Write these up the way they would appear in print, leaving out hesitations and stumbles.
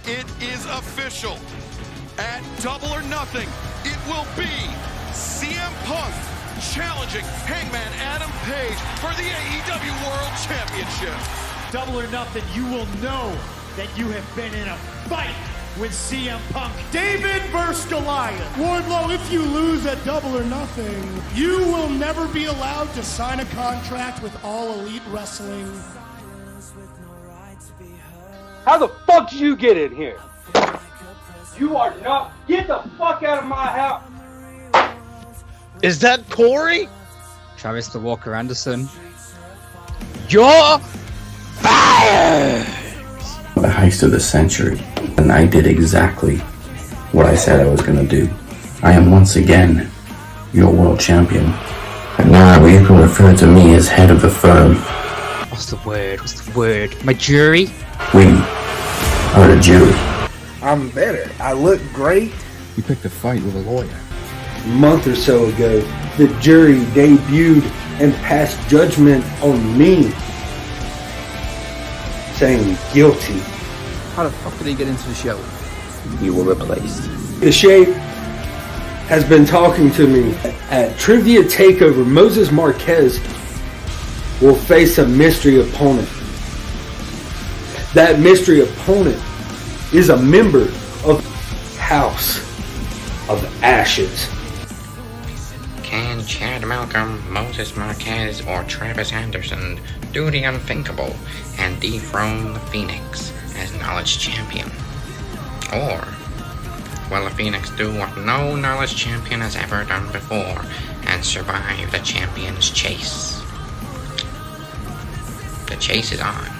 it is official. At Double or Nothing, it will be CM Punk challenging Hangman Adam Page for the AEW World Championship. Double or Nothing, you will know that you have been in a fight with CM Punk. David versus Goliath. Wardlow, if you lose at Double or Nothing, you will never be allowed to sign a contract with All Elite Wrestling. How the fuck did you get in here? You are not. Get the fuck out of my house. Is that Corey? Travis the Walker Anderson. You're fired! The heist of the century, and I did exactly what I said I was going to do. I am once again your world champion, and now you can refer to me as head of the firm. What's the word? What's the word? My jury? We are the jury. I'm better. I look great. You picked a fight with a lawyer. A month or so ago, the jury debuted and passed judgment on me, saying guilty. How the fuck did he get into the show? You were replaced. The Shape has been talking to me. At Trivia TakeOver, Moses Marquez will face a mystery opponent. That mystery opponent is a member of House of Ashes. Can Chad Malcolm, Moses Marquez, or Travis Anderson do the unthinkable and dethrone the Phoenix as Knowledge Champion? Or will the Phoenix do what no Knowledge Champion has ever done before and survive the Champion's chase? The chase is on.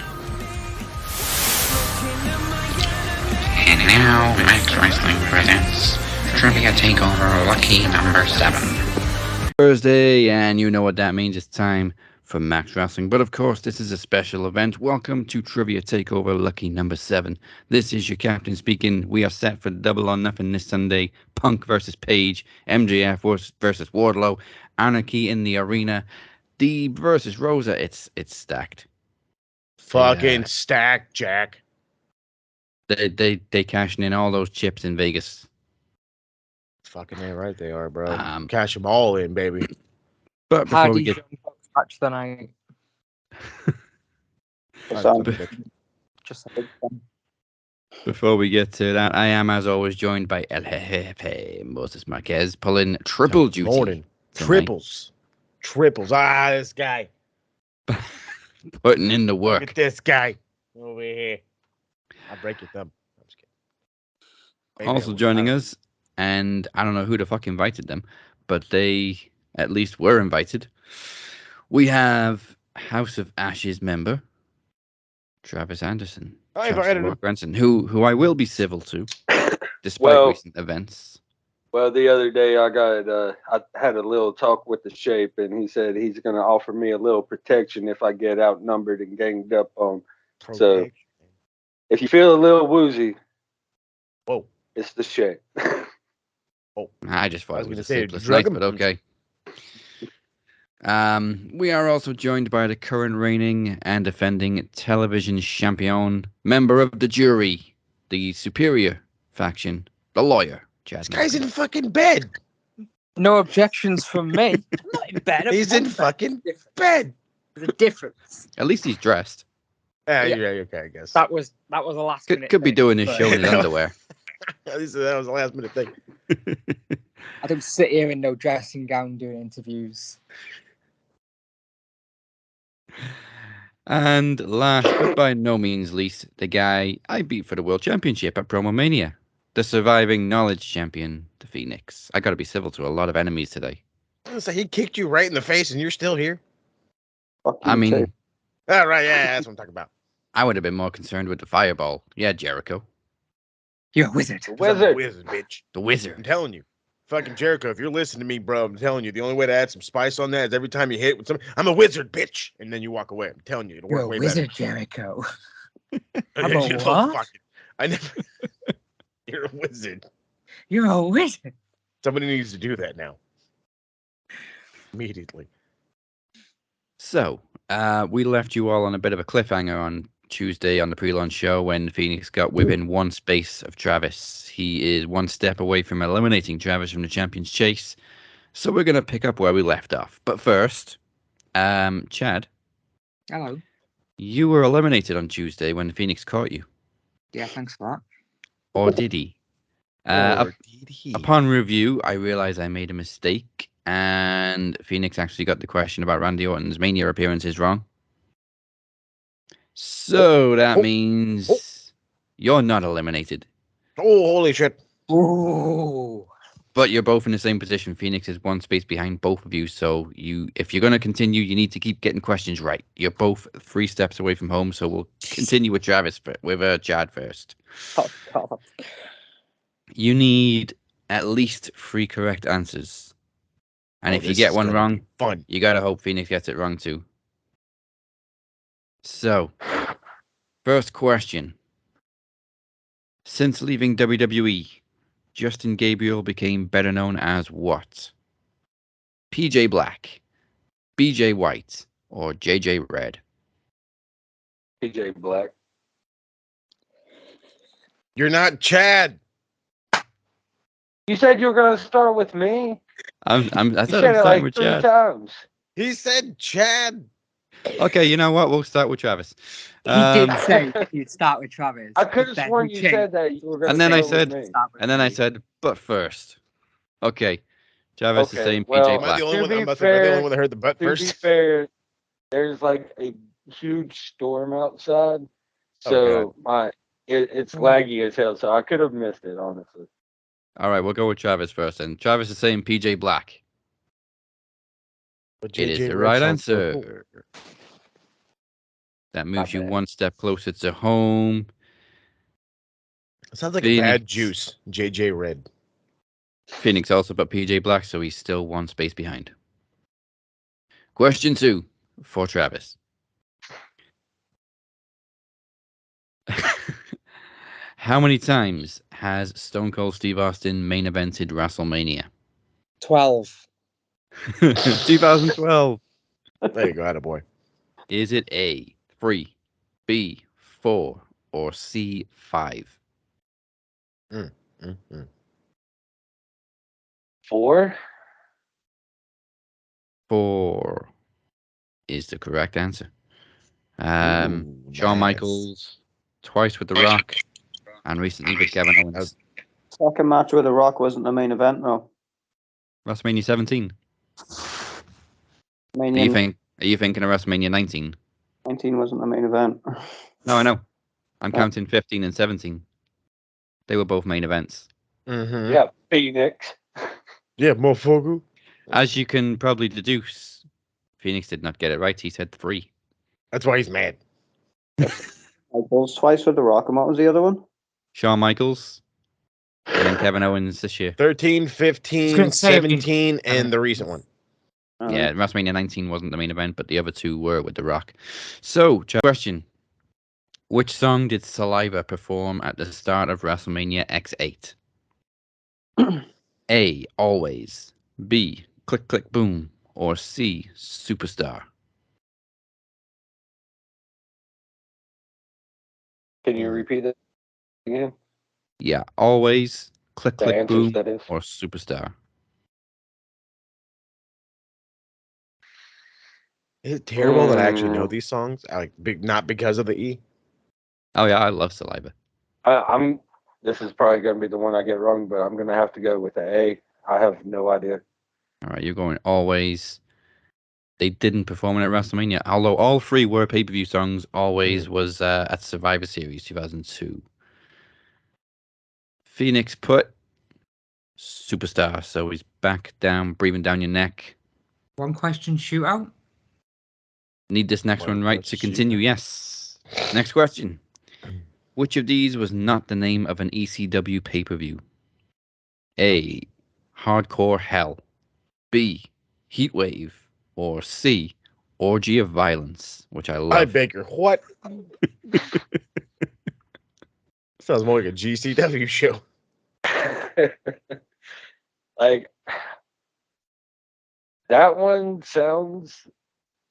And now, Max Wrestling presents Trivia TakeOver Lucky number 7. Thursday, and you know what that means. It's time for Max Wrestling. But of course, this is a special event. Welcome to Trivia TakeOver Lucky number 7. This is your captain speaking. We are set for Double or Nothing this Sunday. Punk versus Page, MJF versus Wardlow, Anarchy in the Arena, Deeb versus Rosa. It's stacked. Fucking stacked, Jack. They cashing in all those chips in Vegas. Fucking ain't right they are, bro. Cash them all in, baby. But before we get match tonight. Before we get to that, I am as always joined by El Jefe Moses Marquez, pulling triple duty. Morning. Triples. This guy. Putting in the work. Look at this guy over here. I'll break your thumb. I'm just kidding. Also joining us, and I don't know who the fuck invited them, but they at least were invited. We have House of Ashes member Travis Anderson. I invited him. Who I will be civil to, despite recent events. Well, the other day I had a little talk with the Shape, and he said he's going to offer me a little protection if I get outnumbered and ganged up on. So if you feel a little woozy, whoa, it's the Shape. Oh, I just thought it was a say sleepless night, but okay. We are also joined by the current reigning and defending television champion, member of the jury, the superior faction, the lawyer. Chad this guy's in fucking bed. No objections from me. I'm not in bed. He's in fucking bed. There's a difference. At least he's dressed. Yeah, okay, I guess. That was a last minute. Could be doing his show in his underwear. At least that was a last minute thing. I don't sit here in no dressing gown doing interviews. And last but by no means least, the guy I beat for the World Championship at Promo Mania. The surviving knowledge champion, the Phoenix. I got to be civil to a lot of enemies today. So he kicked you right in the face and you're still here? I mean... Oh, right, yeah, that's what I'm talking about. I would have been more concerned with the fireball. Yeah, Jericho. You're a wizard. The wizard, bitch. The wizard. I'm telling you. Fucking Jericho, if you're listening to me, bro, I'm telling you, the only way to add some spice on that is every time you hit with something, I'm a wizard, bitch. And then you walk away. I'm telling you, it'll work way better. You're a wizard, Jericho. I'm a what? I never... You're a wizard. You're a wizard. Somebody needs to do that now. Immediately. So, we left you all on a bit of a cliffhanger on Tuesday on the pre-launch show when Phoenix got within one space of Travis. He is one step away from eliminating Travis from the Champion's Chase. So we're going to pick up where we left off. But first, Chad. Hello. You were eliminated on Tuesday when Phoenix caught you. Yeah, thanks for that. Or did he? Upon review, I realized I made a mistake, and Phoenix actually got the question about Randy Orton's Mania appearances wrong. So that means you're not eliminated. Oh, holy shit. Ooh. But you're both in the same position. Phoenix is one space behind both of you. So if you're going to continue, you need to keep getting questions right. You're both 3 steps away from home. So we'll continue with Chad first. Oh, God. You need at least 3 correct answers. And if you get one wrong, fun. You got to hope Phoenix gets it wrong too. So, first question. Since leaving WWE, Justin Gabriel became better known as what? PJ Black, BJ White, or JJ Red? PJ Black. You're not Chad. You said you were going to start with me. I You said I'm said it starting like with 3 Chad. times. He said Chad. Okay, you know what? We'll start with Travis. He did say you'd start with Travis. I could have but then sworn he you changed. said that you were going And to then I start with said, me. I said, but first. Okay, Travis is Okay, saying well, PJ Am I Black. the only one? To be Am I the fair- only one that heard the butt To first? be fair, there's like a huge storm outside, Oh, so it's laggy as hell. So I could have missed it, honestly. All right, we'll go with Travis first. And Travis is saying PJ Black. But It is JJ the Red right sounds so answer. cool. That moves My you bad. one step closer to home. It sounds like Phoenix. a bad juice. JJ Red. Phoenix also but PJ Black, so he's still one space behind. Question 2 for Travis. How many times has Stone Cold Steve Austin main evented WrestleMania? 12. 2012. There you go, attaboy. Is it A, 3, B, 4, or C, 5? 4? 4 is the correct answer. Shawn nice. Michaels, twice with The Rock, and recently with Kevin Owens. Second match with The Rock wasn't the main event, though. WrestleMania 17. Are Mania you thinking of WrestleMania 19? 19 wasn't the main event. No, I know. I'm counting 15 and 17. They were both main events. Mm-hmm. Yeah, Phoenix. Yeah, motherfucker. As you can probably deduce, Phoenix did not get it right. He said 3. That's why he's mad. Michaels twice with The Rock, and what was the other one? Shawn Michaels, and then Kevin Owens this year. 13, 15, 17, and the recent one. Yeah, WrestleMania 19 wasn't the main event, but the other 2 were with The Rock. So, question. Which song did Saliva perform at the start of WrestleMania X8? A, Always. B, Click Click Boom. Or C, Superstar. Can you repeat it again? Yeah, Always, Click The Click answers, Boom, that is. or Superstar. Is it terrible that I actually know these songs? Not because of the E. Oh yeah, I love Saliva. This is probably going to be the one I get wrong, but I'm going to have to go with the A. I have no idea. All right, you're going Always. They didn't perform it at WrestleMania, although all 3 were pay-per-view songs. Always was at Survivor Series 2002. Phoenix put Superstar, so he's back down, breathing down your neck. One question shootout. Need this next one right to continue. Yes. Next question. Which of these was not the name of an ECW pay-per-view? A, Hardcore Hell. B, Heatwave. Or C, Orgy of Violence, which I love. I beg your what? Sounds more like a GCW show. Like, that one sounds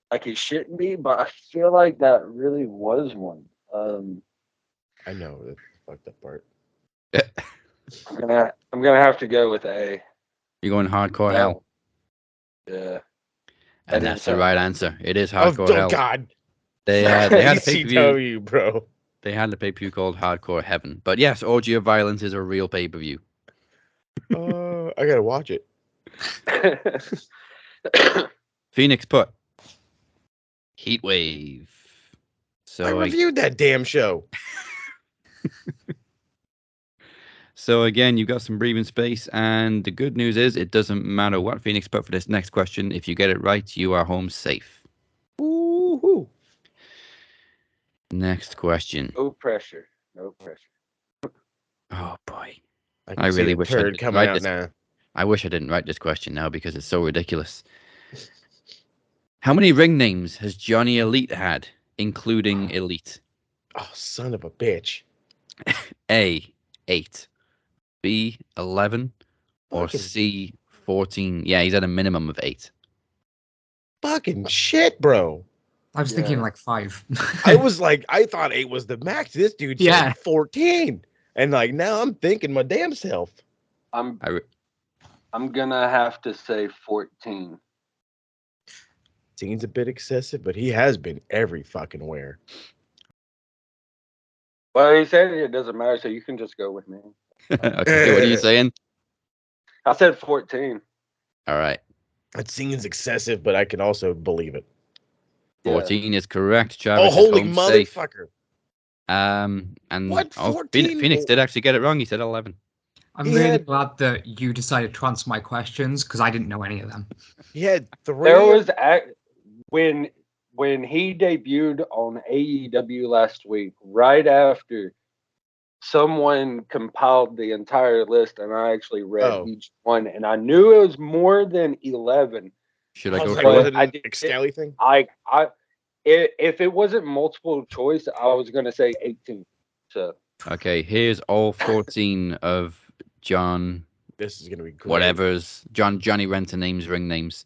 like it shouldn't be, but I feel like that really was one. I know the fucked up part. I'm gonna have to go with A. You're going hardcore No. hell. Yeah. And that's the right answer. It is hardcore hell. God. They had a pay-per-view. ECW, bro. They had a pay-per-view called Hardcore Heaven. But yes, Orgy of Violence is a real pay-per-view. I gotta watch it. Phoenix put Heatwave. So I reviewed that damn show. So again, you've got some breathing space, and the good news is it doesn't matter what Phoenix put for this next question. If you get it right, you are home safe. Woohoo! Next question. No pressure. No pressure. Oh boy, I really wish I didn't write this. Now. I wish I didn't write this question now because it's so ridiculous. How many ring names has Johnny Elite had, including Elite? Oh, son of a bitch. A, 8. B, 11. Or Fucking- C, 14. Yeah, he's at a minimum of 8. Fucking shit, bro. I was thinking like 5. I was like, I thought 8 was the max. This dude said 14. And like now I'm thinking my damn self. I'm gonna have to say 14. Seems a bit excessive, but he has been every fucking where. Well, he said it doesn't matter, so you can just go with me. Okay, what are you saying? I said 14. All right. It seems excessive, but I can also believe it. 14 is correct, Travis. Oh, holy is home safe. motherfucker. And what? 14? Phoenix did actually get it wrong. He said 11. I'm really glad that you decided to answer my questions because I didn't know any of them. He had 3. There was when he debuted on AEW last week, right after someone compiled the entire list, and I actually read each one, and I knew it was more than 11. Should I go for it? Excali thing? If it wasn't multiple choice, I was going to say 18. So Okay, here's all 14 of John. This is going to be great. Whatever's Johnny Renter names, ring names.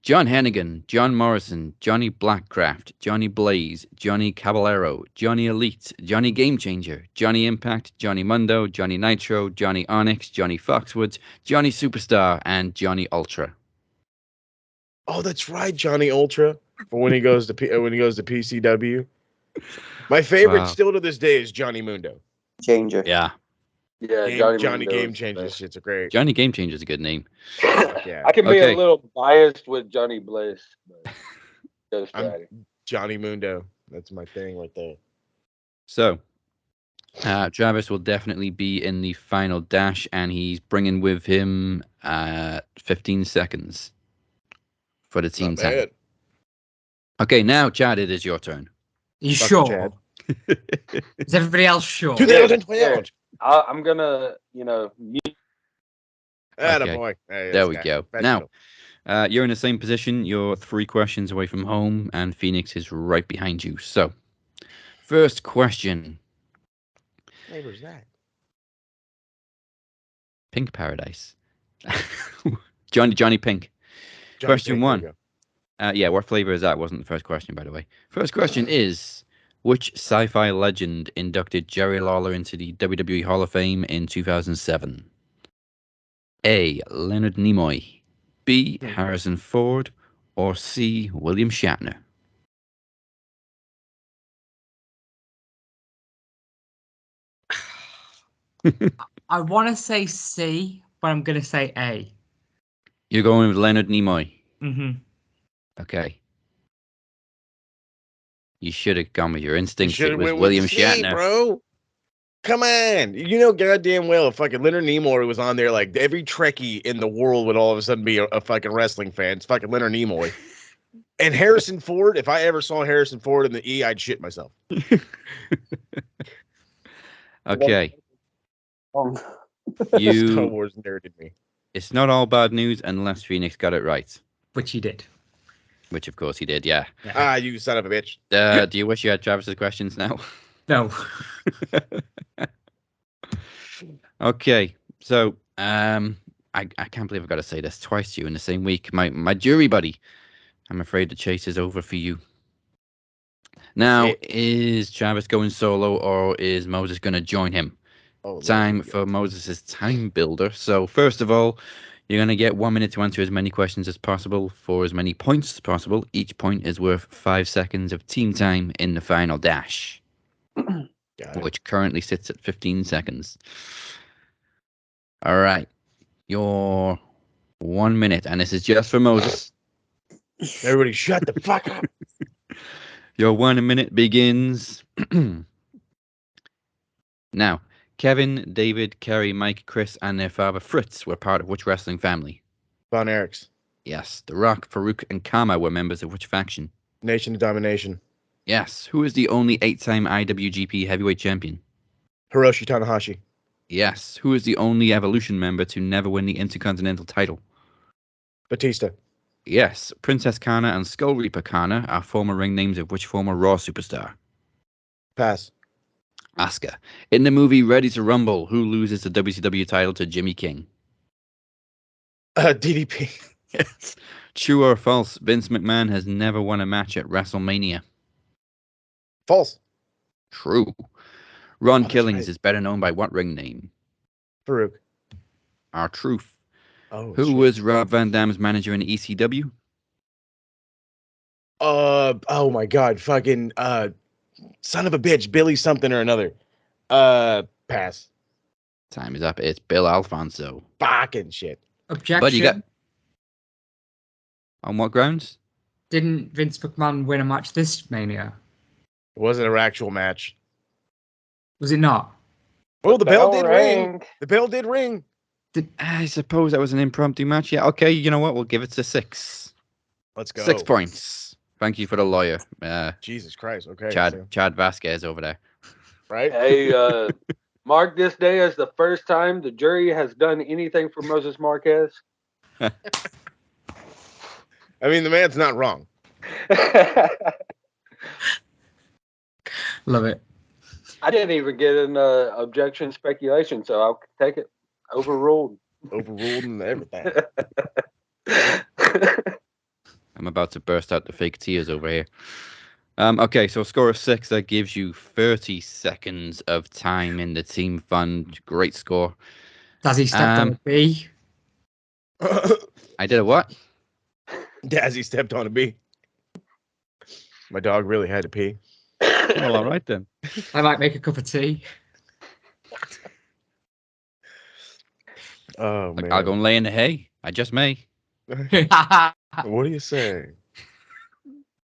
John Hennigan, John Morrison, Johnny Blackcraft, Johnny Blaze, Johnny Caballero, Johnny Elite, Johnny Game Changer, Johnny Impact, Johnny Mundo, Johnny Nitro, Johnny Onyx, Johnny Foxwoods, Johnny Superstar, and Johnny Ultra. Oh, that's right, Johnny Ultra. For when he goes to PCW. My favorite still to this day is Johnny Mundo. Changer. Yeah. Yeah, Johnny Game Changer. Shit's a great. Johnny Game Changer is a good name. Yeah. I can be a little biased with Johnny Blaze. But Johnny Mundo. That's my thing right there. So, Travis will definitely be in the final dash, and he's bringing with him 15 seconds for the team 10. Okay, now, Chad, it is your turn. You sure? Is everybody else sure? 2012. I'm gonna, mute. Attaboy. Hey, there we go. Now, you're in the same position. You're 3 questions away from home, and Phoenix is right behind you. So, first question. What flavor is that? Pink Paradise. Johnny Pink. Question 1. Yeah, what flavor is that? Wasn't the first question, by the way. First question is, which sci-fi legend inducted Jerry Lawler into the WWE Hall of Fame in 2007? A. Leonard Nimoy, B. Harrison Ford, or C. William Shatner? I want to say C, but I'm going to say A. You're going with Leonard Nimoy? Mm-hmm. Okay. You should have gone with your instincts. It was William Shatner, bro. Come on, you know goddamn well if fucking Leonard Nimoy was on there, like every Trekkie in the world would all of a sudden be a fucking wrestling fan. It's fucking Leonard Nimoy. And Harrison Ford, if I ever saw Harrison Ford in the E, I'd shit myself. Okay. Star Wars nerded me. It's not all bad news unless Phoenix got it right. Which he did. Which, of course, he did, yeah. Ah, you son of a bitch. Do you wish you had Travis's questions now? No. Okay, so I can't believe I've got to say this twice to you in the same week. My jury buddy, I'm afraid the chase is over for you. Now, is Travis going solo or is Moses going to join him? Time for Moses' time builder. So, first of all, you're going to get 1 minute to answer as many questions as possible for as many points as possible. Each point is worth 5 seconds of team time in the final dash, which currently sits at 15 seconds. All right. Your 1 minute, and this is just for Moses. Everybody shut the fuck up. Your 1 minute begins now. Kevin, David, Kerry, Mike, Chris, and their father Fritz were part of which wrestling family? Von Erichs. Yes. The Rock, Farouk, and Kama were members of which faction? Nation of Domination. Yes. Who is the only 8-time IWGP Heavyweight Champion? Hiroshi Tanahashi. Yes. Who is the only Evolution member to never win the Intercontinental title? Batista. Yes. Princess Kana and Skull Reaper Kana are former ring names of which former Raw superstar? Pass. Asuka. In the movie Ready to Rumble, who loses the WCW title to Jimmy King? DDP. Yes. True or false? Vince McMahon has never won a match at WrestleMania. False. True. Ron Killings right. is better known by what ring name? Farouk. R-Truth. Oh, Who was Rob Van Dam's manager in ECW? Oh my God, fucking son of a bitch, Billy something or another. Pass. Time is up. It's Bill Alfonso. Fucking shit. Objection. But you got on what grounds? Didn't Vince McMahon win a match this Mania? It wasn't an actual match. Was it not? Well, the bell did ring. The bell did ring. I suppose that was an impromptu match. Yeah. Okay. You know what? We'll give it to 6. Let's go. 6 points. Thank you for the lawyer. Jesus Christ. Okay. Chad Vasquez over there. Right. Hey, mark this day as the first time the jury has done anything for Moses Marquez. I mean, the man's not wrong. Love it. I didn't even get an objection speculation, so I'll take it. Overruled. Overruled and everything. I'm about to burst out the fake tears over here. Okay, so a score of 6, that gives you 30 seconds of time in the team fund. Great score. Dazzy stepped on a bee. I did a what? Dazzy stepped on a bee. My dog really had to pee. Well, all right then. I might make a cup of tea. Oh, man. I'll go and lay in the hay. I just may. What do you say?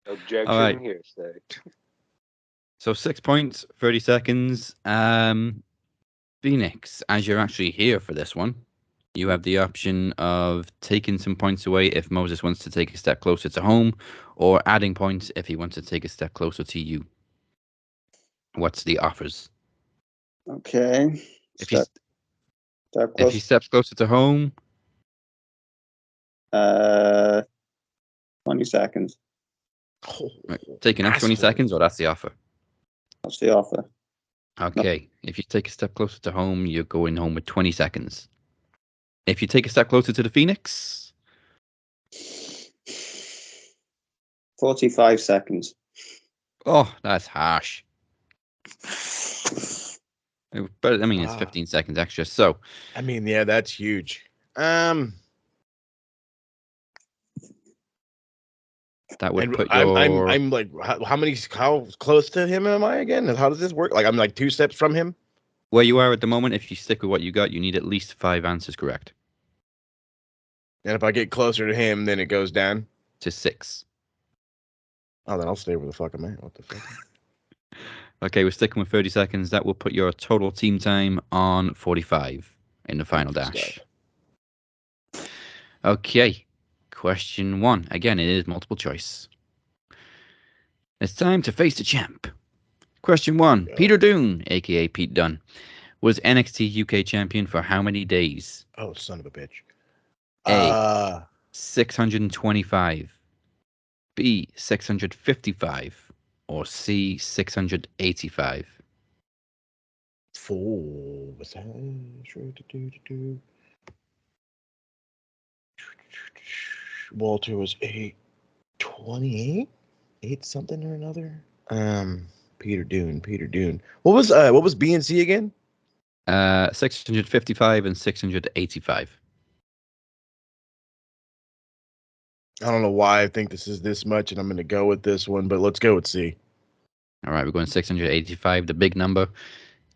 Objection right. hearsay. So 6 points, 30 seconds. Phoenix, as you're actually here for this one, you have the option of taking some points away if Moses wants to take a step closer to home, or adding points if he wants to take a step closer to you. What's the offers? Okay. If he steps closer to home, 20 seconds. right, taking up 20 seconds, or that's the offer? That's the offer. Okay. If you take a step closer to home, you're going home with 20 seconds. If you take a step closer to the Phoenix, 45 seconds. oh, that's harsh. But I mean, it's 15 seconds extra. So, I mean, yeah, that's huge. that would put I'm like, how close to him am I again? How does this work? Like, I'm like 2 steps from him. Where you are at the moment, if you stick with what you got, you need at least 5 answers correct. And if I get closer to him, then it goes down to 6. Oh, then I'll stay where the fuck I'm at. What the fuck? Okay, we're sticking with 30 seconds. That will put your total team time on 45 in the final dash. Okay, question 1. Again, it is multiple choice. It's time to face the champ. Question 1. Peter Dunne, a.k.a. Pete Dunne, was NXT UK champion for how many days? Oh, son of a bitch. A, 625. B, 655. Or C, 685. 4. What's that? Walter was 828? 8 something or another? Peter Dune. What was B and C again? 655 and 685. I don't know why I think this is this much, and I'm going to go with this one, but let's go with C. All right, we're going 685. The big number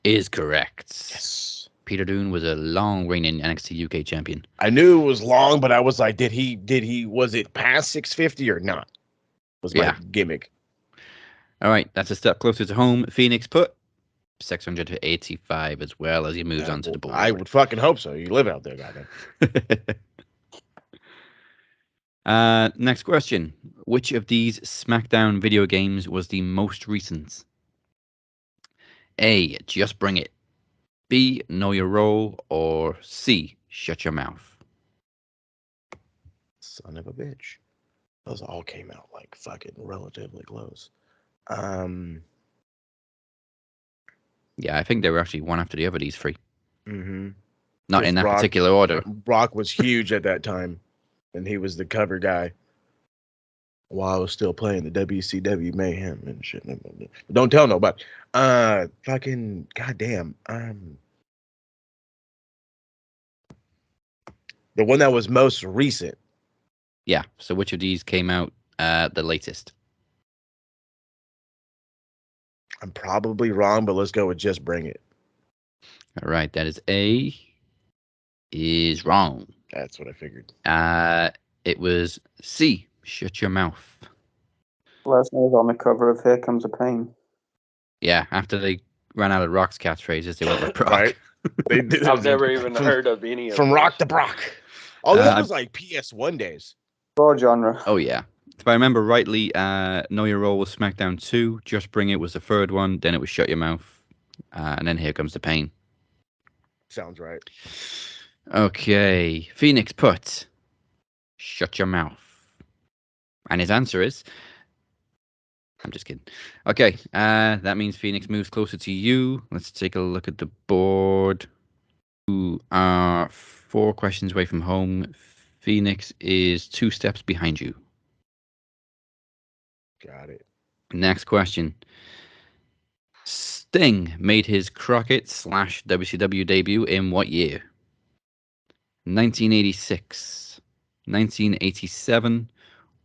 is correct. Yes. Peter Dune was a long reigning NXT UK champion. I knew it was long, but I was like, was it past 650 or not? Was my gimmick. All right, that's a step closer to home. Phoenix put 685 as well as he moves on to the board. I would fucking hope so. You live out there, goddamn. Next question. Which of these SmackDown video games was the most recent? A, Just Bring It. B, Know Your Role. Or C, Shut Your Mouth. Son of a bitch. Those all came out like fucking relatively close. Yeah, I think they were actually one after the other, these three. Mm-hmm. Not in that particular order. Brock was huge at that time, and he was the cover guy while I was still playing the WCW Mayhem and shit. Don't tell nobody. Fucking goddamn. The one that was most recent. Yeah. So which of these came out the latest? I'm probably wrong, but let's go with Just Bring It. All right. That is A. Is wrong. That's what I figured. It was C. Shut Your Mouth. Lesnar was on the cover of Here Comes the Pain. Yeah, after they ran out of Rock's catchphrases, they went with Brock. Right? They did. I've never even heard of any of From those. Rock to Brock. Oh, that was like PS1 days. Raw genre. Oh, yeah. If I remember rightly, Know Your Role was SmackDown 2. Just Bring It was the third one. Then it was Shut Your Mouth. And then Here Comes the Pain. Sounds right. Okay. Phoenix put Shut Your Mouth. And his answer is... I'm just kidding. Okay. That means Phoenix moves closer to you. Let's take a look at the board. You are 4 questions away from home. Phoenix is 2 steps behind you. Got it. Next question. Sting made his Crockett/WCW debut in what year? 1986, 1987,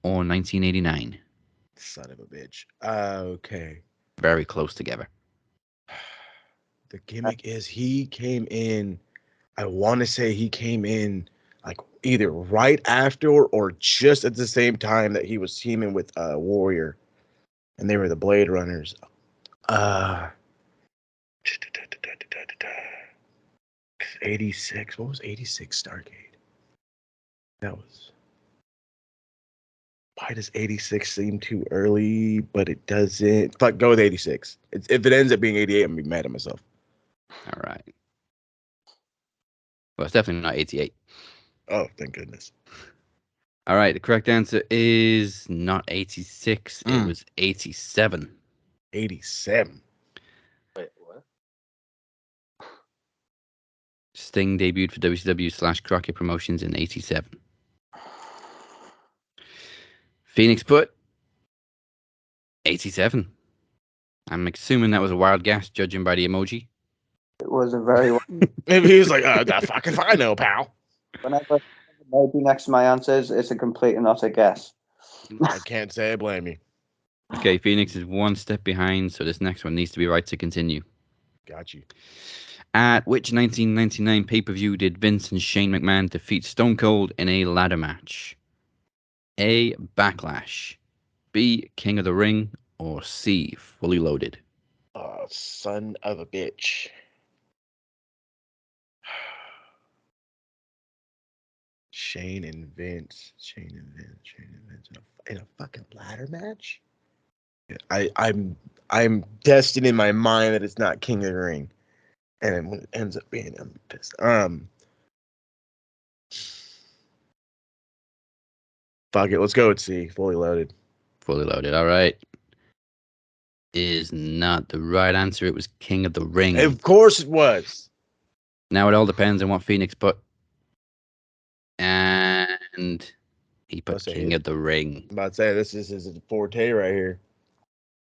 or 1989? Son of a bitch. Okay. Very close together. The gimmick is he came in, I want to say he came in like either right after or just at the same time that he was teaming with Warrior. And they were the Blade Runners. 86. What was 86 Starrcade? That was... Why does 86 seem too early, but it doesn't? Fuck, go with 86. If it ends up being 88, I'm going to be mad at myself. All right. Well, it's definitely not 88. Oh, thank goodness. All right. The correct answer is not 86. It was 87. 87. Wait, what? Sting debuted for WCW/Crockett Promotions in 87. Phoenix put 87. I'm assuming that was a wild guess, judging by the emoji. It was a very... Maybe he was like, that fucking fine, no, pal. Whenever maybe next to my answers, it's a complete and utter guess. I can't say I blame you. Okay, Phoenix is 1 step behind, so this next one needs to be right to continue. Got you. At which 1999 pay-per-view did Vince and Shane McMahon defeat Stone Cold in a ladder match? A, Backlash. B, King of the Ring. Or C, Fully Loaded. Oh, son of a bitch. Shane and Vince in a fucking ladder match. I'm destined in my mind that it's not King of the Ring, and when it ends up being, I'm pissed. Fuck it, let's go with C. Fully Loaded. Fully Loaded. All right. Is not the right answer. It was King of the Ring. Of course it was. Now it all depends on what Phoenix put. And he put King of the Ring. I'm about to say, this is his forte right here.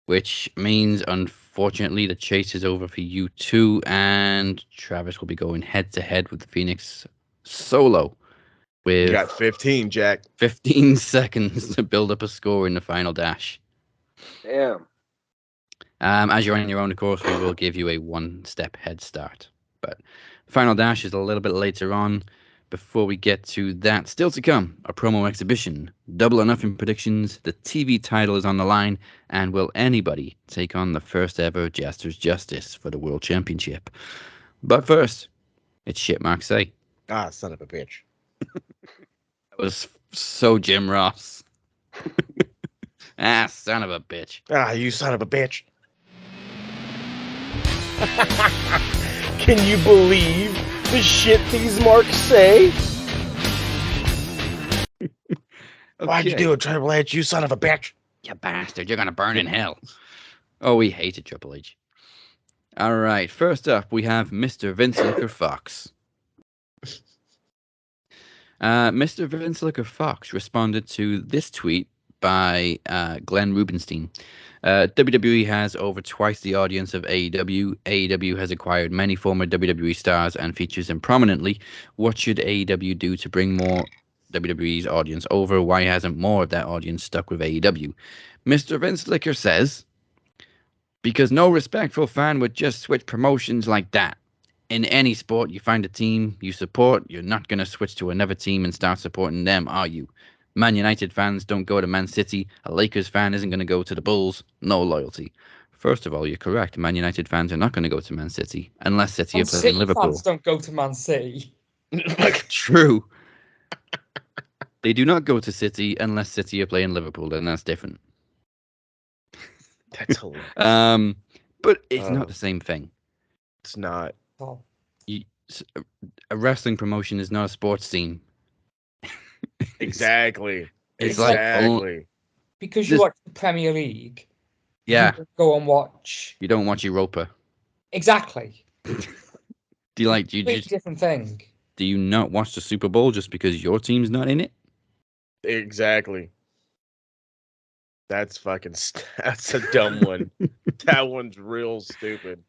which means, unfortunately, the chase is over for you two, and Travis will be going head-to-head with the Phoenix solo. You With got 15, Jack. 15 seconds to build up a score in the final dash. Damn. As you're on your own, of course, we will give you a one-step head start. But final dash is a little bit later on. Before we get to that, still to come, a promo exhibition, Double or Nothing predictions, the TV title is on the line, and will anybody take on the first ever Jester's Justice for the World Championship? But first, it's Shit Mark Say. Ah, son of a bitch. That was so Jim Ross. Son of a bitch. Ah, you son of a bitch. Can you believe the shit these marks say? Why'd you do it, Triple H? You son of a bitch. You bastard. You're going to burn in hell. Oh, we hated Triple H. All right. First up, we have Mr. Vince Licker Fox. Mr. Vince Licker Fox responded to this tweet by Glenn Rubenstein. WWE has over twice the audience of AEW. AEW has acquired many former WWE stars and features them prominently. What should AEW do to bring more WWE's audience over? Why hasn't more of that audience stuck with AEW? Mr. Vince Licker says, because no respectful fan would just switch promotions like that. In any sport, you find a team you support, you're not going to switch to another team and start supporting them, are you? Man United fans don't go to Man City. A Lakers fan isn't going to go to the Bulls. No loyalty. First of all, you're correct. Man United fans are not going to go to Man City unless City are playing Liverpool. Fans don't go to Man City. True. They do not go to City unless City are playing Liverpool, and that's different. That's hilarious. But it's not the same thing. It's not. Oh. A wrestling promotion is not a sports team. Exactly. It's exactly. like because you watch the Premier League. Yeah. You go and watch. You don't watch Europa. Exactly. Do you just different thing? Do you not watch the Super Bowl just because your team's not in it? Exactly. That's a dumb one. That one's real stupid.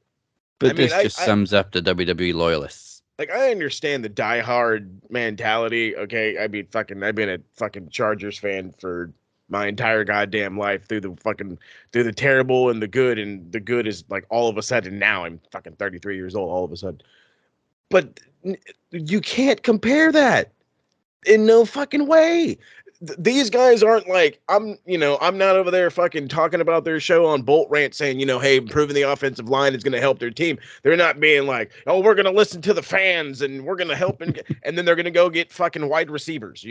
But this just sums up the WWE loyalists. Like, I understand the diehard mentality. Okay, I mean, I've been a fucking Chargers fan for my entire goddamn life through the terrible and the good, and the good is like all of a sudden now I'm fucking 33 years old all of a sudden. But you can't compare that in no fucking way. These guys aren't like, I'm not over there fucking talking about their show on Bolt Rant saying, hey, improving the offensive line is going to help their team. They're not being like, oh, we're going to listen to the fans and we're going to help and then they're going to go get fucking wide receivers,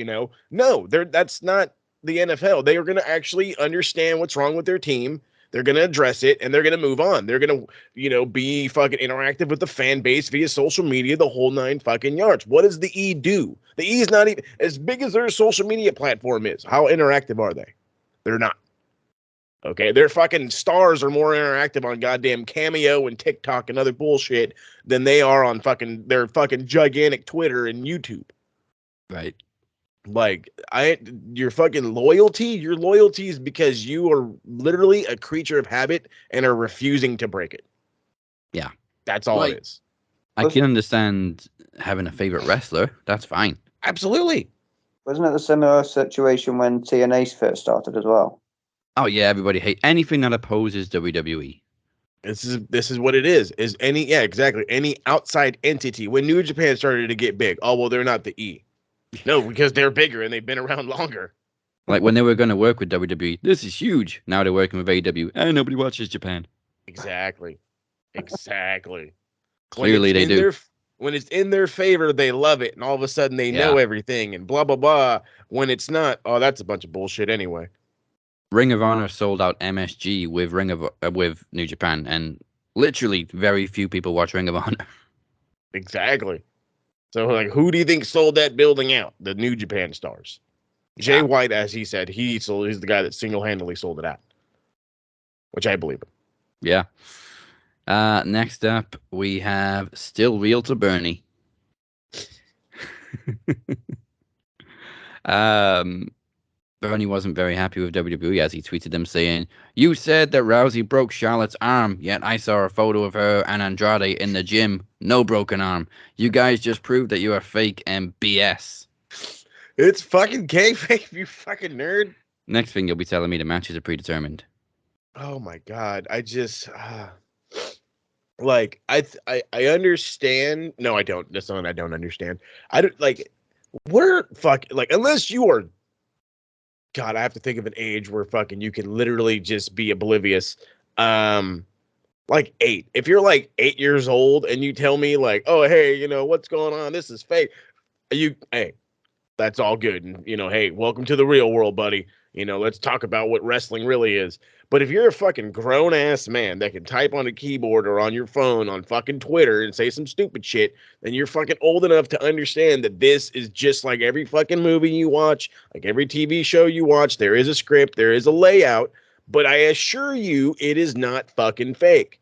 No, that's not the NFL. They are going to actually understand what's wrong with their team. They're going to address it and they're going to move on. They're going to, be fucking interactive with the fan base via social media, the whole 9 fucking yards. What does the E do? The E is not even as big as their social media platform is. How interactive are they? They're not. Okay. Their fucking stars are more interactive on goddamn Cameo and TikTok and other bullshit than they are on their fucking gigantic Twitter and YouTube. Right. Like, your fucking loyalty, your loyalty is because you are literally a creature of habit and are refusing to break it. Yeah. That's all it is. I can understand having a favorite wrestler. That's fine. Absolutely. Wasn't it a similar situation when TNA first started as well? Oh, yeah. Everybody hates anything that opposes WWE. This is what it is. Exactly. Any outside entity. When New Japan started to get big, oh, well, they're not the E. No, because they're bigger and they've been around longer. Like when they were going to work with WWE, this is huge. Now they're working with AEW, and nobody watches Japan. Exactly. Clearly they do. When it's in their favor, they love it, and all of a sudden they know everything, and blah, blah, blah. When it's not, oh, that's a bunch of bullshit anyway. Ring of Honor sold out MSG with New Japan, and literally very few people watch Ring of Honor. Exactly. So, like, who do you think sold that building out? The New Japan stars. Jay White, as he said, he's the guy that single-handedly sold it out. Which I believe in. Yeah. Next up, we have Still Real to Bernie. Bernie wasn't very happy with WWE as he tweeted them saying, "You said that Rousey broke Charlotte's arm, yet I saw a photo of her and Andrade in the gym. No broken arm. You guys just proved that you are fake and BS." It's fucking kayfabe, you fucking nerd. Next thing you'll be telling me the matches are predetermined. Oh my god, I just like I understand. No, I don't. That's something I don't understand. I don't like. We're fucking like unless you are. God, I have to think of an age where fucking you can literally just be oblivious. Like 8. If you're like 8 years old and you tell me like, oh hey, you know what's going on? This is fake. Hey, that's all good. And hey, welcome to the real world, buddy. Let's talk about what wrestling really is. But if you're a fucking grown ass man that can type on a keyboard or on your phone on fucking Twitter and say some stupid shit, then you're fucking old enough to understand that this is just like every fucking movie you watch, like every TV show you watch. There is a script, there is a layout, but I assure you it is not fucking fake.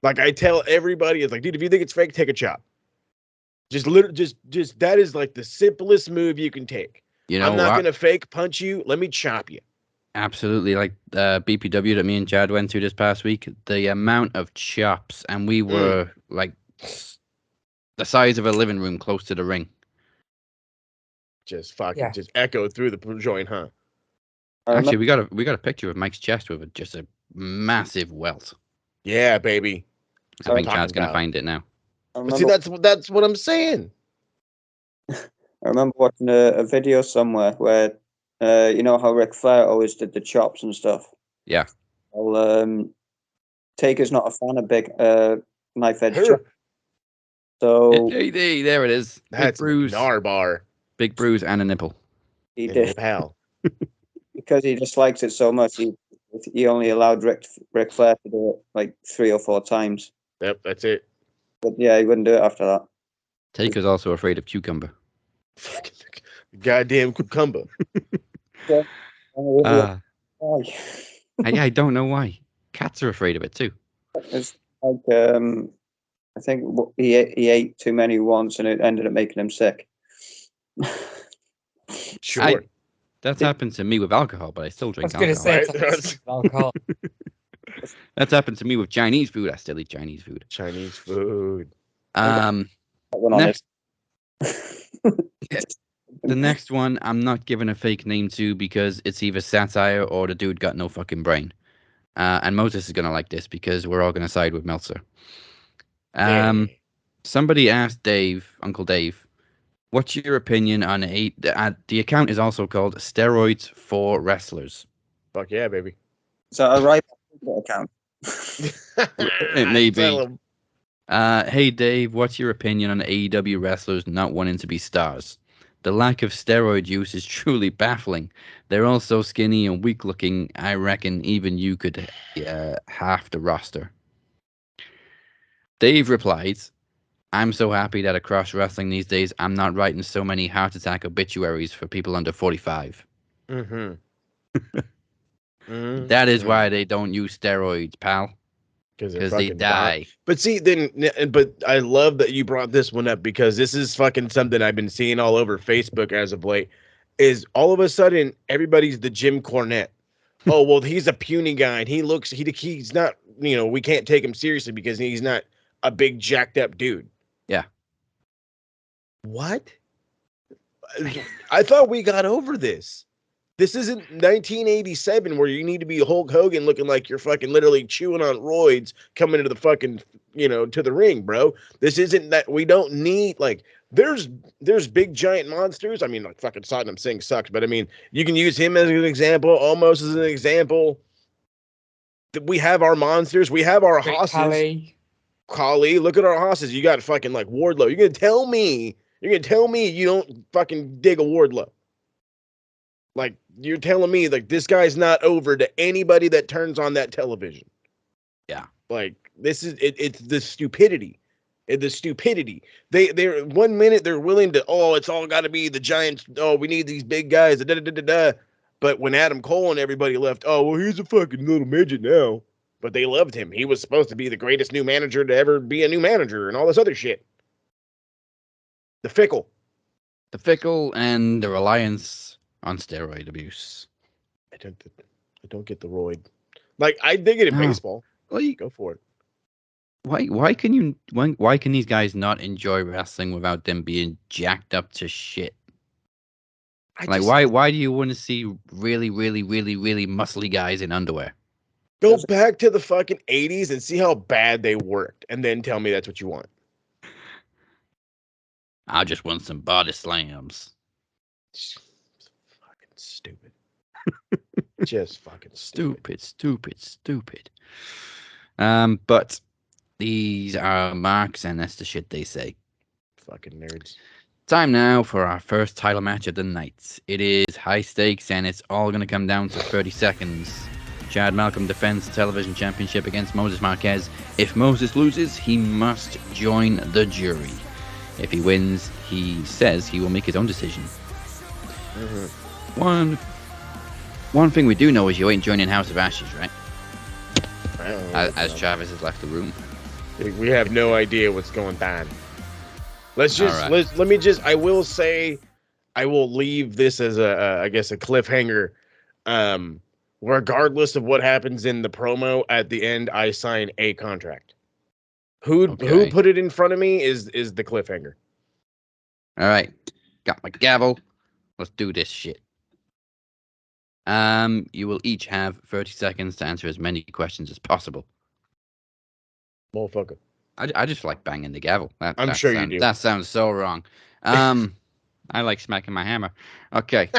Like I tell everybody, it's like, dude, if you think it's fake, take a chop. Just that is like the simplest move you can take. I'm not gonna fake punch you. Let me chop you. Absolutely, like BPW that me and Chad went to this past week. The amount of chops, and we were like the size of a living room close to the ring. Just fucking just echoed through the joint, huh? Actually, we got a picture of Mike's chest with just a massive welt. Yeah, baby. I think Chad's gonna find it now. See, that's what I'm saying. I remember watching a video somewhere where, you know how Ric Flair always did the chops and stuff. Yeah. Well, Taker's not a fan of big knife edge chops. So there it is. That's big bruise, bar. Big bruise and a nipple. He did. Pal. Because he just likes it so much. He only allowed Ric Flair to do it like 3 or 4 times. Yep, that's it. But yeah, he wouldn't do it after that. Taker's also afraid of cucumber. Goddamn cucumber. I don't know why. Cats are afraid of it too. It's like I think he ate too many once, and it ended up making him sick. Sure. That's happened to me with alcohol, but I still drink I was alcohol. going to say alcohol. That's happened to me with Chinese food. I still eat Chinese food. Chinese food. Next, the next one, I'm not giving a fake name to because it's either satire or the dude got no fucking brain. And Moses is going to like this because we're all going to side with Meltzer. Somebody asked Dave, Uncle Dave, what's your opinion on the account is also called Steroids for Wrestlers. Fuck yeah, baby. Is that a right account? It may be. Hey Dave, what's your opinion on AEW wrestlers not wanting to be stars? The lack of steroid use is truly baffling. They're all so skinny and weak looking, I reckon even you could half the roster. Dave replies, I'm so happy that across wrestling these days, I'm not writing so many heart attack obituaries for people under 45. That is why they don't use steroids, pal. Because they die. But see, but I love that you brought this one up because this is fucking something I've been seeing all over Facebook as of late. Is all of a sudden everybody's the Jim Cornette. Oh well, he's a puny guy and he's not. We can't take him seriously because he's not a big jacked up dude. Yeah. What? I thought we got over this. This isn't 1987 where you need to be Hulk Hogan looking like you're fucking literally chewing on roids coming into the fucking, to the ring, bro. This isn't that. We don't need, like, there's big giant monsters. I mean, like fucking Saddam Singh sucks, but I mean, you can use him as an example, almost as an example. We have our monsters. We have our hosses. Kali, look at our hosses. You got fucking like Wardlow. You're going to tell me you don't fucking dig a Wardlow. Like, you're telling me, like, this guy's not over to anybody that turns on that television. Yeah. Like, this is, it's the stupidity. The stupidity. They're 1 minute, they're willing to, it's all got to be the Giants. Oh, we need these big guys. But when Adam Cole and everybody left, he's a fucking little midget now. But they loved him. He was supposed to be the greatest new manager to ever be a new manager and all this other shit. The fickle and the reliance on steroid abuse. I don't get the roid. Like, I dig it in baseball. Like, go for it. Why can these guys not enjoy wrestling without them being jacked up to shit? Why do you want to see really, really, really, really muscly guys in underwear? Go back to the fucking 80s and see how bad they worked, and then tell me that's what you want. I just want some body slams. Fucking stupid. Just fucking stupid. But these are marks, and that's the shit they say. Fucking nerds. Time now for our first title match of the night. It is high stakes, and it's all going to come down to 30 seconds. Chad Malcolm defends the television championship against Moses Marquez. If Moses loses, he must join the jury. If he wins, he says he will make his own decision. One thing we do know is you ain't joining House of Ashes, right? As Travis has left the room. We have no idea what's going on. Let me just, I will say, I will leave this as I guess a cliffhanger. Regardless of what happens in the promo, at the end, I sign a contract. Who put it in front of me is the cliffhanger. All right. Got my gavel. Let's do this shit. You will each have 30 seconds to answer as many questions as possible. Motherfucker. I just like banging the gavel. I'm sure you do. That sounds so wrong. I like smacking my hammer. Okay.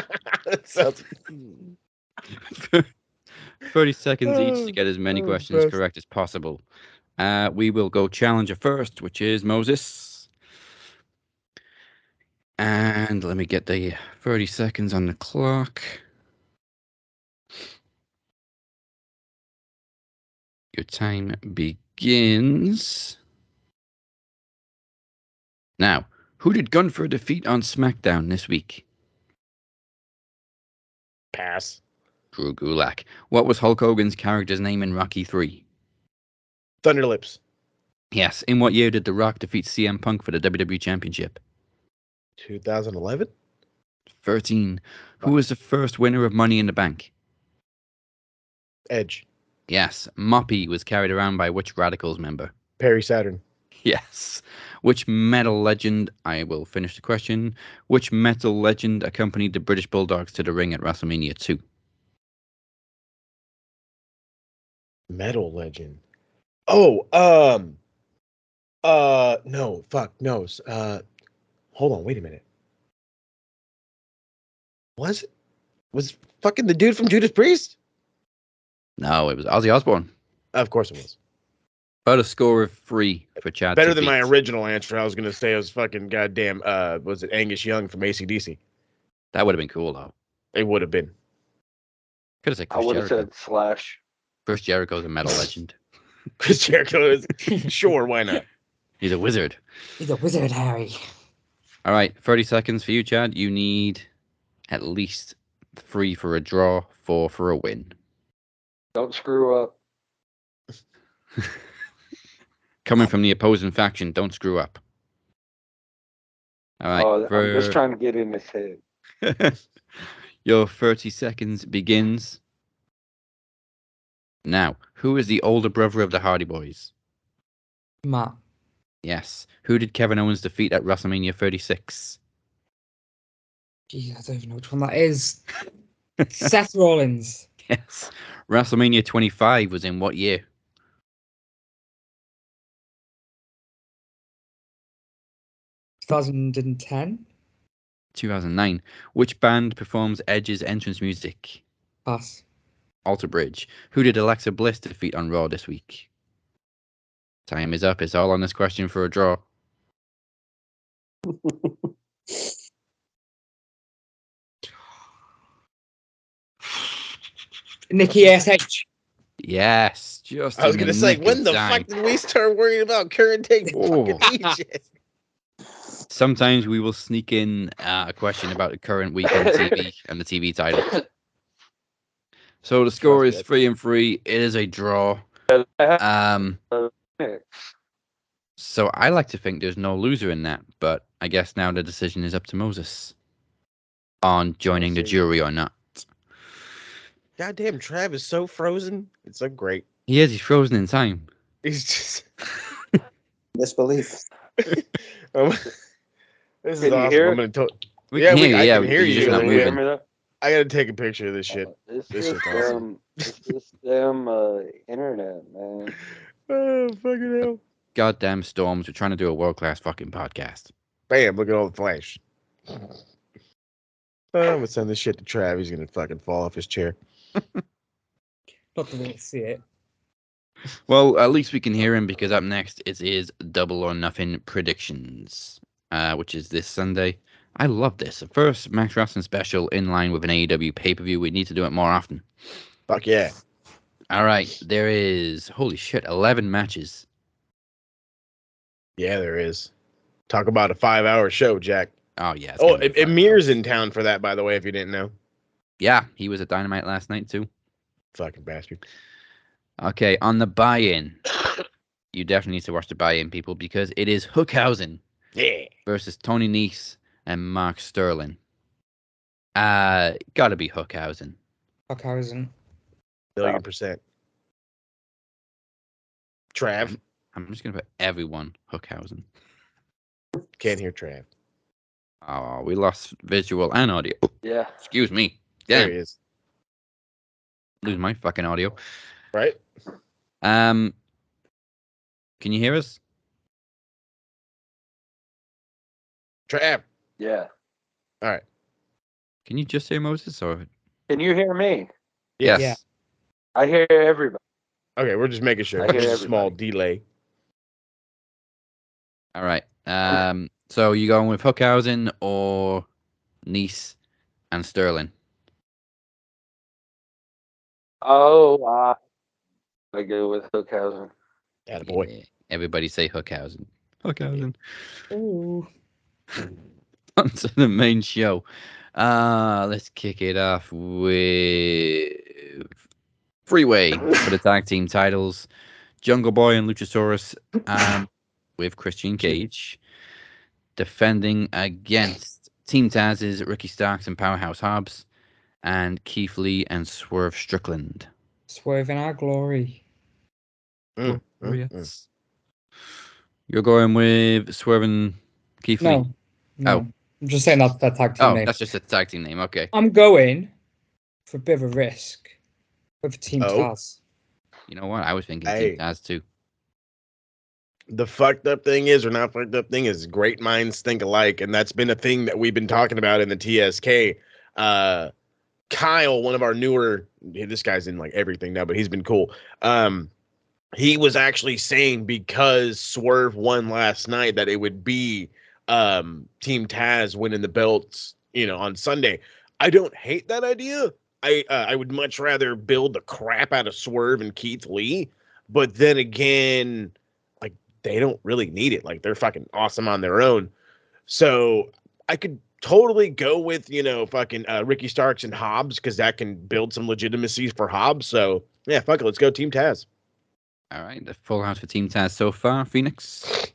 30 seconds each to get as many questions correct as possible. We will go challenger first, which is Moses. And let me get the 30 seconds on the clock. Your time begins. Now, who did Gunther defeat on SmackDown this week? Pass. Drew Gulak. What was Hulk Hogan's character's name in Rocky 3? Thunderlips. Yes. In what year did The Rock defeat CM Punk for the WWE Championship? 2011? 13. Who was the first winner of Money in the Bank? Edge. Yes. Moppy was carried around by which Radicals member? Perry Saturn. Yes. Which metal legend, I will finish the question, which metal legend accompanied the British Bulldogs to the ring at WrestleMania 2? Metal legend. Oh, no, fuck, no. Hold on, wait a minute. Was fucking the dude from Judas Priest? No, it was Ozzy Osbourne. Of course it was. About a score of 3 for Chad. Better than my original answer. I was gonna say it was fucking goddamn. Was it Angus Young from AC/DC? That would have been cool though. It would have been. Could have said Chris I would have Jericho. said Slash. Chris Jericho's a metal legend. Chris Jericho is sure. Why not? He's a wizard. He's a wizard, Harry. All right, 30 seconds for you, Chad. You need at least 3 for a draw, 4 for a win. Don't screw up. Coming from the opposing faction, don't screw up. All right. I'm just trying to get in his head. Your 30 seconds begins now. Who is the older brother of the Hardy Boys? Matt. Yes. Who did Kevin Owens defeat at WrestleMania 36? Gee, I don't even know which one that is. Seth Rollins. Yes. WrestleMania 25 was in what year? 2010. 2009. Which band performs Edge's entrance music? Pass. Alter Bridge. Who did Alexa Bliss defeat on Raw this week? Time is up. It's all on this question for a draw. Nikki ASH. Yes. Just I was gonna say, when the time. fuck did we start worrying about current take fucking ages? Sometimes we will sneak in a question about the current week on TV and the TV title. So the score is 3-3. It is a draw. So I like to think there's no loser in that, but I guess now the decision is up to Moses. on joining the jury or not. Goddamn, Trav is so frozen. It's so great. He is. He's frozen in time. He's just disbelief. This is Can you awesome. hear I'm it? gonna We can hear you. I Yeah, can hear you're just you. not Can you hear moving. me though? I gotta take a picture of this shit. It's This this shit's awesome. it's this damn internet, man. Oh, fucking hell. Goddamn storms. We're trying to do a world-class fucking podcast. Bam, look at all the flash. I'm gonna send this shit to Trav. He's gonna fucking fall off his chair. Not that we can see it. Well, at least we can hear him because up next it is Double or Nothing predictions, which is this Sunday. I love this. The first Max Wrestling special in line with an AEW pay-per-view. We need to do it more often. Fuck yeah. All right. There is, holy shit, 11 matches. Yeah, there is. Talk about a 5-hour show, Jack. Oh, yeah. Oh, Amir's in town for that, by the way, if you didn't know. Yeah, he was at Dynamite last night, too. Fucking bastard. Okay, on the buy-in. You definitely need to watch the buy-in, people, because it is Hookhausen versus Tony Nese and Mark Sterling. Gotta be Hookhausen. Hookhausen. $1,000,000,000%. Trav. I'm just gonna put everyone Hookhausen. Can't hear Trav. Oh, we lost visual and audio. Yeah. Excuse me. There Damn. he is. Lose my fucking audio. Right? Can you hear us? Trav. Yeah. All right. Can you just hear Moses or? Can you hear me? Yes. Yeah. I hear everybody. Okay, we're just making sure. I hear There's a small everybody. delay. All right. So you going with Hookhausen or Nice and Sterling? Oh, I go with Hookhausen. Attaboy. Yeah. Everybody say Hookhausen. Hookhausen. Ooh. On to the main show. Let's kick it off with Freeway for the tag team titles. Jungle Boy and Luchasaurus with Christian Cage defending against Team Taz's Ricky Starks and Powerhouse Hobbs and Keith Lee and Swerve Strickland. Swerve in our glory. Yes. You're going with Swerve and Keith Lee? No. Oh. I'm just saying that's that tag team name. That's just a tag team name. Okay. I'm going for a bit of a risk with Team Taz. You know what? I was thinking Team Taz too. The fucked up thing is, or not fucked up thing is, great minds think alike, and that's been a thing that we've been talking about in the TSK. Kyle, one of our newer, this guy's in like everything now, but he's been cool. He was actually saying because Swerve won last night that it would be Team Taz winning the belts, on Sunday. I don't hate that idea. I would much rather build the crap out of Swerve and Keith Lee, but then again, like, they don't really need it. Like, they're fucking awesome on their own. So I could totally go with, fucking Ricky Starks and Hobbs, because that can build some legitimacy for Hobbs. So yeah, fuck it, let's go Team Taz. All right, the full house for Team Taz so far. Phoenix?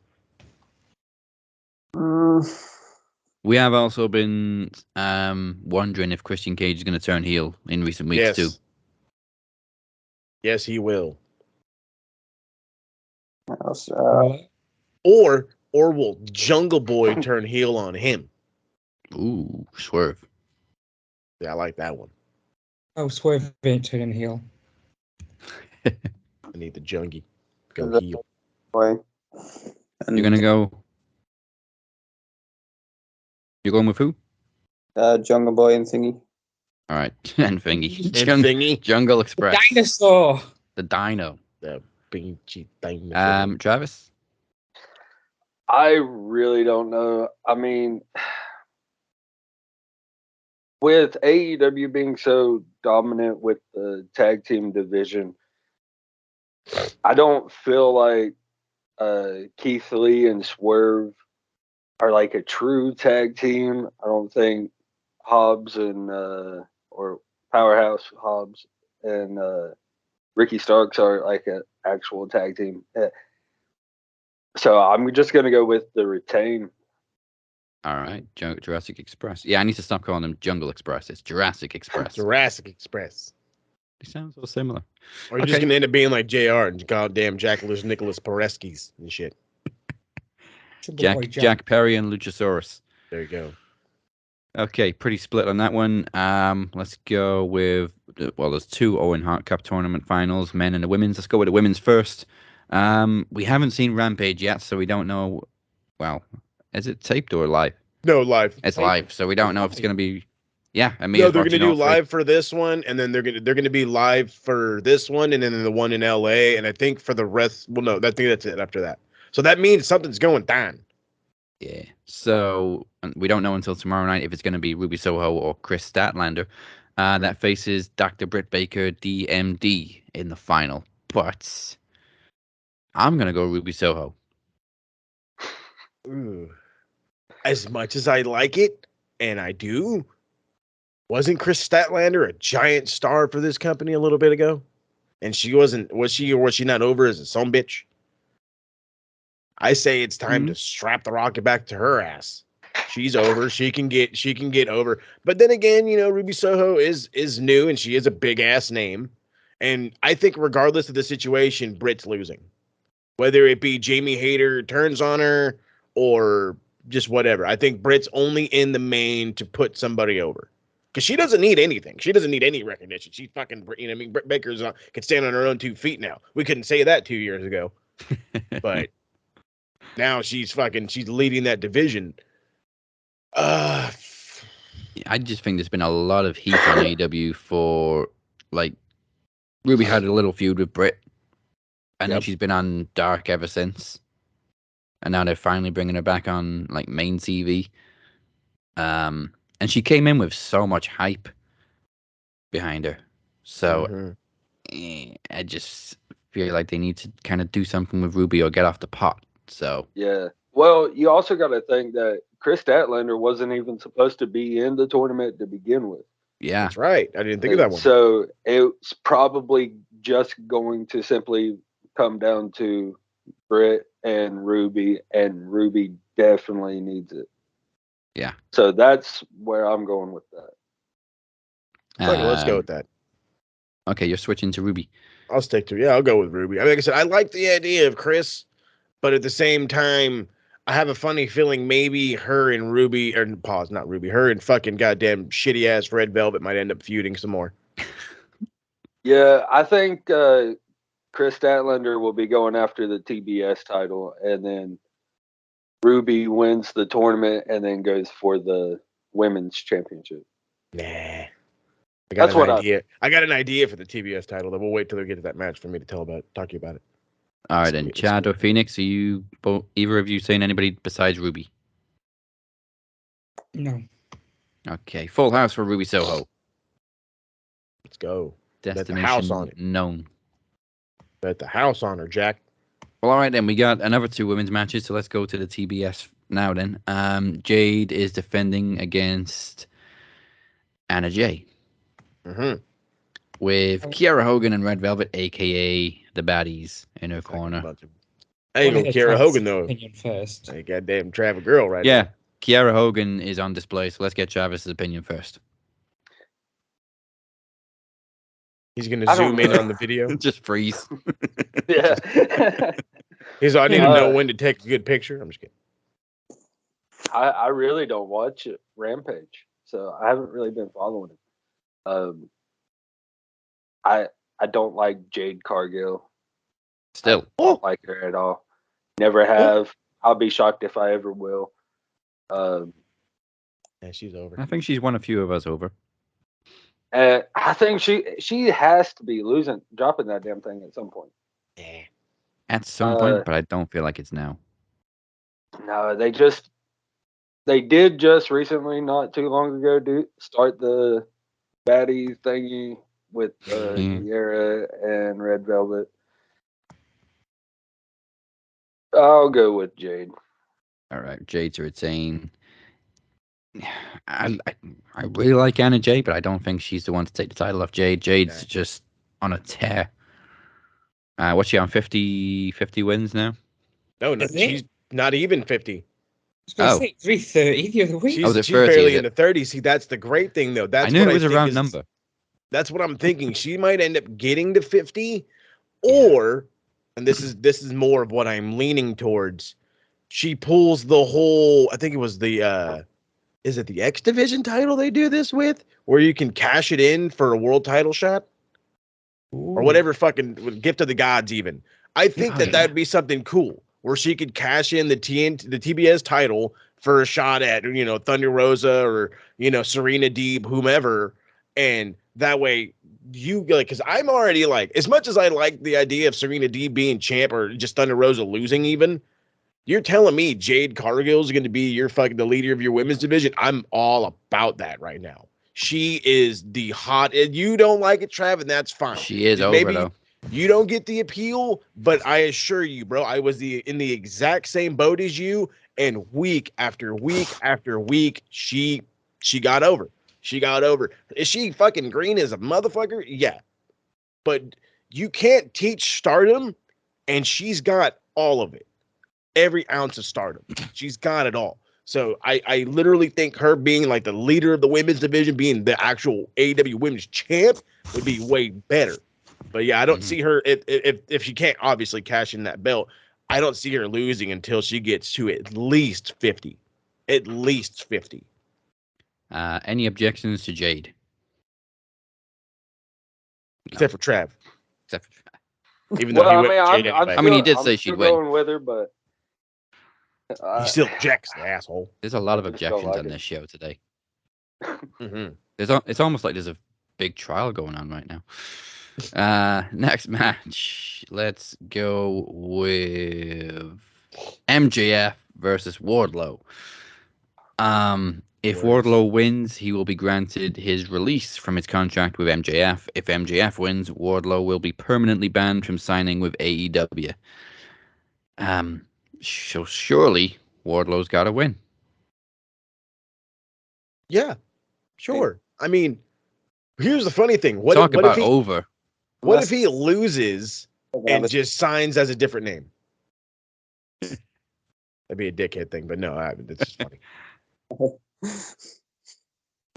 We have also been wondering if Christian Cage is going to turn heel in recent weeks too. Yes, he will. Or will Jungle Boy turn heel on him? Ooh, Swerve. Yeah, I like that one. Oh, Swerve ain't turning heel. I need the Jungie. Go heel. Boy. You're going to go... You're going with who? Jungle Boy and Thingy. All right, and Thingy. Thingy. Jungle Express. Dinosaur. The Dino. The Beachy Dino. Travis? I really don't know. I mean, with AEW being so dominant with the tag team division, I don't feel like Keith Lee and Swerve are like a true tag team. I don't think Hobbs and or Powerhouse Hobbs and Ricky Starks are like an actual tag team. So I'm just gonna go with the retain. All right, Jurassic Express. Yeah, I need to stop calling them Jungle Express. It's Jurassic Express. Jurassic Express. They sound so similar. Or you're just gonna end up being like JR and goddamn Jackalus Nicholas Pereskis and shit. Jack Perry and Luchasaurus. There you go. Okay, pretty split on that one. Let's go with, well, there's 2 Owen Hart Cup tournament finals, men and the women's. Let's go with the women's first. We haven't seen Rampage yet, so we don't know. Well, is it taped or live? No, live. It's live, so we don't know if it's going to be. Yeah, I mean, no, they're going to do live for this one, and then they're going to be live for this one, and then the one in LA, and I think for the rest. Well, no, I think that's it after that. So that means something's going down. Yeah. So we don't know until tomorrow night if it's going to be Ruby Soho or Chris Statlander. That faces Dr. Britt Baker, DMD, in the final. But I'm going to go Ruby Soho. Ooh. As much as I like it, and I do, wasn't Chris Statlander a giant star for this company a little bit ago? And she wasn't, was she not over as a sumbitch? I say it's time to strap the rocket back to her ass. She's over. She can get over. But then again, Ruby Soho is new and she is a big ass name. And I think regardless of the situation, Britt's losing. Whether it be Jamie Hayter turns on her or just whatever. I think Britt's only in the main to put somebody over. Because she doesn't need anything. She doesn't need any recognition. She's fucking, Britt Baker's can stand on her own 2 feet now. We couldn't say that 2 years ago. But now she's leading that division. I just think there's been a lot of heat on AEW for, like, Ruby had a little feud with Britt, and then she's been on Dark ever since. And now they're finally bringing her back on, like, main TV. And she came in with so much hype behind her. So I just feel like they need to kind of do something with Ruby or get off the pot. So yeah. Well, you also got to think that Chris Statlander wasn't even supposed to be in the tournament to begin with. Yeah, that's right. I didn't think of that one. So it's probably just going to simply come down to Britt and Ruby definitely needs it. Yeah. So that's where I'm going with that. Okay, let's go with that. Okay, you're switching to Ruby. I'll stick to I'll go with Ruby. I mean, like I said, I like the idea of Chris. But at the same time, I have a funny feeling maybe her and Ruby, or not Ruby, her and fucking goddamn shitty ass Red Velvet might end up feuding some more. Yeah, I think Chris Statlander will be going after the TBS title, and then Ruby wins the tournament and then goes for the women's championship. Nah. I got an idea for the TBS title, then we'll wait till we get to that match for me to talk to you about it. All right, then, Chad or Phoenix, are you either of you saying anybody besides Ruby? No. Okay, full house for Ruby Soho. Let's go. Destination Bet the house on it. Known. Bet the house on her, Jack. Well, all right, then, we got another 2 women's matches, so let's go to the TBS now, then. Jade is defending against Anna Jay. With Kiera Hogan and Red Velvet, a.k.a. the baddies, in her corner. I ain't gonna Kiera Hogan, though. Opinion first. Hey, goddamn Travis girl right Yeah, there. Kiera Hogan is on display, so let's get Travis's opinion first. He's gonna zoom in on the video. Just freeze. Yeah. I need to know when to take a good picture. I'm just kidding. I really don't watch Rampage, so I haven't really been following it. I don't like Jade Cargill. Still. I don't like her at all. Never have. I'll be shocked if I ever will. Yeah, she's over. I think she's won a few of us over. I think she has to be dropping that damn thing at some point. Yeah. At some point, but I don't feel like it's now. No, they did just recently, not too long ago, start the baddie thingy with Kiera and Red Velvet. I'll go with Jade. All right, Jade to retain. I really like Anna Jay, but I don't think she's the one to take the title off Jade. Jade's just on a tear. What's she on, 50 wins now? No, she's not even 50. Oh. 330 the other week. She's, the she's 30, barely is in it? the 30s. See, that's the great thing, though. That's I knew what it was a think round is- number. That's what I'm thinking. She might end up getting to 50, or, and this is more of what I'm leaning towards. She pulls the whole. I think it was the. Is it the X Division title they do this with, where you can cash it in for a world title shot, or whatever fucking gift of the gods? Even I think that'd be something cool, where she could cash in the TBS title for a shot at Thunder Rosa or Serena Deeb, whomever, and that way you because I'm already as much as I like the idea of Serena Deeb being champ or just Thunder Rosa losing even. You're telling me Jade Cargill is going to be the leader of your women's division? I'm all about that right now. She is the hot. And you don't like it, Trav, and that's fine. She is Maybe over, though. you don't get the appeal, but I assure you, bro, I was in the exact same boat as you, and week after week after week, she got over. She got over. Is she fucking green as a motherfucker? Yeah. But you can't teach stardom, and she's got all of it. Every ounce of stardom. She's got it all. So I literally think her being the leader of the women's division, being the actual AEW women's champ, would be way better. But yeah, I don't see her if she can't obviously cash in that belt. I don't see her losing until she gets to at least 50. At least 50. Any objections to Jade? Except for Trav. Except for Trav. Even though he did say she'd win. Going with her, but he still objects, the asshole. There's a lot of objections on this show today. It's almost like there's a big trial going on right now. Next match, let's go with MJF versus Wardlow. If Wardlow wins, he will be granted his release from his contract with MJF. If MJF wins, Wardlow will be permanently banned from signing with AEW. So surely Wardlow's got to win. Yeah, sure. I mean, here's the funny thing. What if he loses and just signs as a different name? That'd be a dickhead thing, but no, it's just funny.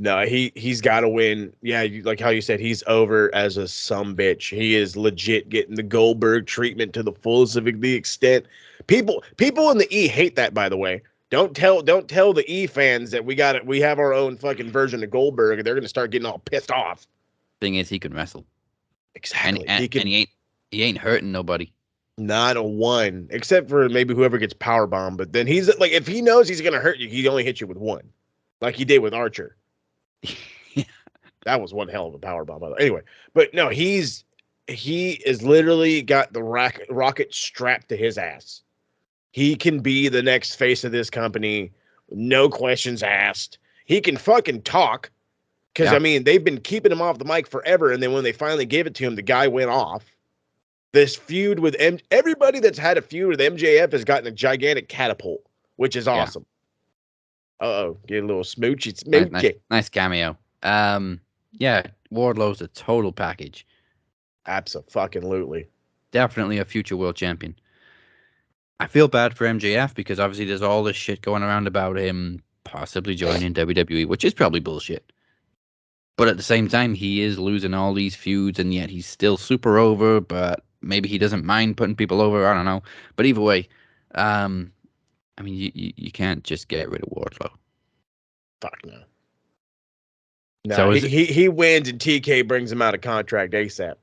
No, he's got to win. Yeah, like how you said, he's over as a sumbitch. He is legit getting the Goldberg treatment to the fullest of the extent. People in the E hate that, by the way. Don't tell the E fans that we have our own fucking version of Goldberg, and they're gonna start getting all pissed off. Thing is, he can wrestle. Exactly. And he ain't hurting nobody. Not a one, except for maybe whoever gets powerbombed. But then he's if he knows he's gonna hurt you, he only hits you with one, like he did with Archer. That was one hell of a powerbomb, by the way. Anyway, but no, he is literally got the rocket strapped to his ass. He can be the next face of this company, no questions asked. He can fucking talk, because I mean they've been keeping him off the mic forever, and then when they finally gave it to him, the guy went off. This feud with everybody that's had a feud with MJF has gotten a gigantic catapult, which is awesome. Get a little smoochy. Nice cameo. Wardlow's a total package. Absolutely. Definitely a future world champion. I feel bad for MJF because obviously there's all this shit going around about him possibly joining WWE, which is probably bullshit. But at the same time, he is losing all these feuds, and yet he's still super over, but maybe he doesn't mind putting people over. I don't know. But either way, I mean, you can't just get rid of Wardlow. Fuck no. No, so he wins and TK brings him out of contract ASAP.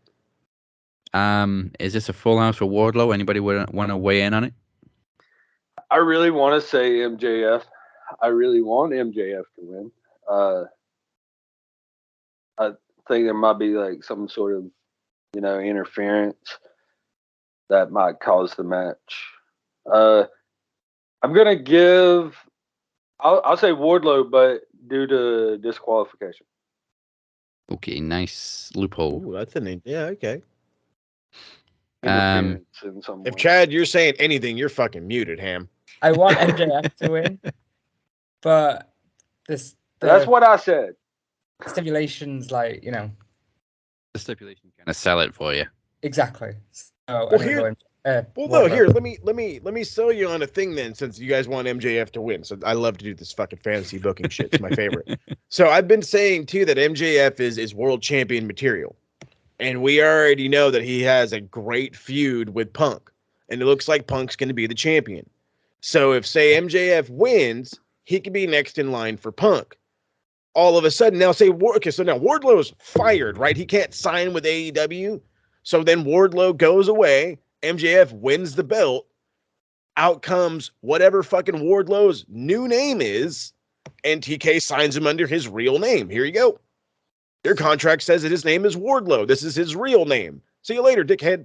Is this a full house for Wardlow? Anybody want to weigh in on it? I really want to say MJF. I really want MJF to win. I think there might be some sort of, interference that might cause the match. I'm gonna give. I'll say Wardlow, but due to disqualification. Okay, nice loophole. Ooh, that's a name. Yeah, okay. If Chad, you're saying anything, you're fucking muted, Ham. I want MJF to win, but that's what I said. Stipulations, the stipulation kind of sell it for you. Exactly. So well, Well, no, here, let me sell you on a thing then, since you guys want MJF to win. So I love to do this fucking fantasy booking shit. It's my favorite. So I've been saying too that MJF is world champion material. And we already know that he has a great feud with Punk. And it looks like Punk's going to be the champion. So if, say, MJF wins, he could be next in line for Punk. All of a sudden, now say, okay, so now Wardlow's fired, right? He can't sign with AEW. So then Wardlow goes away. MJF wins the belt. Out comes whatever fucking Wardlow's new name is, and TK signs him under his real name. Here you go. Your contract says that his name is Wardlow. This is his real name. See you later, dickhead.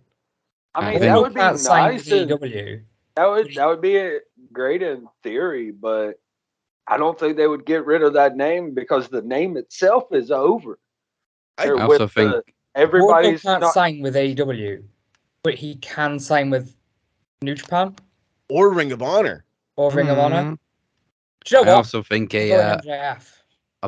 I mean, that would be nice. That would be great in theory, but I don't think they would get rid of that name because the name itself is over. I also think everybody's can't sign with AEW, but he can sign with New Japan or Ring of Honor. Ring of Honor. I also think a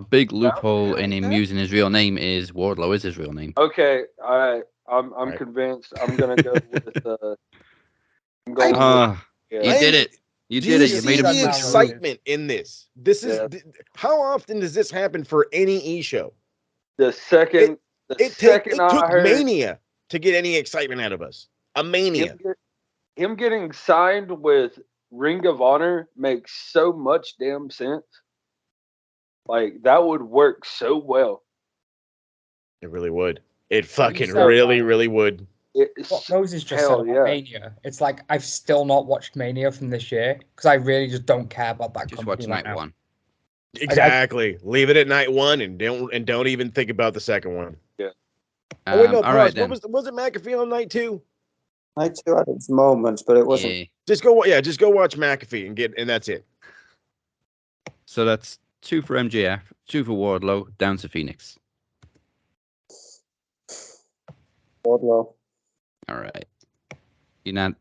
big loophole in him using his real name is Wardlow is his real name. Okay, all right. I'm convinced. I'm gonna go with. You did it. You did it. You made the excitement in this. This is how often does this happen for any e-show? The second it took Mania to get any excitement out of us. A Mania. Him getting signed with Ring of Honor makes so much damn sense. Like, that would work so well. It really would. It fucking really would. What Moses just said about Mania. It's like I've still not watched Mania from this year because I really just don't care about that. Just watch night one. Exactly. Leave it at night one and don't even think about the second one. Yeah. Oh wait, no, all right, then. Was it McAfee on night two? Night two had its moments, but it wasn't. Yeah. Just go watch McAfee and that's it. So that's 2 for MJF, 2 for Wardlow, down to Phoenix. Wardlow. All right. You're not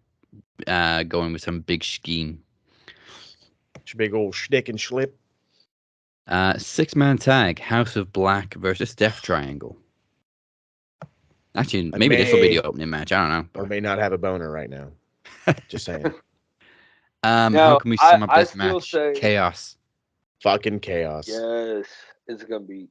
going with some big scheme. Big old shtick and schlip. 6-man tag, House of Black versus Death Triangle. Actually, maybe this will be the opening match. I don't know. Or may not have a boner right now. Just saying. How can we sum up this match? Chaos. Fucking chaos. Yes, it's gonna be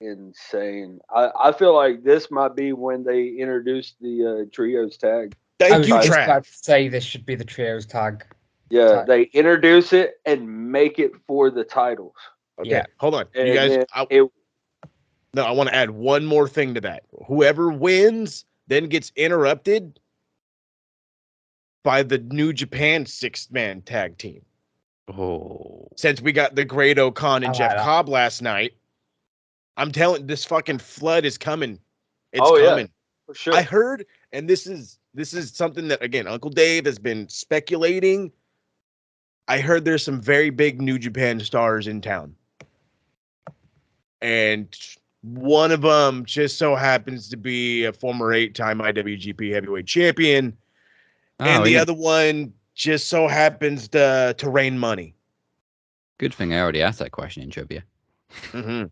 insane. I feel like this might be when they introduced the trios tag. I was just about to say this should be the trios tag. Yeah, they introduce it and make it for the titles. Okay, yeah. Hold on. You guys, I want to add one more thing to that. Whoever wins then gets interrupted by the New Japan 6-man tag team. Oh. Since we got the Great O'Khan and Jeff Cobb last night, I'm telling this fucking flood is coming. It's coming. Yeah, for sure. I heard, and this is something that, again, Uncle Dave has been speculating. I heard there's some very big New Japan stars in town. And one of them just so happens to be a former 8-time IWGP heavyweight champion. And the other one just so happens to rain money. Good thing I already asked that question in trivia. Mm-hmm.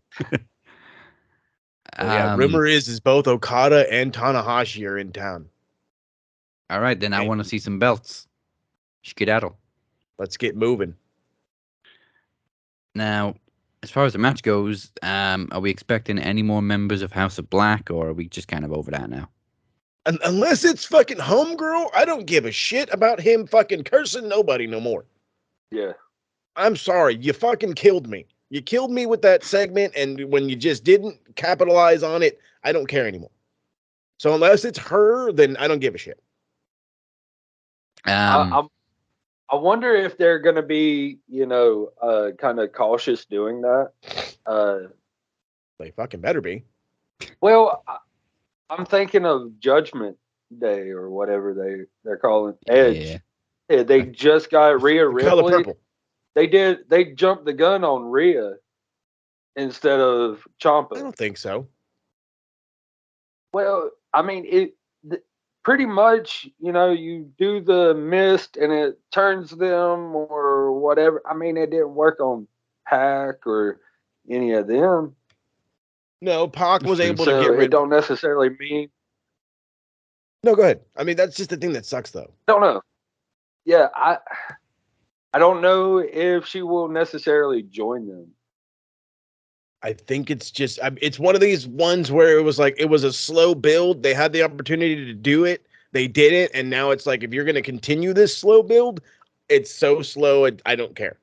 Rumor is both Okada and Tanahashi are in town. All right, then I want to see some belts. Skedaddle. Let's get moving. Now, as far as the match goes, are we expecting any more members of House of Black, or are we just kind of over that now? Unless it's fucking Homegirl, I don't give a shit about him fucking cursing nobody no more. Yeah. I'm sorry. You fucking killed me. You killed me with that segment, and when you just didn't capitalize on it, I don't care anymore. So unless it's her, then I don't give a shit. I wonder if they're going to be, kind of cautious doing that. They fucking better be. Well, I'm thinking of Judgment Day or whatever they're calling Edge. Yeah, they just got Rhea Ripley. Color purple. They jumped the gun on Rhea instead of Ciampa. I don't think so. Well, I mean, pretty much, you do the mist and it turns them or whatever. I mean, it didn't work on Pac or any of them. No, Pac was able to get rid. It don't necessarily mean. No, go ahead. I mean, that's just the thing that sucks, though. Don't know. Yeah, I don't know if she will necessarily join them. I think it's just it's one of these ones where it was like it was a slow build. They had the opportunity to do it, they did it, and now it's like if you're going to continue this slow build, it's so slow. I don't care.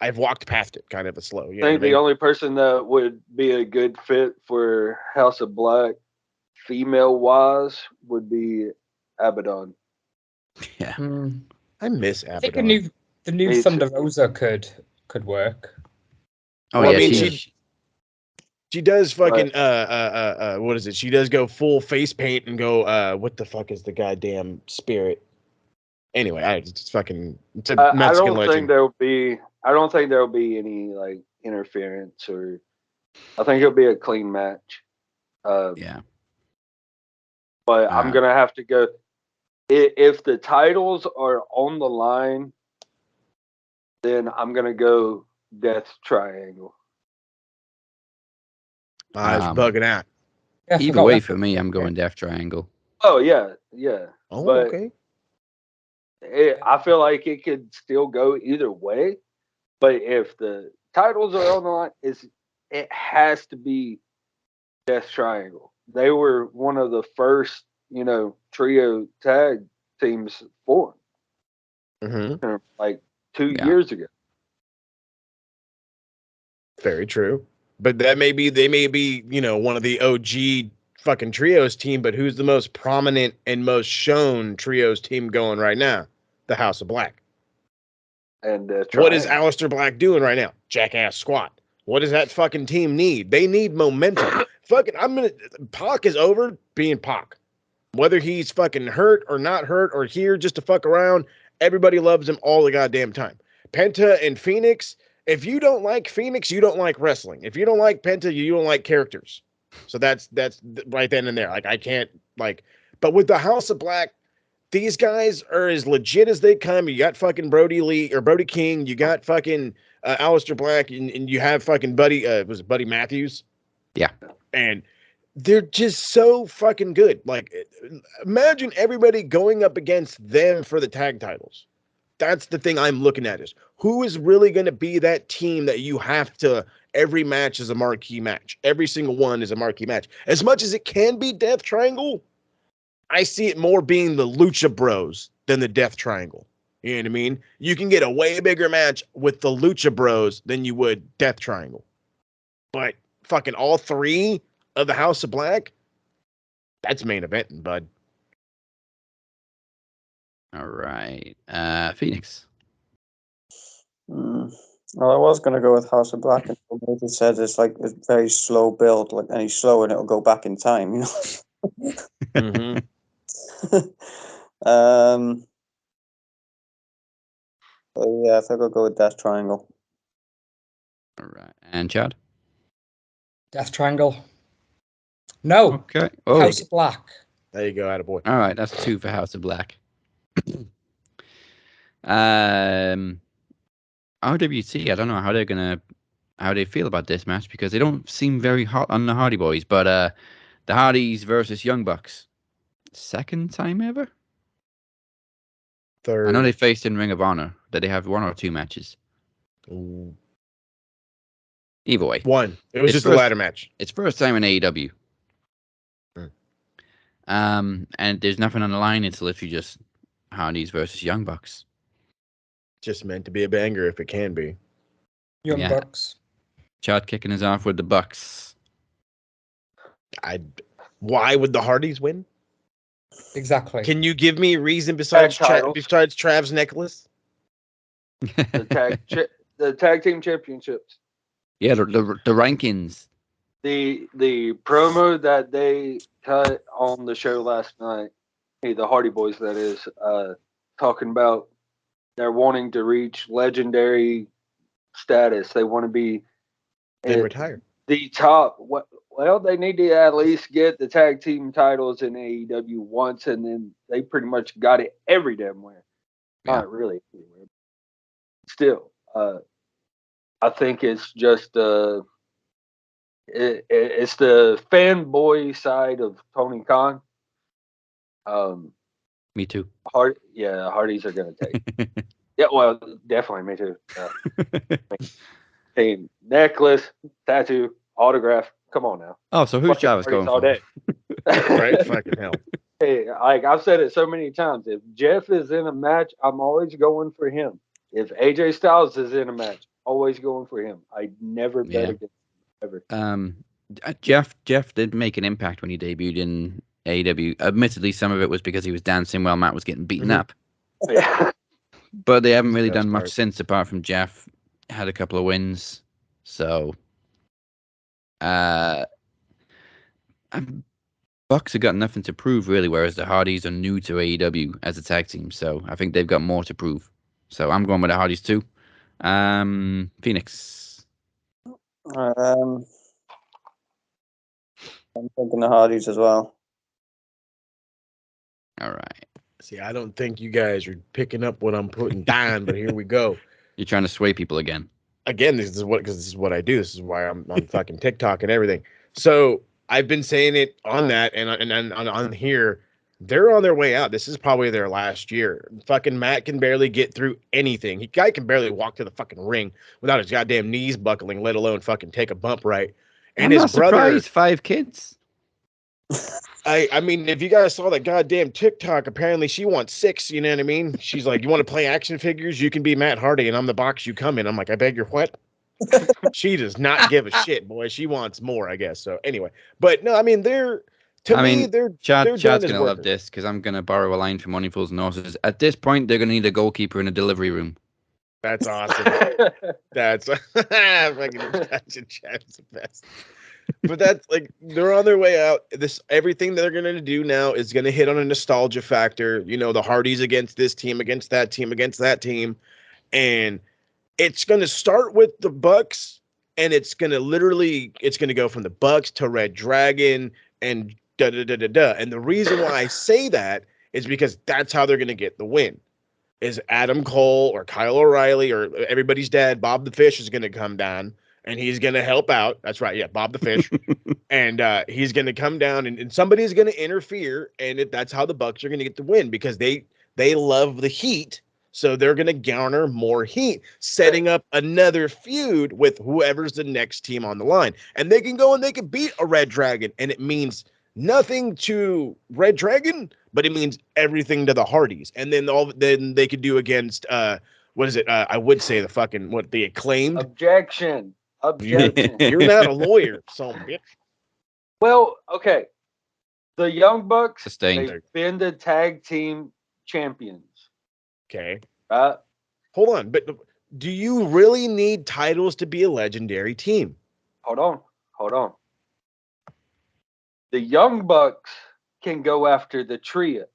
I've walked past it, kind of a slow. I think the only person that would be a good fit for House of Black, female wise, would be Abaddon. Yeah, I miss Abaddon. I think the new Thunder Rosa could work. Oh well, yeah, I mean, she does fucking what is it? She does go full face paint and go what the fuck is the goddamn spirit? Anyway, it's fucking it's a Mexican I don't legend. think there'll be any like interference or I think it'll be a clean match. Yeah. But I'm gonna have to go if the titles are on the line, then I'm gonna go Death Triangle. I was bugging out. Either way, for me, I'm going Death Triangle. Oh yeah. Oh, but okay. I feel like it could still go either way. But if the titles are on the line, it has to be Death Triangle. They were one of the first, trio tag teams formed. Mm-hmm. Like 2 years ago. Very true. But they may be, one of the OG fucking trios team, but who's the most prominent and most shown trios team going right now? The House of Black. And what is Aleister Black doing right now? Jackass squat. What does that fucking team need? They need momentum. Fucking, Pac is over being Pac. Whether he's fucking hurt or not hurt or here just to fuck around, everybody loves him all the goddamn time. Penta and Phoenix, if you don't like Phoenix, you don't like wrestling. If you don't like Penta, you don't like characters. So that's right then and there. Like, I can't, but with the House of Black, these guys are as legit as they come. You got fucking Brody King. You got fucking Aleister Black, and you have fucking Buddy. Was it Buddy Matthews? Yeah. And they're just so fucking good. Like, imagine everybody going up against them for the tag titles. That's the thing I'm looking at is who is really going to be that team that you have to. Every match is a marquee match. Every single one is a marquee match. As much as it can be Death Triangle, I see it more being the Lucha Bros than the Death Triangle. You know what I mean? You can get a way bigger match with the Lucha Bros than you would Death Triangle. But fucking all three of the House of Black, that's main eventing, bud. All right. Phoenix. Well, I was going to go with House of Black, and it said it's like a very slow build, like any slower and it'll go back in time, Mm-hmm. Yeah, I think I'll go with Death Triangle. All right. And Chad? Death Triangle. No. Okay. House of Black. There you go, attaboy. All right, that's 2 for House of Black. RWT, I don't know how they feel about this match because they don't seem very hot on the Hardy Boys, but the Hardys versus Young Bucks. Second time ever? Third. I know they faced in Ring of Honor. Did they have 1 or 2 matches? Ooh. Either way. 1. It was just a ladder match. It's first time in AEW. And there's nothing on the line. It's literally just Hardys versus Young Bucks. Just meant to be a banger if it can be. Young Bucks. Chad kicking us off with the Bucks. Why would the Hardys win? Exactly. Can you give me a reason besides Trav's necklace? The tag team championships. Yeah, the rankings. The promo that they cut on the show last night, the Hardy Boys, that is, talking about they're wanting to reach legendary status. They want to be retired. The top. Well, they need to at least get the tag team titles in AEW once, and then they pretty much got it every damn where. Yeah. Not really anywhere. Still, I think it's just it's the fanboy side of Tony Khan Me too. Hardys are gonna take. Yeah, well, definitely me too. Hey, necklace, tattoo, autograph. Come on now. Oh, so who's Jarvis going all for? day. Right? Fucking hell. Hey, like I've said it so many times, if Jeff is in a match, I'm always going for him. If AJ Styles is in a match, always going for him. I never bet against him ever. Jeff did make an impact when he debuted in AEW. Admittedly, some of it was because he was dancing while Matt was getting beaten up. Yeah. But they haven't really done much since, apart from Jeff had a couple of wins. So, Bucks have got nothing to prove, really, whereas the Hardys are new to AEW as a tag team. So I think they've got more to prove. So I'm going with the Hardys too. Phoenix. I'm thinking the Hardys as well. All right. See, I don't think you guys are picking up what I'm putting down, but here we go. You're trying to sway people again. Again, this is what I do. This is why I'm on fucking TikTok and everything. So I've been saying it on that and on here. They're on their way out. This is probably their last year. Fucking Matt can barely get through anything. Guy can barely walk to the fucking ring without his goddamn knees buckling, let alone fucking take a bump right. And I'm his not surprised. 5 kids. I mean, if you guys saw that goddamn TikTok, apparently she wants 6, you know what I mean? She's like, you want to play action figures? You can be Matt Hardy, and I'm the box you come in. I'm like, I beg your what? She does not give a shit, boy. She wants more, I guess. So anyway, but no, I mean, Chad's gonna love this because I'm gonna borrow a line from Moneyfuls and Horses. At this point, they're gonna need a goalkeeper in a delivery room. That's awesome. That's fucking Chad's the best. But that's like they're on their way out. Everything they're gonna do now is gonna hit on a nostalgia factor. You know, the Hardys against this team, against that team, against that team, and it's gonna start with the Bucks, and it's gonna go from the Bucks to Red Dragon and da da da da da. And the reason why I say that is because that's how they're gonna get the win. Is Adam Cole or Kyle O'Reilly or everybody's dad, Bob the Fish, is gonna come down. And he's going to help out. That's right. Yeah, Bob the Fish. And he's going to come down and somebody's going to interfere. And that's how the Bucks are going to get the win because they love the heat. So they're going to garner more heat, setting up another feud with whoever's the next team on the line. And they can go and they can beat a Red Dragon. And it means nothing to Red Dragon, but it means everything to the Hardys. And then they could do against, what is it? I would say the Acclaimed. Objection. You're not a lawyer, son of a bitch. Well, okay. The Young Bucks, Sustained. they've been the tag team champions. Okay. Right? Hold on, but do you really need titles to be a legendary team? Hold on. The Young Bucks can go after the trios.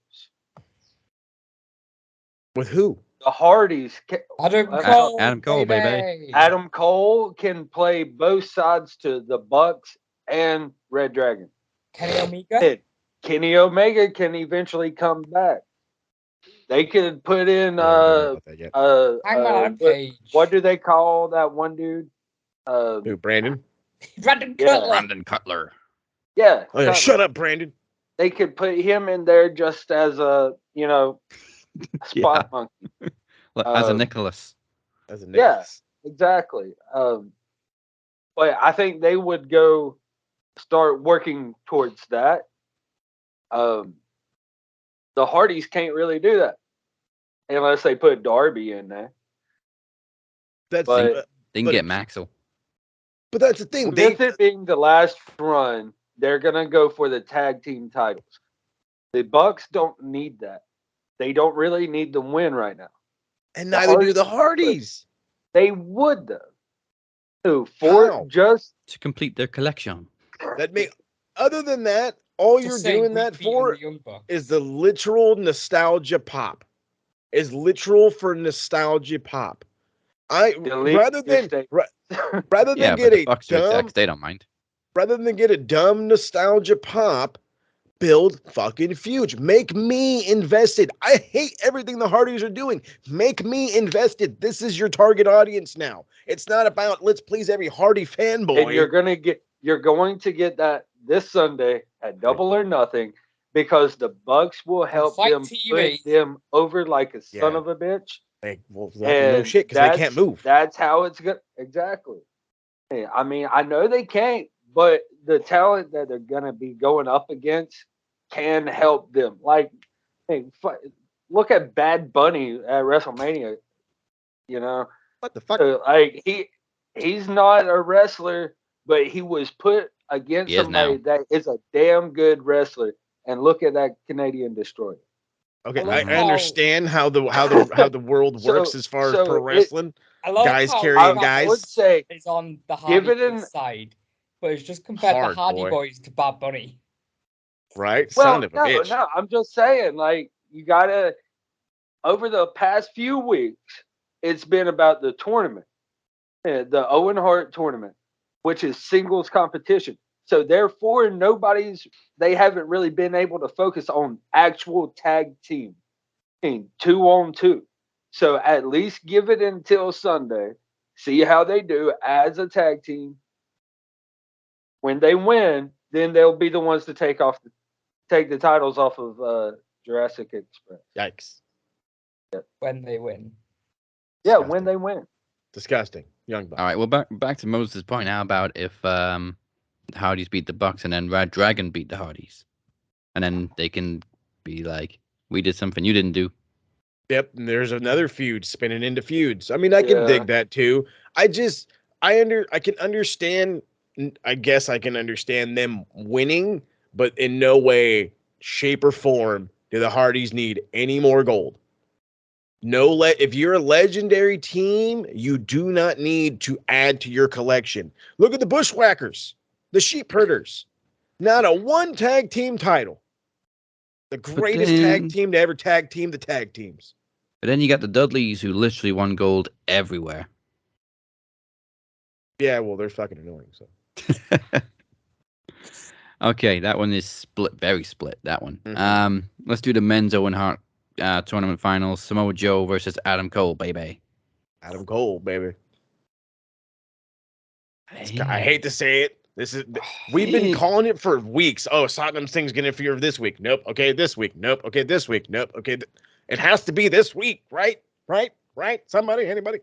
With who? The Hardys. Adam Cole, baby. Adam Cole can play both sides to the Bucks and Red Dragon. Kenny Omega can eventually come back. They could put in Hang on, Paige. what do they call that one dude? Who, Brandon? Brandon Cutler. Brandon Cutler. Yeah. Oh, yeah, shut up, Brandon. They could put him in there just as a, spot monkey. As a Nicholas. Yeah, exactly. But I think they would start working towards that. The Hardys can't really do that unless they put Darby in there. They can get Maxwell. But that's the thing. With it being the last run, they're going to go for the tag team titles. The Bucks don't need that. They don't really need the win right now. And neither do the Hardys. They would, though. To complete their collection. Other than that, all you're doing that for is the literal nostalgia pop. Is literal for nostalgia pop. Rather than get they don't mind. Rather than get a dumb nostalgia pop, build fucking feuds. Make me invested. I hate everything the Hardys are doing. Make me invested. This is your target audience now. It's not about let's please every Hardy fanboy. And you're going to get that this Sunday at Double or Nothing because the Bucks will help Fight them TV. put them over like a son of a bitch. No shit, because they can't move. That's how it's going. Exactly. I mean, I know they can't, but the talent that they're gonna be going up against can help them. Like, hey, look at Bad Bunny at WrestleMania. You know, what the fuck? Like he's not a wrestler, but he was put against somebody that is a damn good wrestler. And look at that Canadian Destroyer. Okay, I understand how the world works as far as pro wrestling. Guys carrying guys. I would say is on the Hardy Boys side, but it's just compared the Hardy Boys to Bad Bunny. Right? Well, Son of a bitch. No, I'm just saying, like, you gotta. Over the past few weeks, it's been about the tournament, the Owen Hart tournament, which is singles competition. So therefore, they haven't really been able to focus on actual tag team, 2-on-2. So at least give it until Sunday, see how they do as a tag team. When they win, then they'll be the ones to take the titles off of Jurassic Express. Yikes! Yep. When they win. Yeah, disgusting. When they win. Disgusting. Young Bucks. All right, well, back to Moses' point now about if Hardys beat the Bucks and then Red Dragon beat the Hardys. And then they can be like, we did something you didn't do. Yep, and there's another feud spinning into feuds. I mean, I can dig that too. I can understand, I guess I can understand them winning, but in no way, shape, or form do the Hardys need any more gold. If you're a legendary team, you do not need to add to your collection. Look at the Bushwhackers, the Sheep Herders. Not a one tag team title. The greatest tag team to ever tag team the tag teams. But then you got the Dudleys who literally won gold everywhere. Yeah, well, they're fucking annoying. So. Okay, that one is split, very split. That one. Mm-hmm. Let's do the men's Owen Hart tournament finals. Samoa Joe versus Adam Cole, baby. Adam Cole, baby. I hate to say it. We've been calling it for weeks. Oh, Satnam Singh's gonna interfere this week. Nope. Okay, this week. Nope. Okay, this week. Nope. Okay, it has to be this week, right? Right? Somebody, anybody?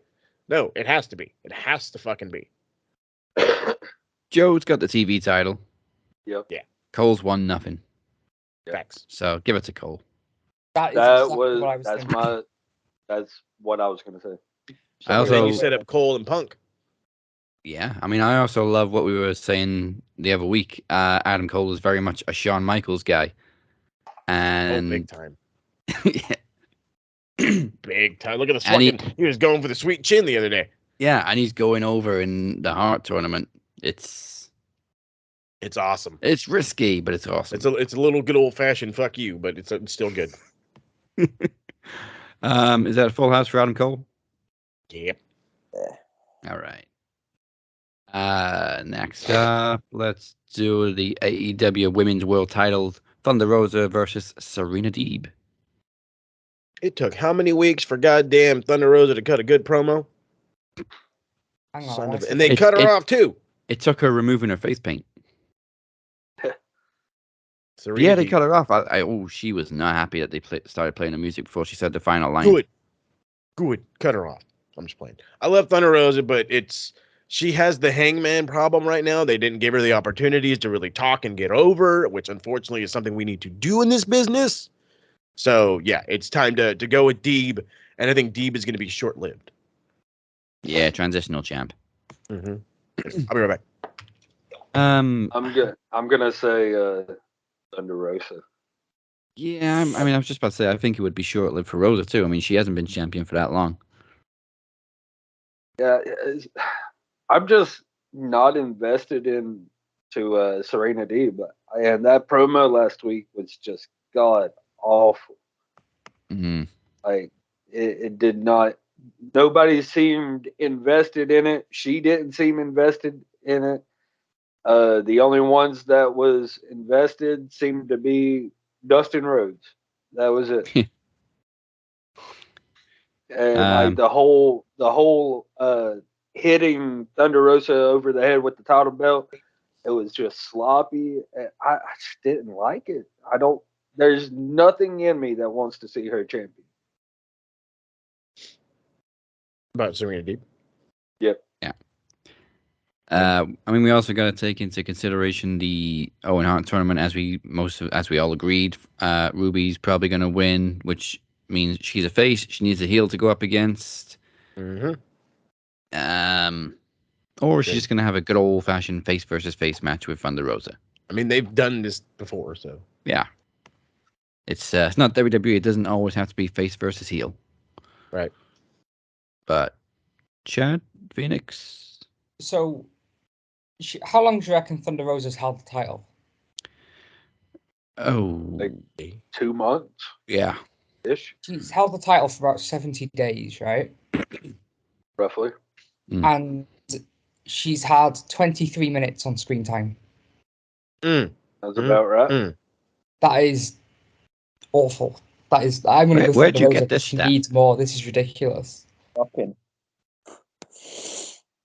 No, it has to be. It has to fucking be. Joe's got the TV title. Yep. Yeah. Cole's won nothing. Facts. So give it to Cole. That's what I was gonna say. Then you set up Cole and Punk. Yeah, I mean, I also love what we were saying the other week. Adam Cole is very much a Shawn Michaels guy, and big time. Big time. Look at the fucking. He was going for the sweet chin the other day. Yeah, and he's going over in the Hart tournament. It's awesome. It's risky, but it's awesome. It's a little good old fashioned fuck you, but it's still good. Is that a full house for Adam Cole? Yep. Yeah. All right. Next up, let's do the AEW Women's World Title, Thunder Rosa versus Serena Deeb. It took how many weeks for goddamn Thunder Rosa to cut a good promo? And they cut her off too. It took her removing her face paint. Serena yeah, they Deeb. cut her off. She was not happy that they started playing the music before she said the final line. Good. Cut her off. I'm just playing. I love Thunder Rosa, but she has the Hangman problem right now. They didn't give her the opportunities to really talk and get over, which unfortunately is something we need to do in this business. So, yeah, it's time to go with Deeb, and I think Deeb is going to be short-lived. Yeah, transitional champ. Mm-hmm. I'll be right back. I'm gonna say Thunder Rosa. Yeah, I was just about to say, I think it would be short-lived for Rosa, too. I mean, she hasn't been champion for that long. Yeah, I'm just not invested into Serena Deeb. And that promo last week was just god awful. Mm-hmm. Like it did not. Nobody seemed invested in it. She didn't seem invested in it. The only ones that was invested seemed to be Dustin Rhodes. That was it. And like the whole hitting Thunder Rosa over the head with the title belt, it was just sloppy. I just didn't like it. I don't there's nothing in me that wants to see her champion. About Serena Deeb. Yep. Yeah. I mean, we also got to take into consideration the Owen Hart tournament, as we all agreed. Ruby's probably going to win, which means she's a face. She needs a heel to go up against. Mm-hmm. Or she's just going to have a good old-fashioned face versus face match with Thunder Rosa. I mean, they've done this before, so yeah. It's not WWE. It doesn't always have to be face versus heel. Right. But Chad, Phoenix. So, how long do you reckon Thunder Rosa's held the title? Oh, like 2 months. Yeah. Ish. She's held the title for about 70 days, right? Roughly. And she's had 23 minutes on screen time. That's about right. That is awful. That is. I'm going to go Where'd Thunder you Rosa get this she stat? needs more. This is ridiculous. Fucking.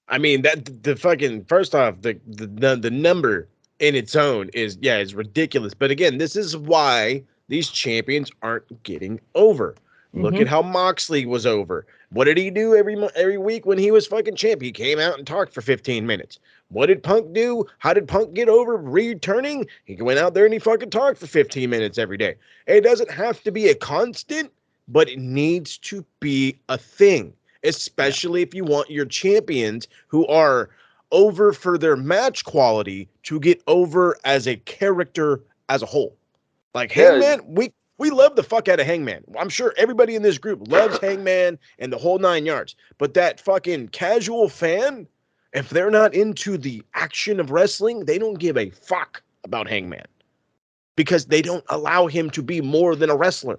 I mean, that the fucking first off, the number in its own is ridiculous. But again, this is why these champions aren't getting over. Look at how Moxley was over. What did he do every week when he was fucking champ? He came out and talked for 15 minutes. What did Punk do? How did Punk get over returning? He went out there and he fucking talked for 15 minutes every day. It doesn't have to be a constant, but it needs to be a thing, especially if you want your champions who are over for their match quality to get over as a character as a whole. Like Hangman, we love the fuck out of Hangman. I'm sure everybody in this group loves Hangman and the whole 9 yards. But that fucking casual fan, if they're not into the action of wrestling, they don't give a fuck about Hangman. Because they don't allow him to be more than a wrestler.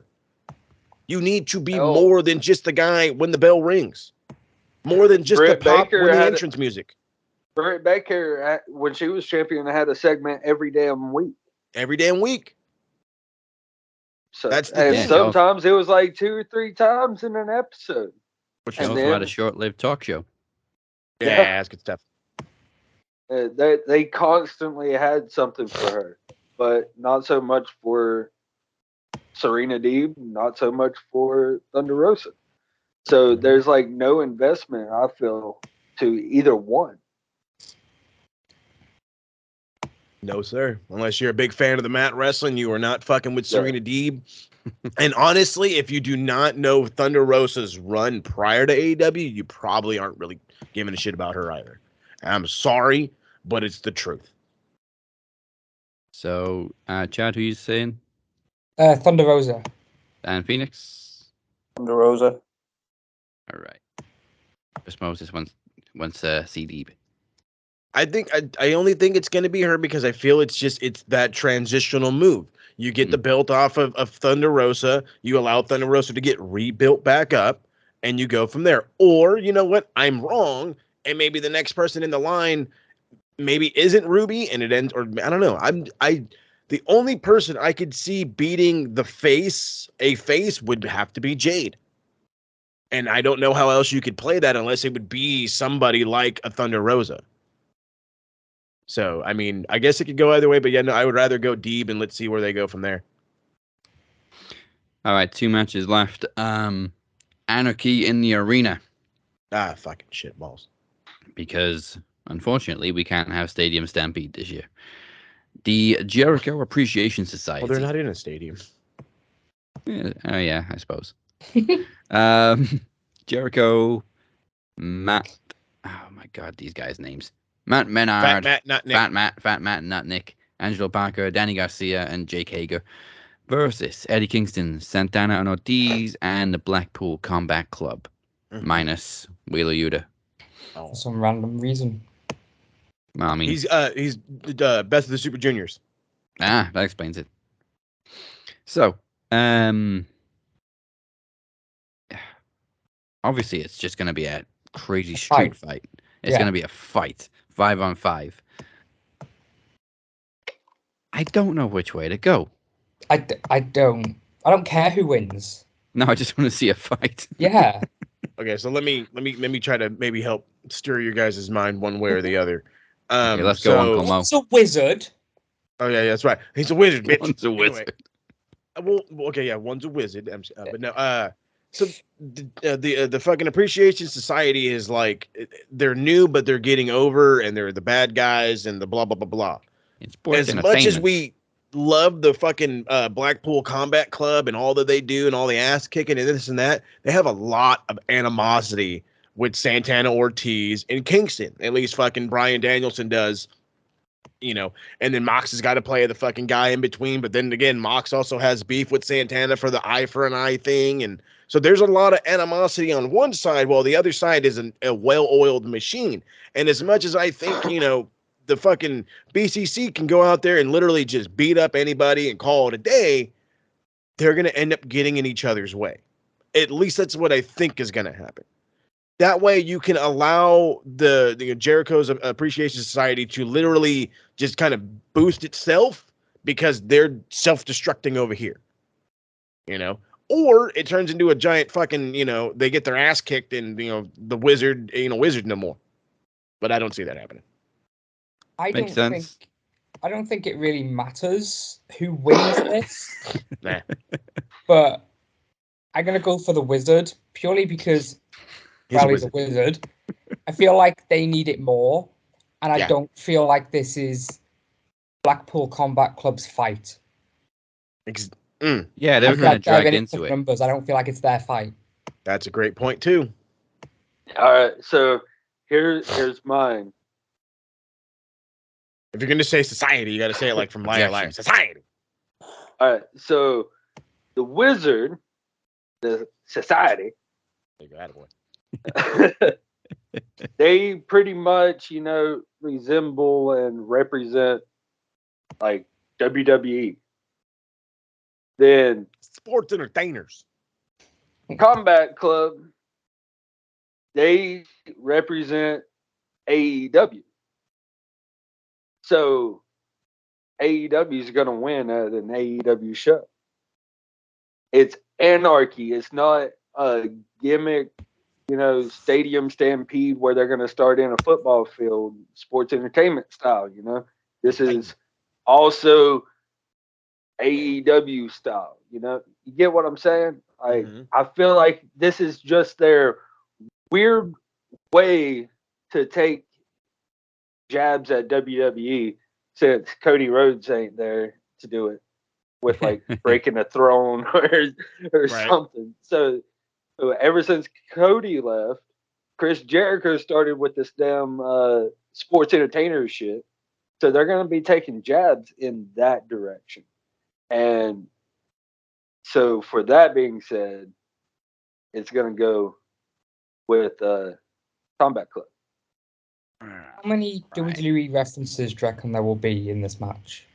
You need to be more than just the guy when the bell rings. More than just the pop when the entrance music. Britt Baker, when she was champion, had a segment every damn week. Every damn week. So sometimes it was like 2 or 3 times in an episode. But she also had a short-lived talk show. Yeah, that's good stuff. They constantly had something for her, but not so much for Serena Deeb, not so much for Thunder Rosa. So there's like no investment, I feel, to either one. No, sir. Unless you're a big fan of the mat wrestling, you are not fucking with Serena Deeb. And honestly, if you do not know Thunder Rosa's run prior to AEW, you probably aren't really giving a shit about her either. I'm sorry, but it's the truth. So, Chad, who are you saying? Thunder Rosa. And Phoenix? Thunder Rosa. All right. Chris Moses wants CD. I only think it's going to be her because I feel it's that transitional move. You get the belt off of Thunder Rosa, you allow Thunder Rosa to get rebuilt back up, and you go from there. Or, you know what, I'm wrong, and maybe the next person in the line maybe isn't Ruby, and it ends, or I don't know. The only person I could see beating a face would have to be Jade. And I don't know how else you could play that unless it would be somebody like a Thunder Rosa. So, I mean, I guess it could go either way, but yeah, no, I would rather go Deeb and let's see where they go from there. All right, 2 matches left. Anarchy in the Arena. Fucking shitballs. Because, unfortunately, we can't have Stadium Stampede this year. The Jericho Appreciation Society. Well, they're not in a stadium. Yeah, yeah, I suppose. Jericho, Matt. Oh, my God, these guys' names. Matt Menard, Fat Matt, not Nick. Fat Matt, not Nick, Angelo Parker, Danny Garcia, and Jake Hager versus Eddie Kingston, Santana and Ortiz, and the Blackpool Combat Club, minus Wheeler Yuta. For some random reason. Well, I mean, he's the best of the Super Juniors. That explains it. So, obviously, it's just going to be a crazy street fight. It's going to be a fight. 5-on-5. I don't know which way to go. I don't care who wins. No, I just want to see a fight. Yeah. Okay, so let me try to maybe help stir your guys' mind one way or the other. Okay, let's go, Uncle Mo. He's a wizard. Oh yeah, that's right. He's a wizard, bitch. He's a wizard. Well, okay, yeah, one's a wizard, but no. So the fucking Appreciation Society is like they're new, but they're getting over, and they're the bad guys, and the blah blah blah blah. It's sports as much as we love the fucking Blackpool Combat Club and all that they do and all the ass kicking and this and that, they have a lot of animosity with Santana Ortiz and Kingston. At least fucking Bryan Danielson does. You know, and then Mox has got to play the fucking guy in between. But then again, Mox also has beef with Santana for the eye for an eye thing. And so there's a lot of animosity on one side, while the other side is a well-oiled machine. And as much as I think, you know, the fucking BCC can go out there and literally just beat up anybody and call it a day, they're going to end up getting in each other's way. At least that's what I think is going to happen. That way you can allow the Jericho's Appreciation Society to literally just kind of boost itself because they're self-destructing over here, you know, or it turns into a giant fucking, you know, they get their ass kicked and, you know, the wizard ain't a wizard no more. But I don't see that happening. I don't think it really matters who wins this. Nah. But I'm gonna go for the wizard purely because he's a wizard. I feel like they need it more, and I don't feel like this is Blackpool Combat Club's fight. Yeah, they're kind of dragged into it. Numbers. I don't feel like it's their fight. That's a great point too. All right, so here's mine. If you're going to say society, you got to say it like from Liar Liar. Society. All right, so the wizard, the society, they pretty much, you know, resemble and represent like WWE. Then sports entertainers. Combat Club, they represent AEW. So AEW is going to win at an AEW show. It's anarchy. It's not a gimmick, you know, stadium stampede where they're going to start in a football field, sports entertainment style, you know. This is also AEW style, you know. You get what I'm saying? Like, I feel like this is just their weird way to take jabs at WWE since Cody Rhodes ain't there to do it with like breaking a throne or something. So ever since Cody left, Chris Jericho started with this damn sports entertainer shit. So they're going to be taking jabs in that direction. And so for that being said, it's going to go with Combat Club. How many WWE references do you reckon there will be in this match?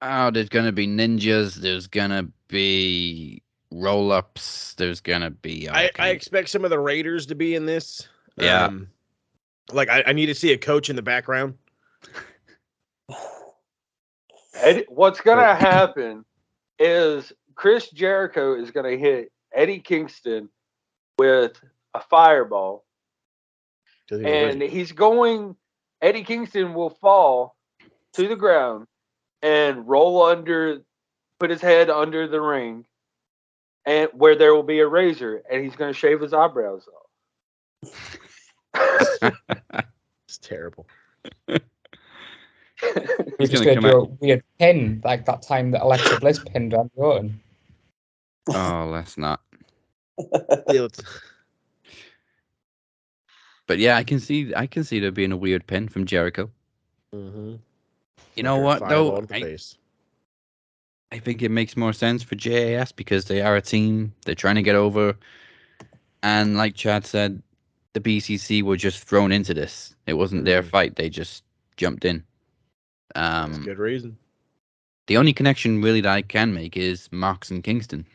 Oh, there's going to be ninjas. There's going to be roll-ups. There's going to be... I expect some of the Raiders to be in this. Yeah. Like, I need to see a coach in the background. What's going to happen is Chris Jericho is going to hit Eddie Kingston with a fireball. And Eddie Kingston will fall to the ground and roll under, put his head under the ring, and where there will be a razor, and he's going to shave his eyebrows off. It's terrible. He's just going to do a weird pin, like that time that Alexa Bliss pinned Randy Orton. Oh, let's not. But yeah, I can see there being a weird pin from Jericho. Mm-hmm. You know what though? I think it makes more sense for JAS because they are a team. They're trying to get over, and like Chad said, the BCC were just thrown into this. It wasn't their fight. They just jumped in. That's a good reason. The only connection really that I can make is Mox and Kingston.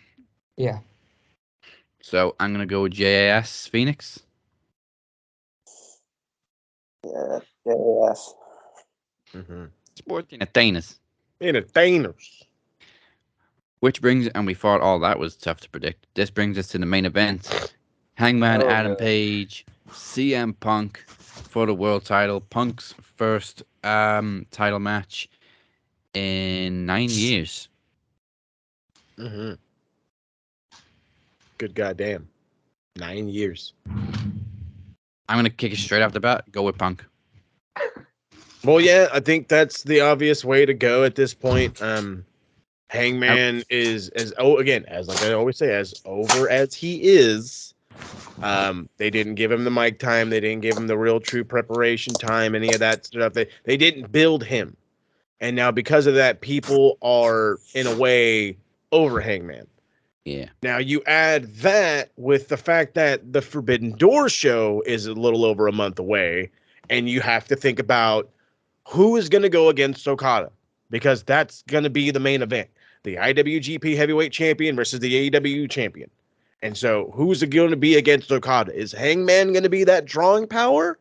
Yeah. So I'm gonna go with JAS Phoenix. Yeah, JAS. Sports entertainers. Which brings, and we thought all that was tough to predict. This brings us to the main event. Hangman Adam Page, CM Punk for the world title. Punk's first title match in 9 years. Mm-hmm. Good goddamn. 9 years. I'm gonna kick it straight off the bat. Go with Punk. Well, yeah, I think that's the obvious way to go at this point. Hangman is as like I always say, as over as he is. They didn't give him the mic time. They didn't give him the real true preparation time. Any of that stuff. They didn't build him, and now because of that, people are in a way over Hangman. Yeah. Now you add that with the fact that the Forbidden Door show is a little over a month away, and you have to think about who is going to go against Okada, because that's going to be the main event. The IWGP Heavyweight Champion versus the AEW Champion. And so who's it going to be against Okada? Is Hangman going to be that drawing power?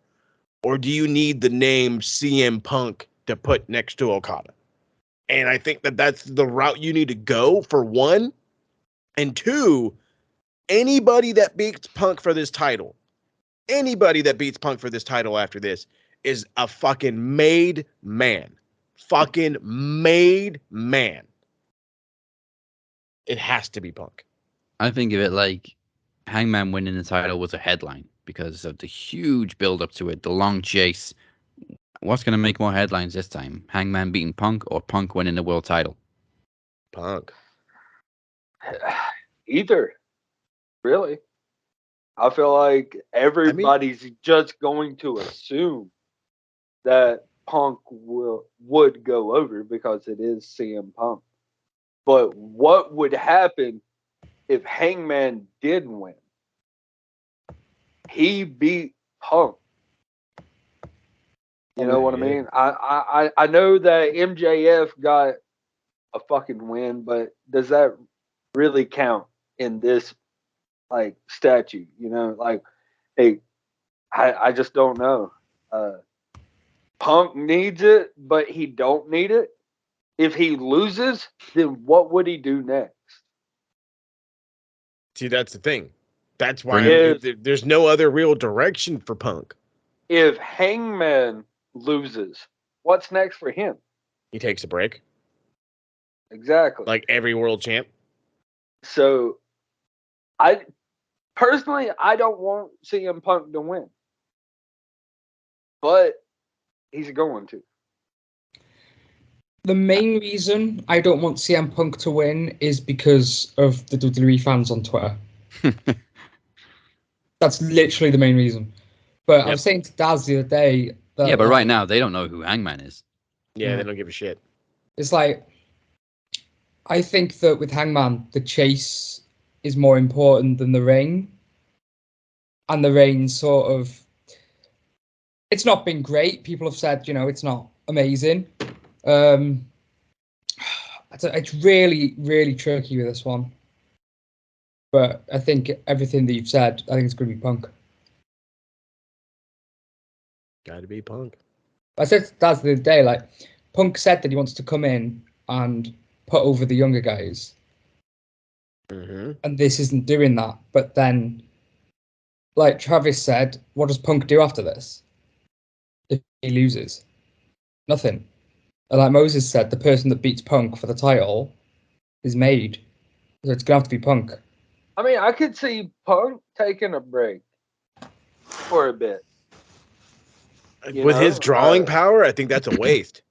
Or do you need the name CM Punk to put next to Okada? And I think that that's the route you need to go, for one. And two, anybody that beats Punk for this title after this is a fucking made man. Fucking made man. It has to be Punk. I think of it like Hangman winning the title was a headline because of the huge build up to it, the long chase. What's going to make more headlines this time? Hangman beating Punk or Punk winning the world title? Punk. Either. Really. I feel like everybody's just going to assume that Punk would go over because it is CM Punk. But what would happen if Hangman did win? He beat Punk. You know what I mean? I know that MJF got a fucking win, but does that really count in this like statute? You know, like, hey, I just don't know. Punk needs it, but he don't need it. If he loses, then what would he do next? See, that's the thing. That's why there's no other real direction for Punk. If Hangman loses, what's next for him? He takes a break. Exactly. Like every world champ. So, I personally don't want CM Punk to win. But he's going to. The main reason I don't want CM Punk to win is because of the WWE fans on Twitter. That's literally the main reason. But I was saying to Daz the other day that, yeah, but right now they don't know who Hangman is. Yeah, they don't give a shit. It's like, I think that with Hangman, the chase is more important than the reign. And the reign sort of, it's not been great. People have said, it's not amazing. It's really, really tricky with this one. But I think everything that you've said, I think it's going to be Punk. Got to be Punk. I said that's the other day, like, Punk said that he wants to come in and put over the younger guys. Mm-hmm. And this isn't doing that. But then, like Travis said, what does Punk do after this? If he loses? Nothing. And like Moses said, the person that beats Punk for the title is made. So it's going to have to be Punk. I mean, I could see Punk taking a break for a bit. With his drawing power, I think that's a waste.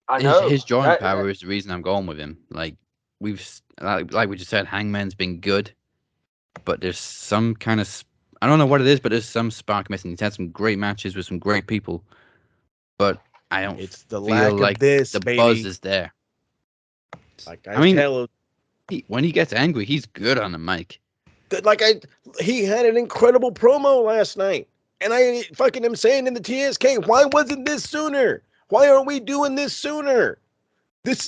I know. His drawing power is the reason I'm going with him. Like we just said, Hangman's been good, but there's some kind of, I don't know what it is, but there's some spark missing. He's had some great matches with some great people, but I don't feel like the buzz is there. Like when he gets angry, he's good on the mic. He had an incredible promo last night. And I fucking am saying in the TSK, why wasn't this sooner? Why aren't we doing this sooner?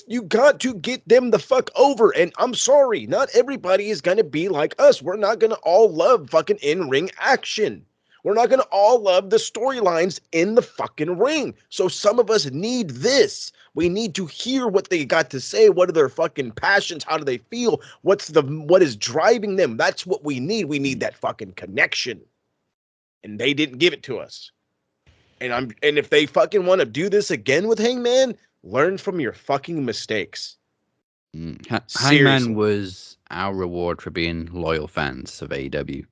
You got to get them the fuck over. And I'm sorry, not everybody is going to be like us. We're not going to all love fucking in-ring action. We're not going to all love the storylines in the fucking ring. So some of us need this. We need to hear what they got to say. What are their fucking passions? How do they feel? What is driving them? That's what we need. We need that fucking connection. And they didn't give it to us. And if they fucking want to do this again with Hangman, learn from your fucking mistakes. Hangman was our reward for being loyal fans of AEW.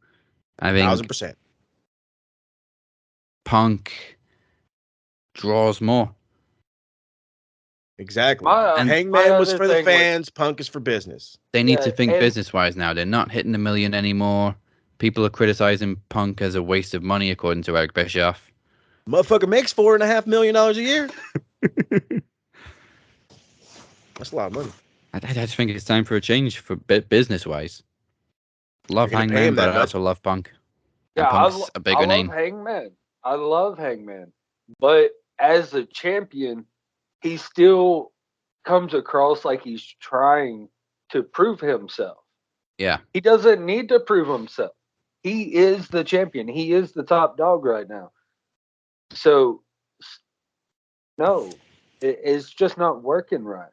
I think 1000%. Punk draws more. Exactly. And Hangman was for the fans. Punk is for business. They need to think business-wise now. They're not hitting $1 million anymore. People are criticizing Punk as a waste of money, according to Eric Bischoff. Motherfucker makes $4.5 million a year. That's a lot of money. I just think it's time for a change for business-wise. Love Hangman, but I also love Punk. And Yeah, Punk's a bigger name. Hangman. I love Hangman. But as a champion, he still comes across like he's trying to prove himself. Yeah. He doesn't need to prove himself. He is the champion. He is the top dog right now. So, no, it's just not working right.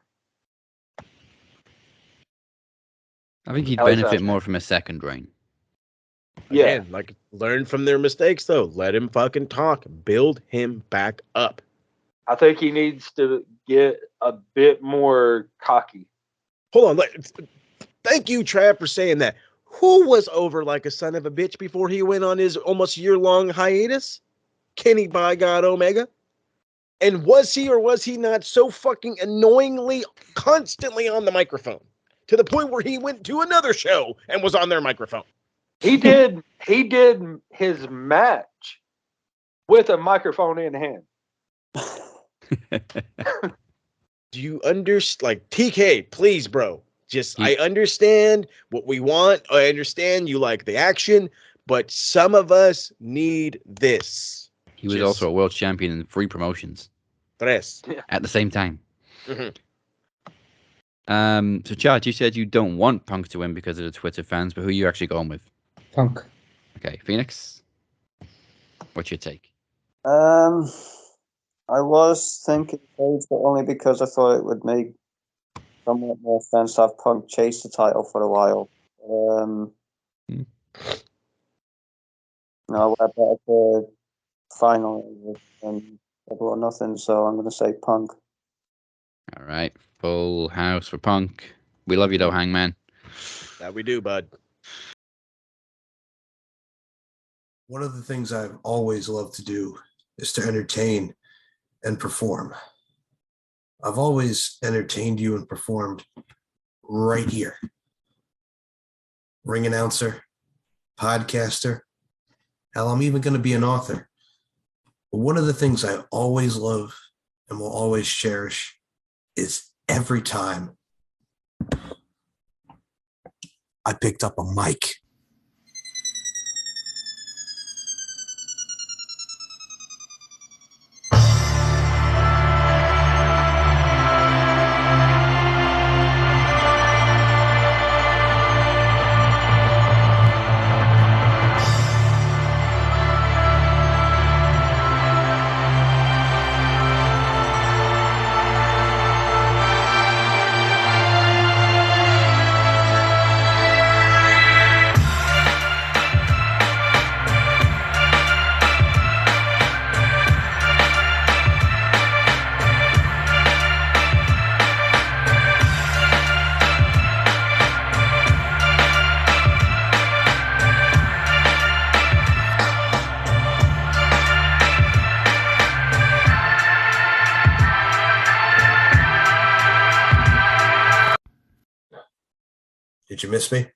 I think he'd benefit more from a second reign. Yeah. Again, like, learn from their mistakes, though. Let him fucking talk. Build him back up. I think he needs to get a bit more cocky. Hold on. Thank you, Trav, for saying that. Who was over like a son of a bitch before he went on his almost year-long hiatus? Kenny by God Omega? And was he or was he not so fucking annoyingly constantly on the microphone to the point where he went to another show and was on their microphone? He did his match with a microphone in hand. Do you understand? Like, TK, please, bro. Just, I understand what we want. I understand you like the action, but some of us need this. He was also a world champion in 3 promotions. Tres. At the same time. Mm-hmm. So, Chad, you said you don't want Punk to win because of the Twitter fans, but who are you actually going with? Punk. Okay, Phoenix? What's your take? I was thinking Page, but only because I thought it would make somewhat more sense to have Punk chase the title for a while. No, we're better to final than Double or Nothing, so I'm going to say Punk. All right, full house for Punk. We love you, though, Hangman. That we do, bud. One of the things I've always loved to do is to entertain and perform. I've always entertained you and performed right here. Ring announcer, podcaster, hell, I'm even going to be an author. But one of the things I always love and will always cherish is every time I picked up a mic. Did you miss me?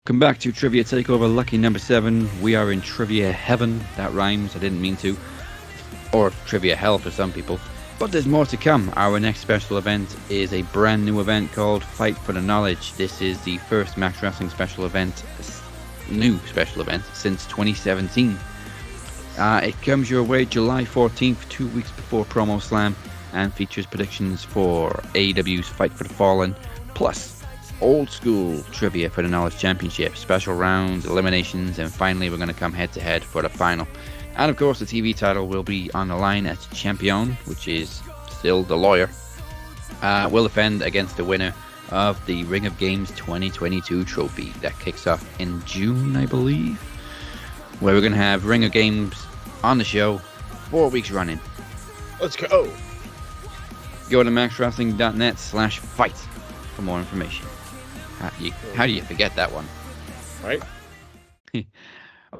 Welcome back to Trivia Takeover Lucky number 7. We are in Trivia Heaven. That rhymes, I didn't mean to. Or Trivia Hell for some people. But there's more to come. Our next special event is a brand new event called Fight for the Knowledge. This is the first Max Wrestling special event, new special event, since 2017. It comes your way July 14th, 2 weeks before Promo Slam, and features predictions for AEW's Fight for the Fallen, plus old school trivia for the Knowledge Championship, special rounds, eliminations, and finally we're going to come head to head for the final. And of course the TV title will be on the line as Champion, which is still the lawyer, will defend against the winner of the Ring of Games 2022 trophy that kicks off in June, I believe. where we're going to have Ring of Games on the show 4 weeks running. Let's go. Go to maxwrestling.net/fight for more information. How do you forget that one? Right?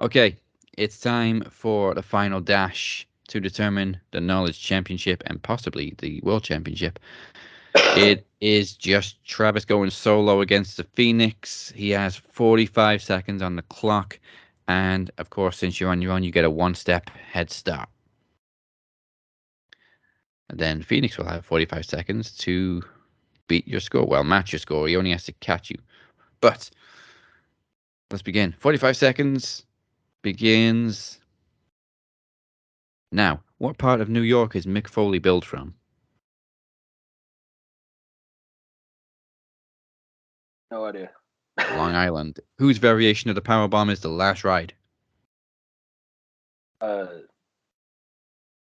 Okay, it's time for the final dash to determine the Knowledge Championship and possibly the World Championship. It is just Travis going solo against the Phoenix. He has 45 seconds on the clock. And, of course, since you're on your own, you get a one-step head start. And then Phoenix will have 45 seconds to beat your score. Well, match your score. He only has to catch you. But let's begin. 45 seconds begins now. What part of New York is Mick Foley billed from? No idea. Long Island. Whose variation of the powerbomb is the last ride?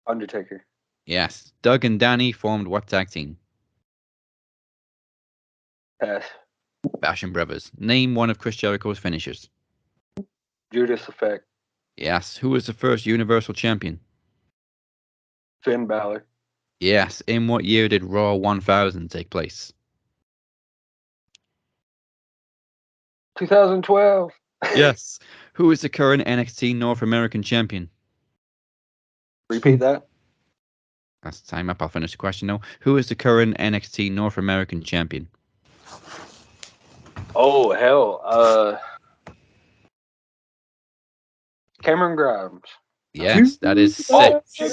Undertaker. Yes. Doug and Danny formed what tag team? Pass. Basham Brothers. Name one of Chris Jericho's finishers. Judas Effect. Yes. Who was the first Universal Champion? Finn Balor. Yes. In what year did Raw 1000 take place? 2012. Yes. Who is the current NXT North American champion? Repeat that. That's time up. I'll finish the question now. Who is the current NXT North American champion? Oh, hell. Cameron Grimes. Yes, that is 6.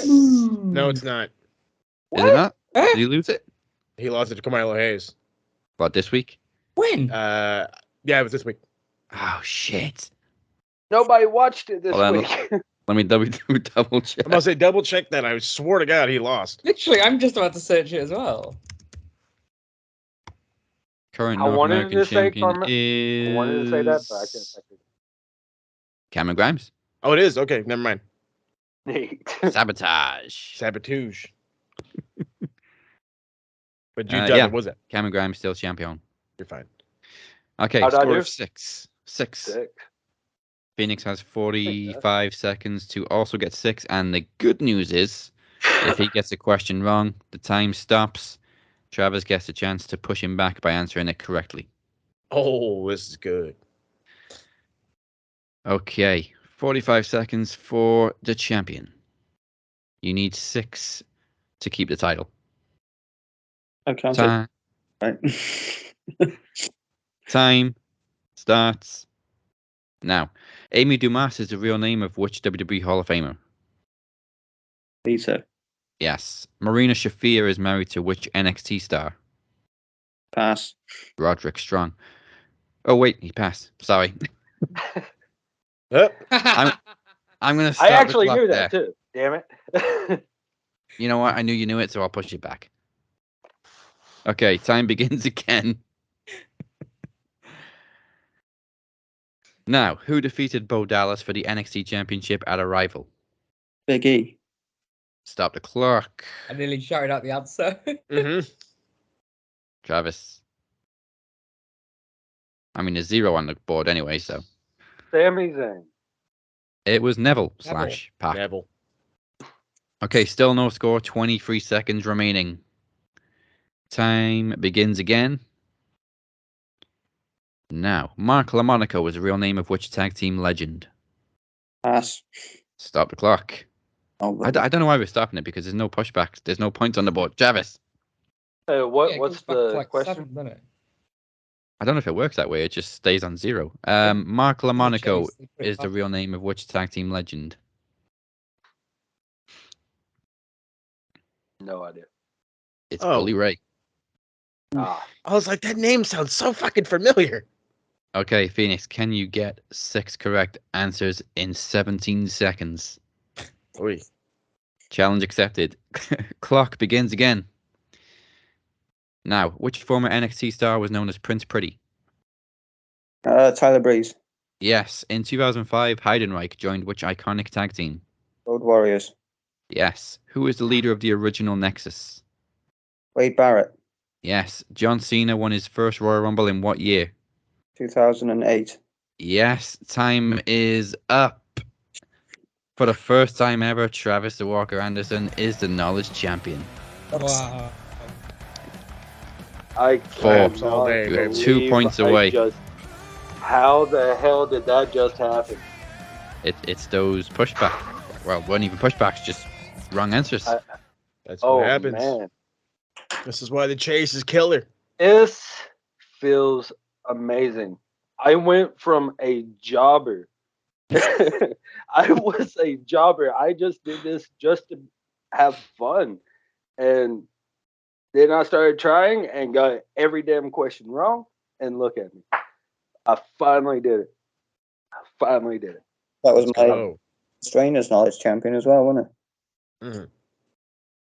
No, it's not. Is it not? Did you lose it? He lost it to Carmelo Hayes. What, this week? When? Yeah, it was this week. Oh, shit. Nobody watched it this Hold on, week. Let me double check. I'm going to say double check that. I swear to God he lost. Literally, I'm just about to search it as well. Current I North wanted American to say champion is... I wanted to say that, but I can't think of Cameron Grimes. Oh, it is? Okay, never mind. it. Sabotage. Sabotage. But you done yeah. it, was it? Cameron Grimes still champion. You're fine. Okay, How'd I score do? of 6. 6. 6. Phoenix has 45 seconds to also get 6. And the good news is, if he gets a question wrong, the time stops. Travis gets a chance to push him back by answering it correctly. Oh, this is good. Okay, 45 seconds for the champion. You need 6 to keep the title. I can't Time. Right. Time starts now. Amy Dumas is the real name of which WWE Hall of Famer? Lisa. Yes. Marina Shafir is married to which NXT star? Pass. Roderick Strong. Oh, wait, he passed. Sorry. Yep. I'm going to stop I actually the clock knew that there. too. Damn it. You know what? I knew you knew it, so I'll push you back. Okay, time begins again. Now, who defeated Bo Dallas for the NXT Championship at Arrival? Big E. Stop the clock. I nearly shouted out the answer. Mm-hmm. Travis. I mean, there's 0 on the board anyway, so. Sami Zayn. It was Neville / Pac. Neville. Okay, still no score. 23 seconds remaining. Time begins again. Now, Mark LaMonaco is the real name of which tag team legend? Pass. Stop the clock. Oh, I don't know why we're stopping it because there's no pushback. There's no points on the board. Travis. What's the question? 7, doesn't it? I don't know if it works that way. It just stays on 0. Mark LaMonaco is the real name of which tag team legend? No idea. It's Bully Ray. Ah. I was like, that name sounds so fucking familiar. Okay, Phoenix, can you get 6 correct answers in 17 seconds? Oy. Challenge accepted. Clock begins again. Now, which former NXT star was known as Prince Pretty? Tyler Breeze. Yes. In 2005, Heidenreich joined which iconic tag team? Road Warriors. Yes. Who is the leader of the original Nexus? Wade Barrett. Yes. John Cena won his first Royal Rumble in what year? 2008. Yes. Time is up. For the first time ever, Travis the Walker Anderson is the Knowledge Champion. Wow. I Claps all cannot day, You're baby. 2 points away. How the hell did that just happen? It's those pushback. Well, weren't even pushbacks, just wrong answers. That's what happens. Man. This is why the chase is killer. This feels amazing. I went from a jobber. I was a jobber. I just did this just to have fun. And then I started trying and got every damn question wrong. And look at me. I finally did it. That was my Oh. Strainers Knowledge Champion as well, wasn't it? Mm-hmm.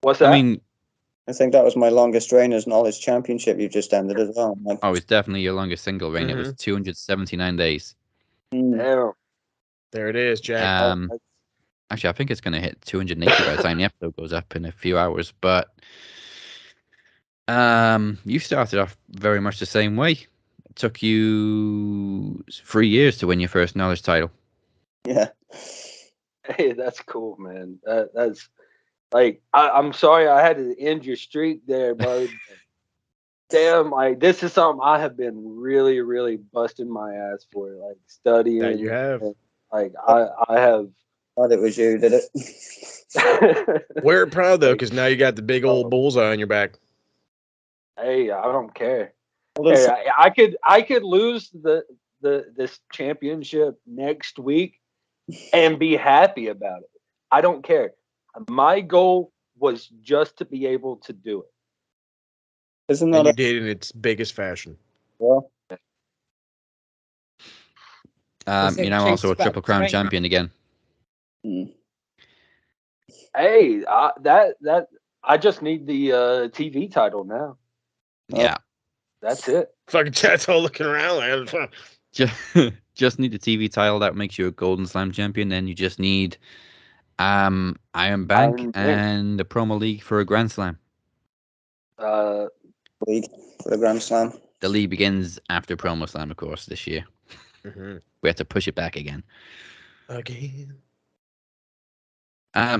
What's that? I mean, I think that was my longest Strainers Knowledge Championship you just ended as well. oh, it's definitely your longest single reign. It was 279 days. Damn. There it is, Jack. Actually, I think it's going to hit 280 by the time the episode goes up in a few hours. But you started off very much the same way. It took you 3 years to win your first Knowledge title. Yeah. Hey, that's cool, man. That's like I'm sorry I had to end your streak there, bud. Damn, like this is something I have been really, really busting my ass for, like studying. That you have. Like I have. Thought it was you, did it? We're proud though, because now you got the big old bullseye on your back. Hey, I don't care. Hey, I could lose this championship next week and be happy about it. I don't care. My goal was just to be able to do it. Isn't And that you did in its biggest fashion. well? You're now also a Triple Crown champion again. Hey, that I just need the TV title now. Yeah. That's it. Fucking chat's all looking around. Like, Just need the TV title that makes you a Golden Slam champion. Then you just need Iron Bank and the Promo League for a Grand Slam. League for the Grand Slam. The league begins after Promo Slam, of course, this year. Mm-hmm. We have to push it back again. Again.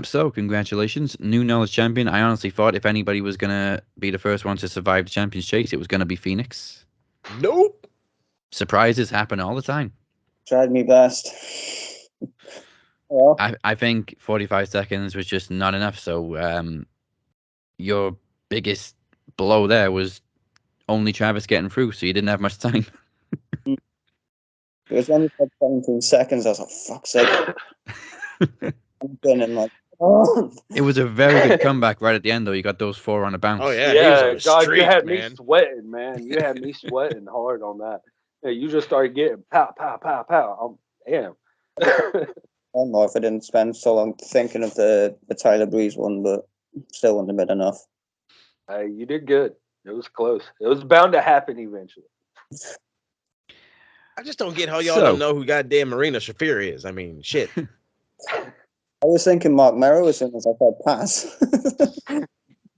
So congratulations, new Knowledge champion. I honestly thought if anybody was gonna be the first one to survive the champion's chase, it was gonna be Phoenix. Nope. Surprises happen all the time. Tried me best. Well, I think 45 seconds was just not enough. So your biggest blow there was only Travis getting through, so you didn't have much time. it was when you said 17 seconds. I was like, "Fuck's sake!" I'm been like, oh. It was a very good comeback right at the end, though. You got those 4 on a bounce. Oh yeah, Yeah, God, streak, you had man. me sweating, man. You had me sweating hard on that. Yeah, you just started getting pow, pow, pow, pow. Damn. I don't know if I didn't spend so long thinking of the Tyler Breeze one, but still wouldn't have been enough. You did good. It was close. It was bound to happen eventually. I just don't get how y'all don't know who goddamn Marina Shafir is. I mean, shit. I was thinking Mark Merrow as soon as I said pass.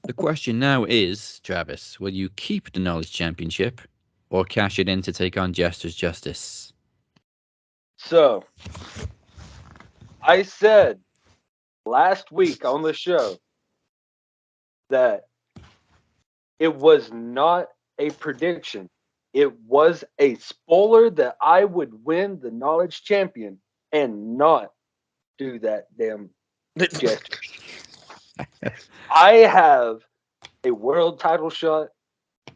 The question now is, Travis, will you keep the Knowledge Championship or cash it in to take on Jester's Justice? So, I said last week on the show that it was not a prediction. It was a spoiler that I would win the Knowledge Champion and not do that damn gesture. I have a world title shot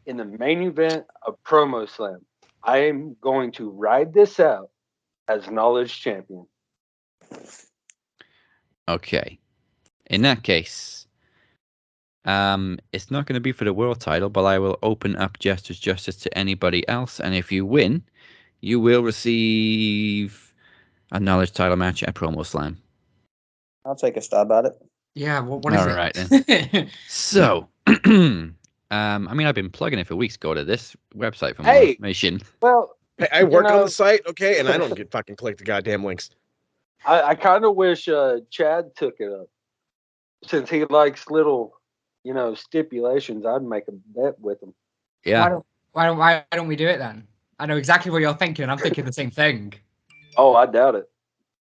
in the main event of Promo Slam. I am going to ride this out as Knowledge Champion. Okay. In that case, it's not going to be for the world title, but I will open up Jester's Justice to anybody else. And if you win, you will receive a Knowledge title match at Promo Slam. I'll take a stab at it. Yeah, what is it? All right, then. So, I mean, I've been plugging it for weeks. Go to this website for more information. Well, hey, I work on the site, okay, and I don't get fucking click the goddamn links. I kind of wish Chad took it up. Since he likes little, stipulations, I'd make a bet with him. Yeah. Why don't we do it then? I know exactly what you're thinking. I'm thinking the same thing. Oh, I doubt it.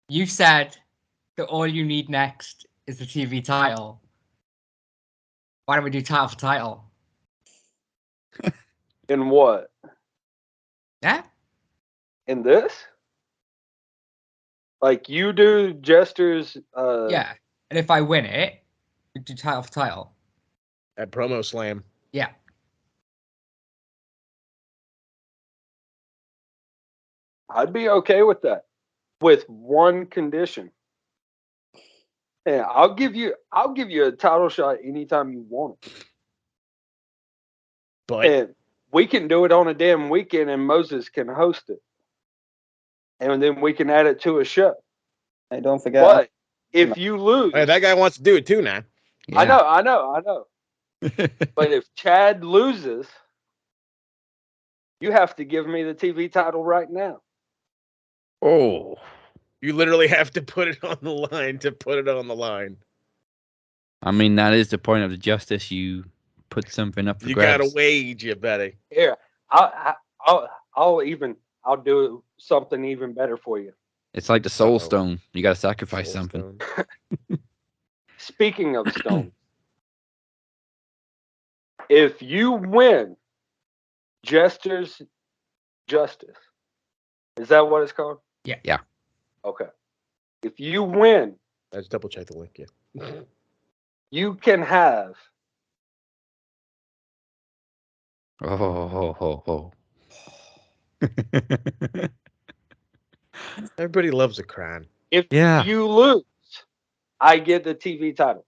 You said that all you need next is the TV title, why don't we do title for title? In what? Yeah. In this? Like you do Jester's. Yeah, and if I win it, we do title for title. At Promo Slam. Yeah. I'd be okay with that, with one condition. Yeah, I'll give you a title shot anytime you want it. But and we can do it on a damn weekend, and Moses can host it, and then we can add it to a show. Hey, don't forget. But if you lose, hey, that guy wants to do it too now. Yeah. I know. But if Chad loses, you have to give me the TV title right now. Oh, you literally have to put it on the line to put it on the line. I mean, that is the point of the justice. You put something up for You grabs. gotta wage, you betty. Here, I'll do something even better for you. It's like the soul stone. You got to sacrifice Soul something. Speaking of stones, if you win Jester's Justice, is that what it's called? Yeah. Yeah. Okay. If you win, Let's double check the link. Yeah. you can have Oh. Everybody loves a crown. if Yeah. you lose, I get the TV title.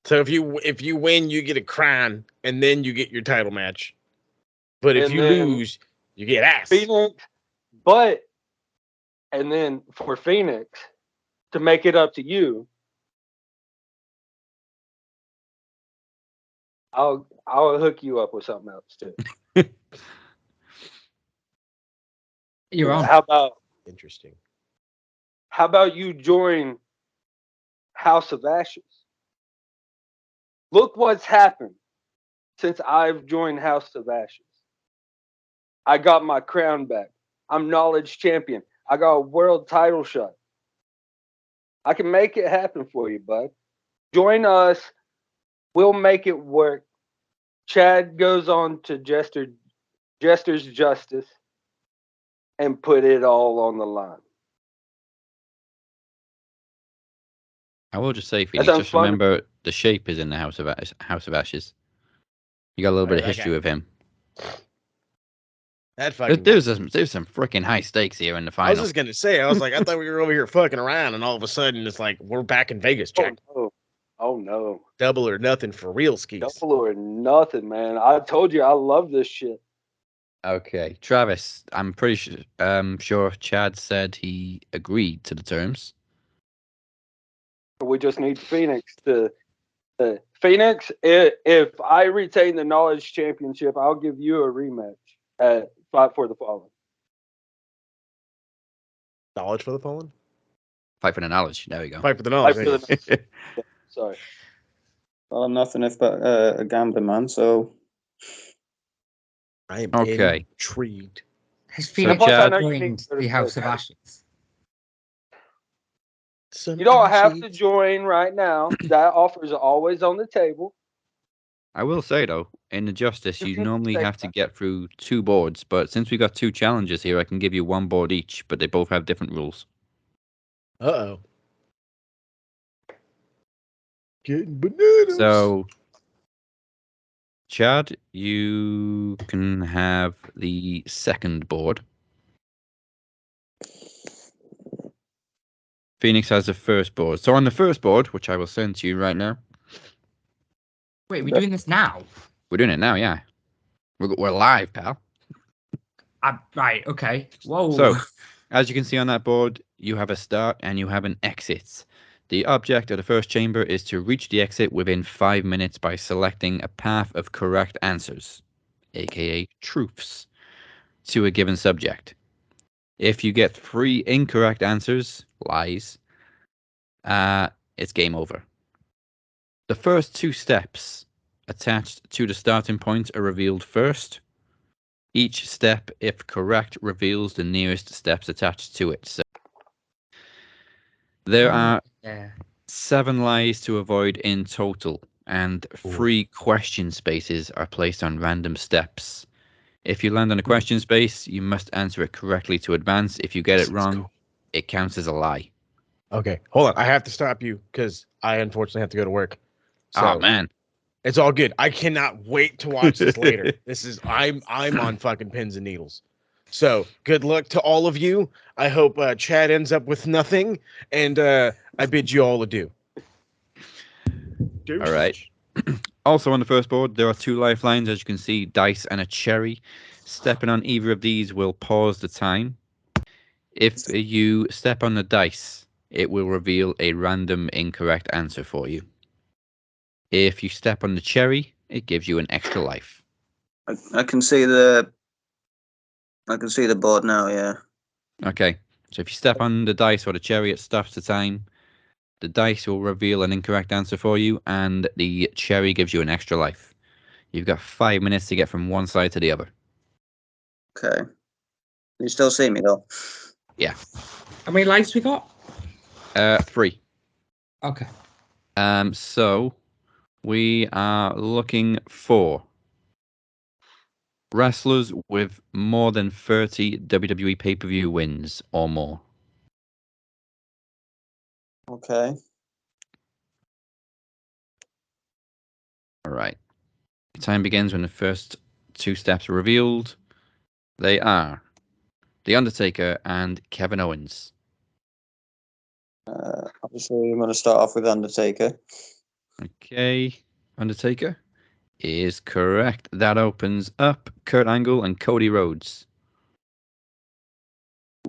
So if you win, you get a crown, and then you get your title match. But if And you then lose, you get ass. Phoenix, and then for Phoenix to make it up to you, I'll hook you up with something else too. You're on. How about Interesting. How about you join House of Ashes? Look what's happened since I've joined House of Ashes. I got my crown back. I'm Knowledge Champion. I got a world title shot. I can make it happen for you, bud. Join us. We'll make it work. Chad goes on to Jester's Justice and put it all on the line. I will just say, Phoenix, sounds just fun. remember the Shape is in the House of Ashes. You got a little bit of that history guy. with him. That fucking. There's some freaking high stakes here in the I was final. just gonna say, I was like, I thought we were over here fucking around, and all of a sudden it's like we're back in Vegas, Jack. Oh no. Double or nothing for real skis. Double or nothing, man. I told you I love this shit. Okay, Travis, I'm pretty sure Chad said he agreed to the terms. We just need Phoenix to. Phoenix, if I retain the Knowledge Championship, I'll give you a rematch at Fight for the Fallen. Knowledge for the fallen? Fight for the knowledge. There we go. Fight for the knowledge. Fight for the knowledge. Yeah, sorry. Well, I'm nothing if but a gambling man, so I am Okay. intrigued. Has So, Phoenix Chad- joined the House of Ashes? You don't have to join right now. That offer is always on the table. I will say though, in the Justice, You you can normally say have to get through 2 boards, but since we got 2 challenges here, I can give you 1 board each, but they both have different rules. Uh-oh. Getting bananas. So, Chad, you can have the second board. Phoenix has the first board. So on the first board, which I will send to you right now. Wait, we're doing this now? We're doing it now, yeah. We're live, pal. Right, okay. Whoa. So, as you can see on that board, you have a start and you have an exit. The object of the first chamber is to reach the exit within 5 minutes by selecting a path of correct answers, aka truths, to a given subject. If you get 3 incorrect answers, lies, it's game over. The first 2 steps attached to the starting point are revealed first. Each step, if correct, reveals the nearest steps attached to it. So There are Yeah. 7 lies to avoid in total, and 3 question spaces are placed on random steps. If you land on a question space, you must answer it correctly to advance. If you get it wrong, it counts as a lie. Okay, hold on. I have to stop you because I unfortunately have to go to work. So, Oh man, it's all good. I cannot wait to watch this later. I'm on fucking pins and needles. So good luck to all of you. I hope Chad ends up with nothing, and I bid you all adieu. All right. Also on the first board, there are 2 lifelines, as you can see, dice and a cherry. Stepping on either of these will pause the time. If you step on the dice, it will reveal a random incorrect answer for you. If you step on the cherry, it gives you an extra life. I can see the board now. Yeah. Okay, so if you step on the dice or the cherry, it stops the time. The dice will reveal an incorrect answer for you, and the cherry gives you an extra life. You've got 5 minutes to get from one side to the other. Okay. You still see me though? Yeah. How many lives we got? 3. Okay. So we are looking for wrestlers with more than 30 WWE pay-per-view wins or more. Okay. All right. Time begins when the first 2 steps are revealed. They are The Undertaker and Kevin Owens. Obviously, I'm going to start off with Undertaker. Okay. Undertaker is correct. That opens up Kurt Angle and Cody Rhodes.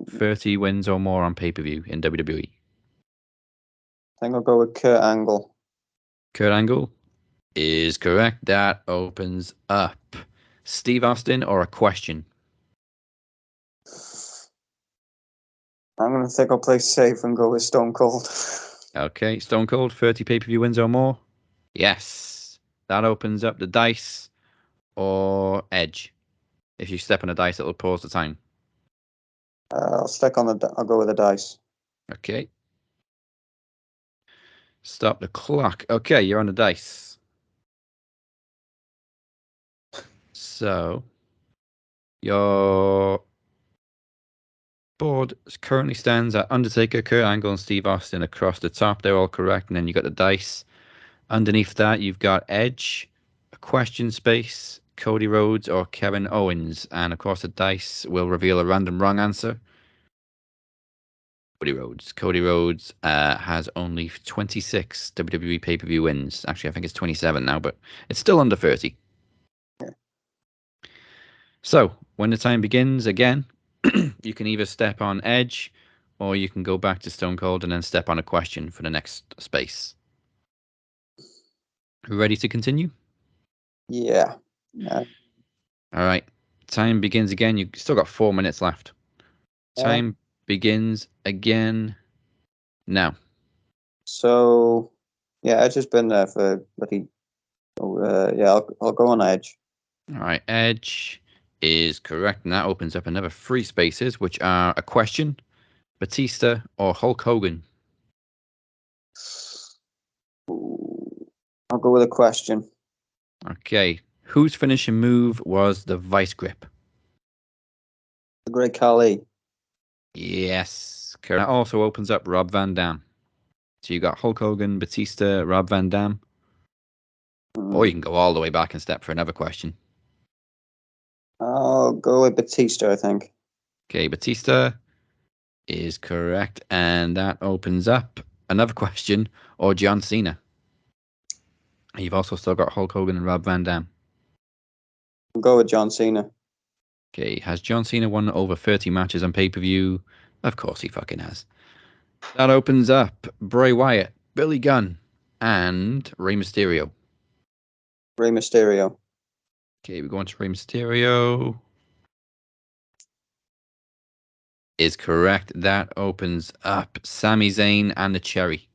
30 wins or more on pay-per-view in WWE. I think I'll go with Kurt Angle. Kurt Angle is correct. That opens up Steve Austin or a question. I'm going to think I'll play safe and go with Stone Cold. Okay, Stone Cold, 30 pay-per-view wins or more. Yes. That opens up the dice or Edge. If you step on a dice, it'll pause the time. I'll go with the dice. Okay. Stop the clock. Okay, you're on the dice. So, your board currently stands at Undertaker, Kurt Angle, and Steve Austin across the top. They're all correct. And then you got the dice. Underneath that, you've got Edge, a question space, Cody Rhodes, or Kevin Owens. And of course, the dice will reveal a random wrong answer. Cody Rhodes. Cody Rhodes has only 26 WWE pay-per-view wins. Actually, I think it's 27 now, but it's still under 30. Yeah. So, when the time begins again, you can either step on Edge, or you can go back to Stone Cold and then step on a question for the next space. Ready to continue? Yeah. All right. Time begins again. You've still got 4 minutes left. Time begins again now. So, yeah, Edge has been there for bloody. Yeah, I'll go on Edge. All right. Edge is correct, and that opens up another 3 spaces, which are a question, Batista, or Hulk Hogan. I'll go with a question. Okay. Whose finishing move was the vice grip? The Great Khali. Yes. Correct. That also opens up Rob Van Dam. So you got Hulk Hogan, Batista, Rob Van Dam. Or you can go all the way back and step for another question. I'll go with Batista, I think. Okay, Batista is correct. And that opens up another question, or John Cena. You've also still got Hulk Hogan and Rob Van Dam. I'll go with John Cena. Okay, has John Cena won over 30 matches on pay-per-view? Of course he fucking has. That opens up Bray Wyatt, Billy Gunn, and Rey Mysterio. Rey Mysterio. Okay, we're going to Rey Mysterio. Is correct. That opens up Sami Zayn and the Cherry.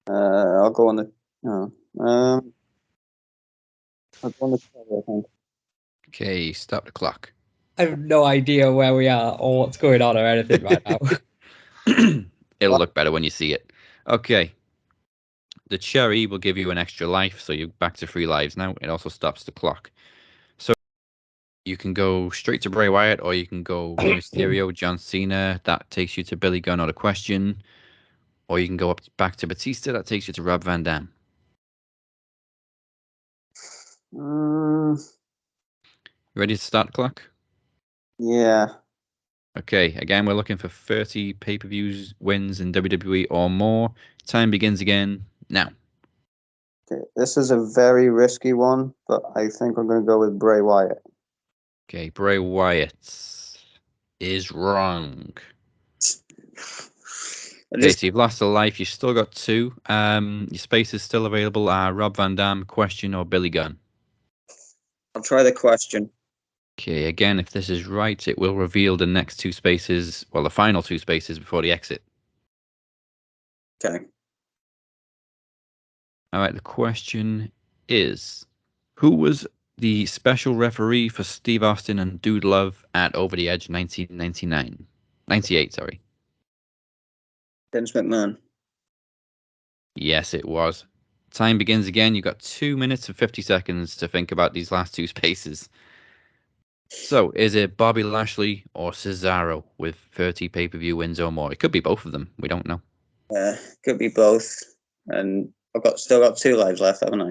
I'll go on the. No. I'll go on the Cherry, I think. Okay, stop the clock. I have no idea where we are or what's going on or anything right now. It'll look better when you see it. Okay. The cherry will give you an extra life, so you're back to 3 lives now. It also stops the clock. So you can go straight to Bray Wyatt, or you can go Rey Mysterio, John Cena. That takes you to Billy Gunn or The Question. Or you can go back to Batista. That takes you to Rob Van Dam. Ready to start the clock? Yeah. Okay, again, we're looking for 30 pay-per-views wins in WWE or more. Time begins again now. Okay, this is a very risky one, but I think I'm going to go with Bray Wyatt. Okay, Bray Wyatt is wrong. Okay, so you've lost a life. You've still got 2. Your space is still available. Rob Van Dam, Question, or Billy Gunn. I'll try The Question. Okay, again, if this is right, it will reveal the next 2 spaces, well, the final 2 spaces before the exit. Okay. All right, the question is, who was the special referee for Steve Austin and Dude Love at Over the Edge 1999? 98, sorry. Vince McMahon. Yes, it was. Time begins again. You've got 2 minutes and 50 seconds to think about these last 2 spaces. So, is it Bobby Lashley or Cesaro with 30 pay-per-view wins or more? It could be both of them. We don't know. Could be both. And I've still got 2 lives left, haven't I?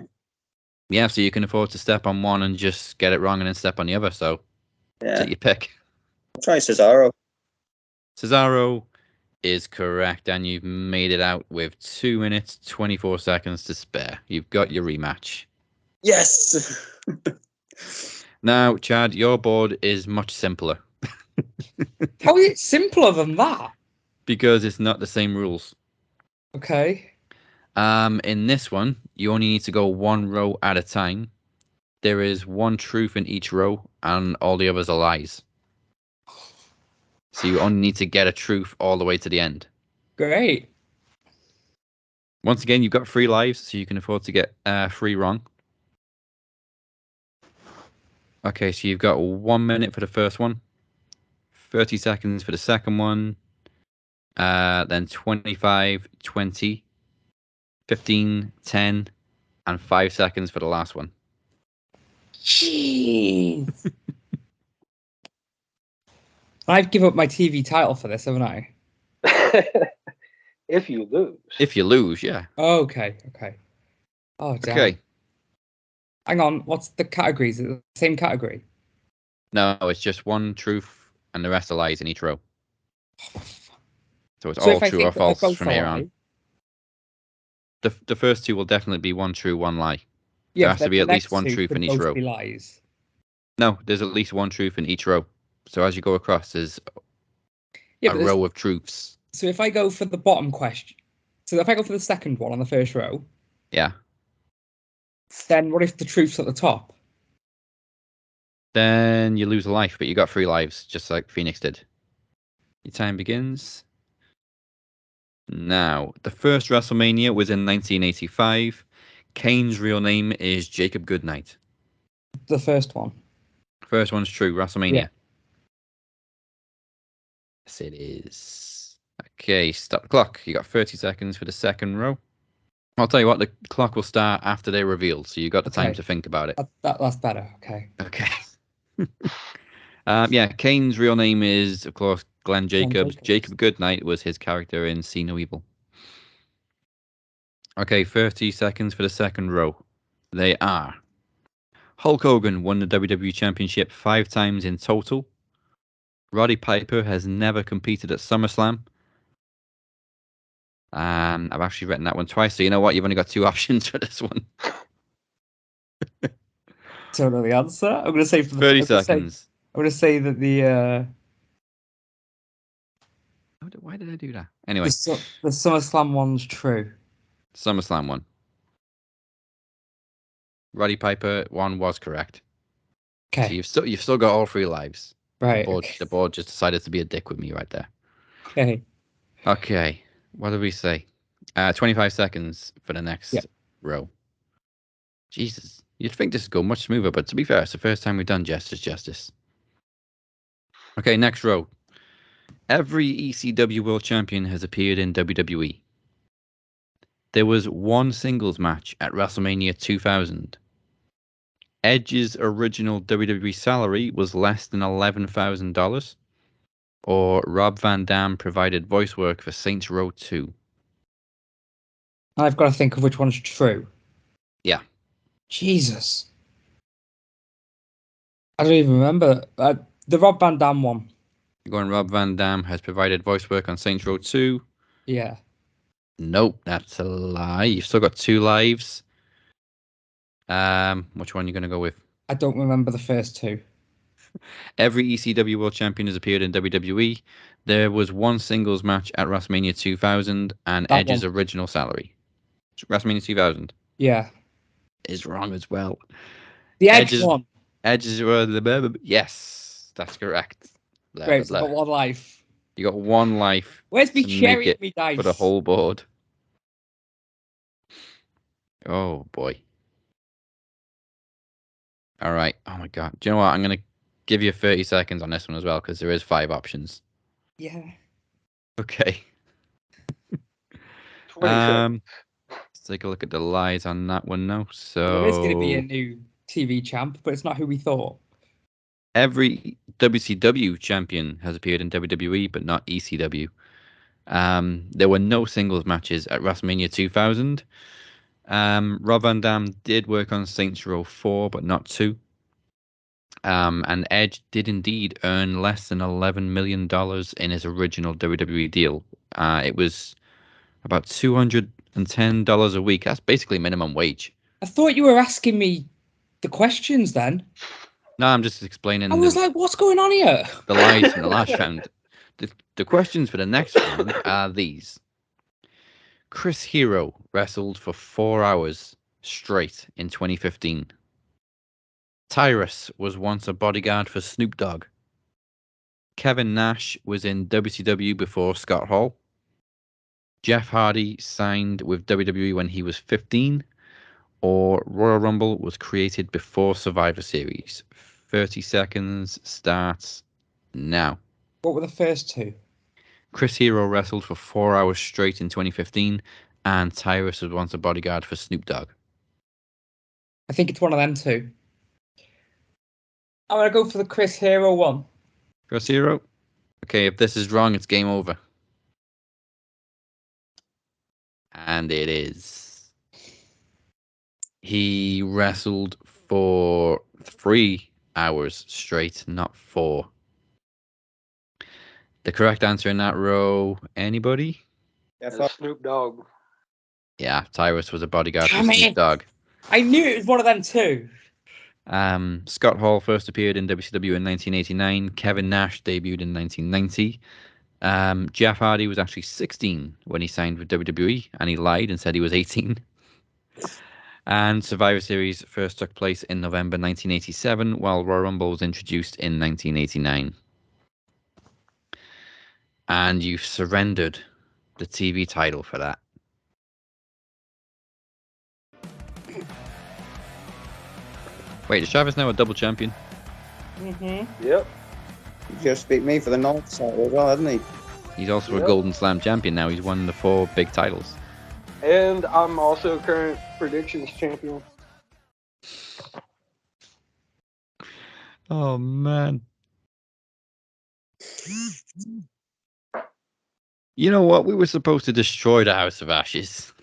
Yeah, so you can afford to step on one and just get it wrong and then step on the other. So, take your pick. I'll try Cesaro. Cesaro is correct, and you've made it out with 2 minutes, 24 seconds to spare. You've got your rematch. Yes! Now, Chad, your board is much simpler. How is it simpler than that? Because it's not the same rules. Okay. In this one, you only need to go 1 row at a time. There is 1 truth in each row, and all the others are lies. So you only need to get a truth all the way to the end. Great. Once again, you've got 3 lives, so you can afford to get 3 wrong. Okay, so you've got 1 minute for the first one, 30 seconds for the second one, then 25, 20, 15, 10, and 5 seconds for the last one. Jeez. I've given up my TV title for this, haven't I? If you lose. If you lose, yeah. Okay. Oh, damn. Okay. Hang on, what's the categories? Is it the same category? No, it's just 1 truth and the rest are lies in each row. So it's all true or false from here on. The first 2 will definitely be 1 true, 1 lie. Yeah, there has to be at least 1 truth in each row. Be lies. No, there's at least 1 truth in each row. So as you go across, there's a row of truths. So if I go for the bottom question, so if I go for the second one on the first row, yeah. Then what if the truth's at the top? Then you lose a life, but you got 3 lives, just like Phoenix did. Your time begins now. The first WrestleMania was in 1985. Kane's real name is Jacob Goodnight. The first one. First one's true. WrestleMania. Yeah. Yes, it is. Okay, stop the clock. You got 30 seconds for the second row. I'll tell you what, the clock will start after they're revealed, so you got the time to think about it. That's better. Okay. Yeah, Kane's real name is, of course, Glenn Jacobs. Jacob Goodnight was his character in See No Evil. Okay, 30 seconds for the second row. They are: Hulk Hogan won the WWE Championship 5 times in total. Roddy Piper has never competed at SummerSlam. I've actually written that one twice, so you know what? You've only got 2 options for this one. Don't know the answer. I'm going to say for 30 seconds. I'm going to say that the. Why did I do that? Anyway, the SummerSlam one's true. SummerSlam one. Roddy Piper one was correct. Okay. So you've still got all 3 lives. Right. The board just decided to be a dick with me right there. Okay. Okay. What did we say? 25 seconds for the next row. Jesus. You'd think this would go much smoother, but to be fair, it's the first time we've done Jester's Justice. Okay, next row. Every ECW World Champion has appeared in WWE. There was one singles match at WrestleMania 2000. Edge's original WWE salary was less than $11,000. Or Rob Van Dam provided voice work for Saints Row 2. I've got to think of which one's true. Yeah. Jesus. I don't even remember. The Rob Van Dam one. You're going Rob Van Dam has provided voice work on Saints Row 2. Yeah. Nope, that's a lie. You've still got 2 lives. Which one are you going to go with? I don't remember the first 2. Every ECW World Champion has appeared in WWE. There was one singles match at WrestleMania 2000 and That Edge's one. original salary. WrestleMania 2000 Yeah. is wrong as well. The Edge one. Edge's yes, that's correct. Great, so I've got 1 life. You got 1 life. Where's me to make cherry it me dice? for the whole board. Oh boy. All right. Oh my god. Do you know what? I'm gonna give you 30 seconds on this one as well because there is 5 options. Yeah. Okay. 20 seconds. Let's take a look at the lies on that one now. So There is going to be a new TV champ, but it's not who we thought. every WCW champion has appeared in WWE, but not ECW. There were no singles matches at WrestleMania 2000. Rob Van Dam did work on Saints Row 4, but not 2. And Edge did indeed earn less than $11 million in his original WWE deal. It was about $210 a week. That's basically minimum wage. I thought you were asking me the questions then. No, I'm just explaining. I was like, what's going on here? The lies in the last round. The questions for the next round are these. Chris Hero wrestled for 4 hours straight in 2015. Tyrus was once a bodyguard for Snoop Dogg. Kevin Nash was in WCW before Scott Hall. Jeff Hardy signed with WWE when he was 15. Or Royal Rumble was created before Survivor Series. 30 seconds starts now. What were the first 2? Chris Hero wrestled for 4 hours straight in 2015, and Tyrus was once a bodyguard for Snoop Dogg. I think it's one of them 2. I'm going to go for the Chris Hero one. Chris Hero? Okay, if this is wrong, it's game over. And it is. He wrestled for 3 hours straight, not 4. The correct answer in that row, anybody? That's Snoop Dogg. Yeah, Tyrus was a bodyguard for Damn Snoop it. Dogg. I knew it was one of them 2. Scott Hall first appeared in WCW in 1989. Kevin Nash debuted in 1990. Jeff Hardy was actually 16 when he signed with WWE, and he lied and said he was 18. And Survivor Series first took place in November 1987, while Royal Rumble was introduced in 1989. And you've surrendered the TV title for that. Wait, is Travis now a double champion? Mm-hmm. Yep. He just beat me for the North title as well, hasn't he? He's also a Golden Slam champion now. He's won the 4 big titles. And I'm also current predictions champion. Oh, man. You know what? We were supposed to destroy the House of Ashes.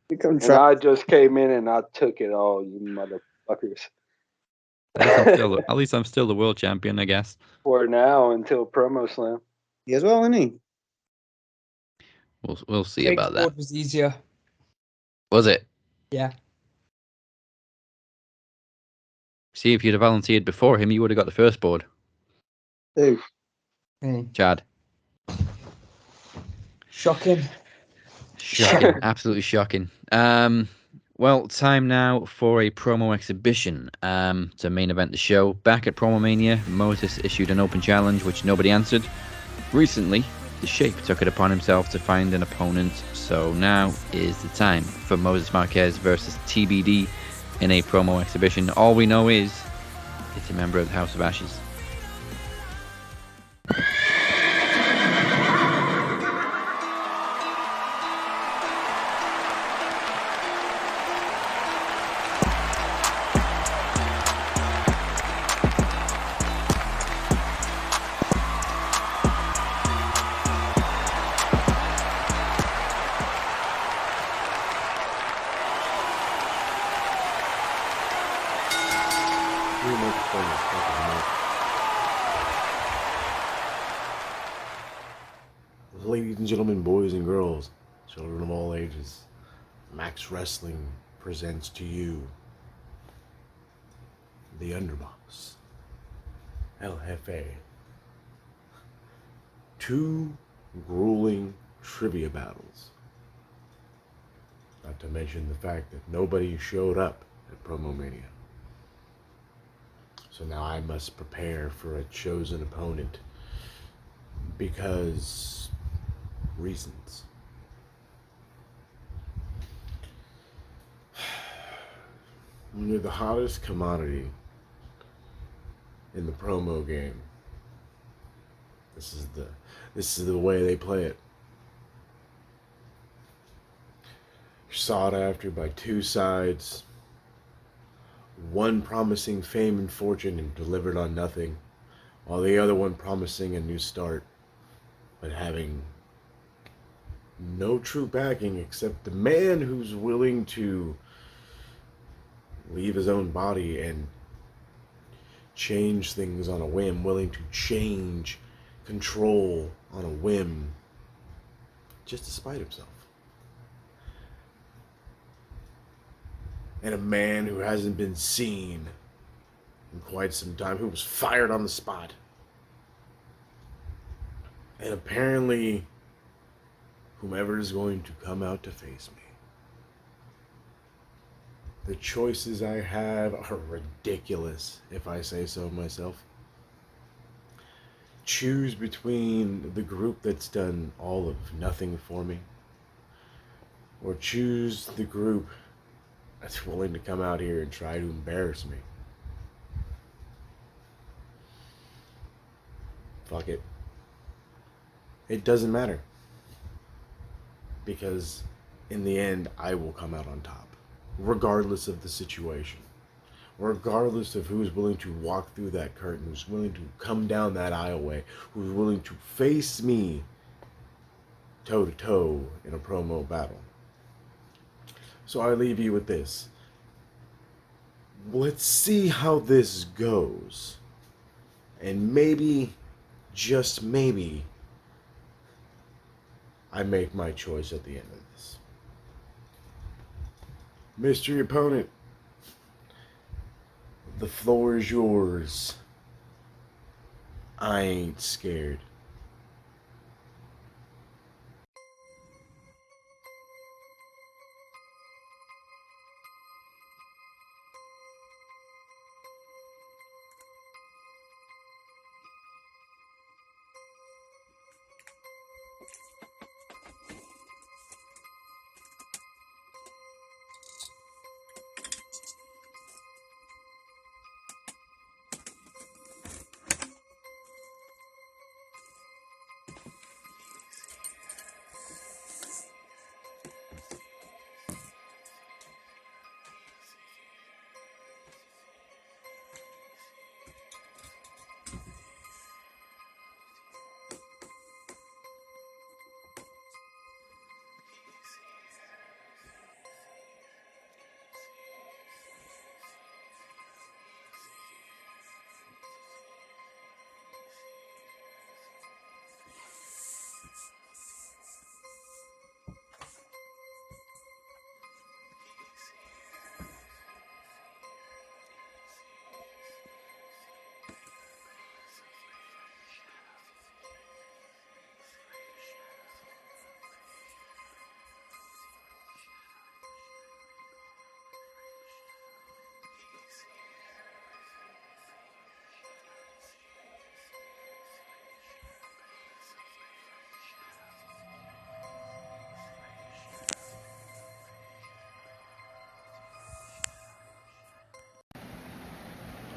And I just came in and I took it all, you motherfuckers. At least I'm still the world champion, I guess. For now, until Promo Slam. He as well, isn't he? We'll see about that. Was easier. Was it? Yeah. See, if you'd have volunteered before him, you would have got the first board. Who? Chad. Shocking. Shocking. Absolutely shocking. Well, time now for a promo exhibition to main event the show. Back at Promo Mania, Moses issued an open challenge which nobody answered. Recently, The Shape took it upon himself to find an opponent, so now is the time for Moses Marquez versus TBD in a promo exhibition. All we know is it's a member of the House of Ashes. Ladies and gentlemen, boys and girls, children of all ages, Max Wrestling presents to you the Underboss, El Jefe. 2 grueling trivia battles. Not to mention the fact that nobody showed up at Promo Mania. So now I must prepare for a chosen opponent because reasons. When you're the hottest commodity in the promo game, this is the way they play it. You're sought after by 2 sides, one promising fame and fortune and delivered on nothing, while the other one promising a new start, but having no true backing except the man who's willing to leave his own body and change things on a whim, willing to change control on a whim, just to spite himself. And a man who hasn't been seen in quite some time, who was fired on the spot. And apparently, whomever is going to come out to face me. The choices I have are ridiculous, if I say so myself. Choose between the group that's done all of nothing for me, or choose the group that's willing to come out here and try to embarrass me. Fuck it. It doesn't matter. Because in the end, I will come out on top, regardless of the situation. Regardless of who's willing to walk through that curtain, who's willing to come down that aisleway, who's willing to face me toe-to-toe in a promo battle. So I leave you with this. Let's see how this goes. And maybe, just maybe, I make my choice at the end of this. Mystery opponent, the floor is yours. I ain't scared.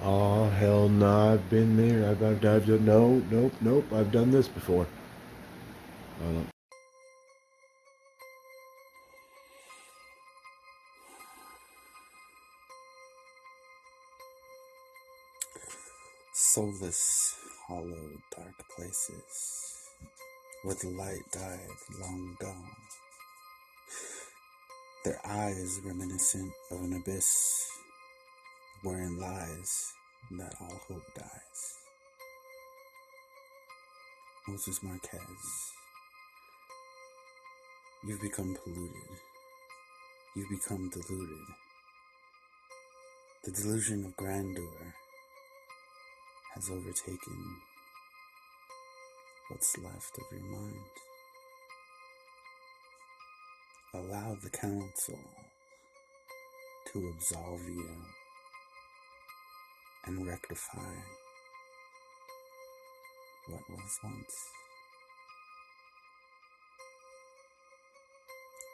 Oh, hell no, I've been there. I've done, no, nope, I've done this before. Soulless, hollow, dark places, where the light died long gone. Their eyes reminiscent of an abyss, wherein lies that all hope dies. Moses Marquez, you've become polluted. You've become deluded. The delusion of grandeur has overtaken what's left of your mind. Allow the council to absolve you and rectify what was once.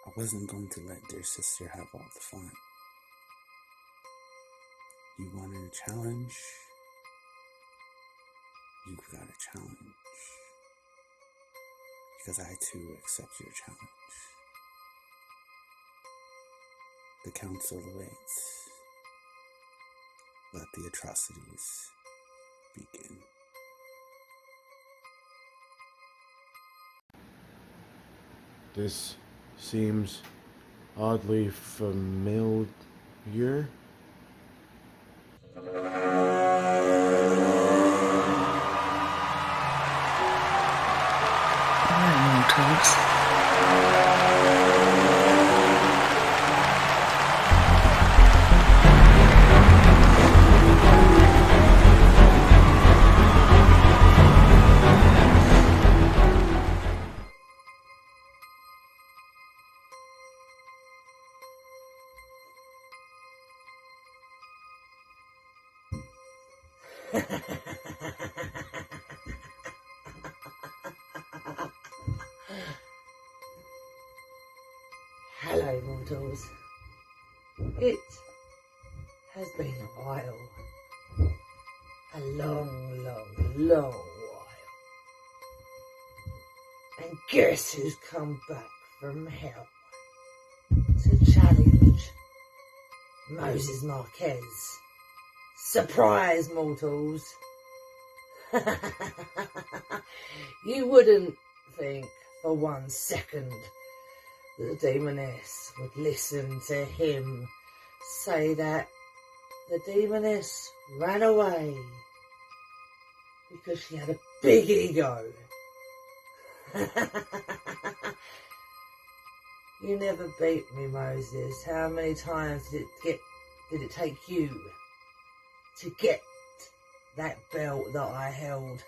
I wasn't going to let dear sister have all the fun. You wanted a challenge? You got a challenge. Because I too accept your challenge. The council awaits. Let the atrocities begin. This seems oddly familiar. Hello, mortals. It has been a while. A long, long, long while. And guess who's come back from hell to challenge Moses Marquez? Surprise, mortals. You wouldn't think for 1 second that the demoness would listen to him say that the demoness ran away because she had a big ego. You never beat me, Moses. How many times did it take you to get that belt that I held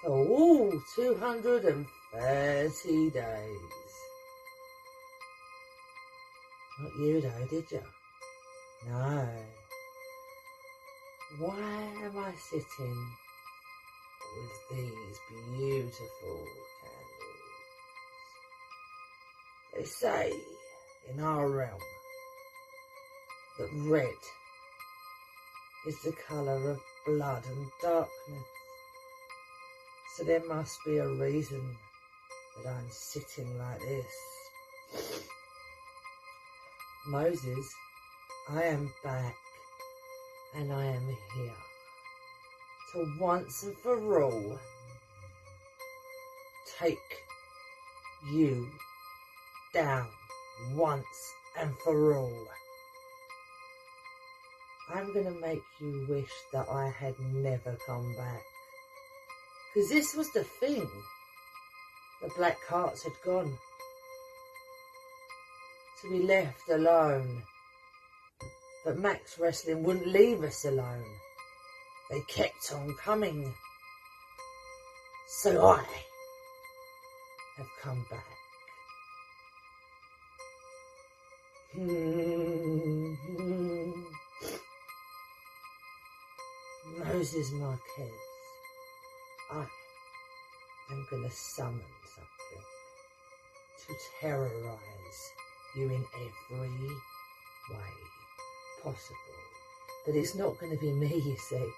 for all 230 days? Not you though, did you? No. Why am I sitting with these beautiful candles? They say in our realm that red is the colour of blood and darkness. So there must be a reason that I'm sitting like this. Moses, I am back, and I am here to once and for all take you down once and for all. I'm going to make you wish that I had never come back. Because this was the thing. The black hearts had gone. To be left alone. But Max Wrestling wouldn't leave us alone. They kept on coming. So I have come back. Moses Marquez, I am going to summon something to terrorize you in every way possible. But it's not going to be me, you see.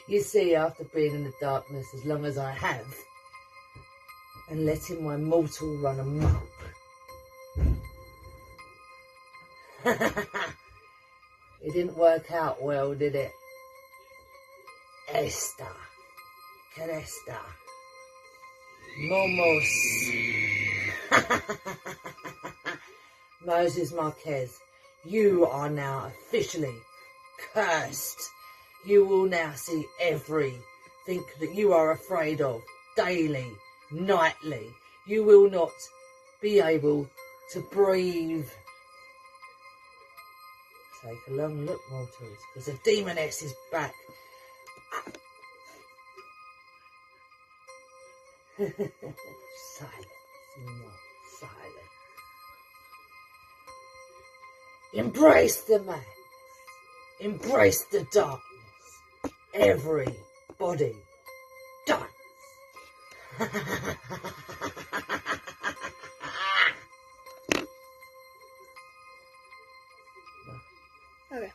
You see, after being in the darkness as long as I have, and letting my mortal run amok, it didn't work out well, did it? Esta, Cresta, Momos. Moses Marquez, You are now officially cursed. You will now see everything that you are afraid of daily, nightly. You will not be able to breathe. Take a long look, mortals, because the Demoness is back. Silence, not silence. Embrace the madness. Embrace the darkness. Everybody dance. Okay.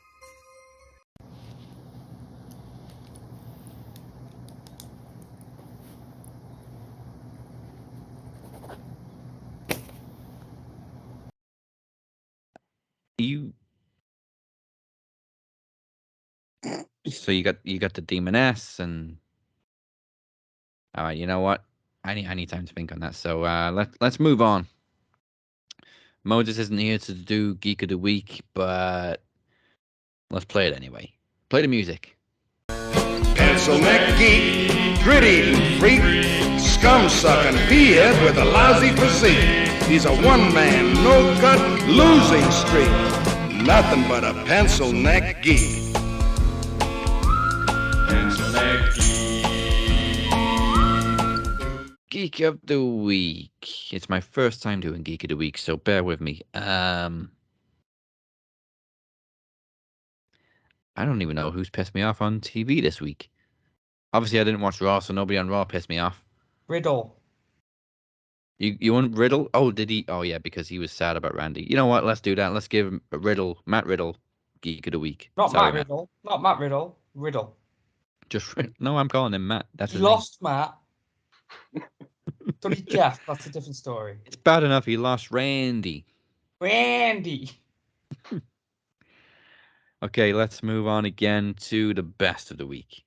So you got the Demoness, and all right, you know what? I need time to think on that. So let's move on. Moses isn't here to do Geek of the Week, but let's play it anyway. Play the music. Pencil neck geek, grit-eating freak, scum-sucking pea-head with a lousy physique. He's a one-man, no-cut, losing streak. Nothing but a pencil neck geek. Pencil neck Geek of the Week. It's my first time doing Geek of the Week, so bear with me. I don't even know who's pissed me off on TV this week. Obviously, I didn't watch Raw, so nobody on Raw pissed me off. Riddle. You want Riddle? Oh, did he? Oh, yeah, because he was sad about Randy. You know what? Let's do that. Let's give him Matt Riddle, Geek of the Week. Not Sorry, Matt Riddle. Not Matt Riddle. Riddle. Just no, I'm calling him Matt. That's He his name. lost Matt. Tony Jeff. That's a different story. It's bad enough he lost Randy. Randy. Okay, let's move on again to the best of the week.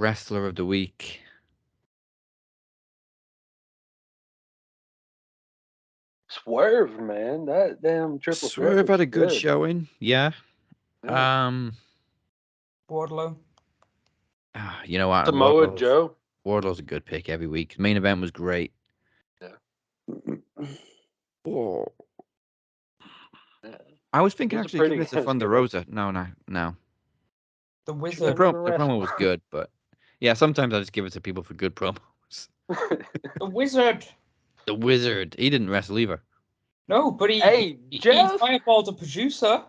Wrestler of the week. Swerve, man, that damn triple threat. Swerve had a good showing. Yeah. Wardlow. You know what? Samoa Joe. Wardlow's a good pick every week. Main event was great. Yeah. Oh. I was thinking actually give this to Thunder Rosa. No. The The Wizard. promo was good, but yeah, sometimes I just give it to people for good promos. The Wizard. The Wizard. He didn't wrestle either. No, but Jeff, he fireballed the producer.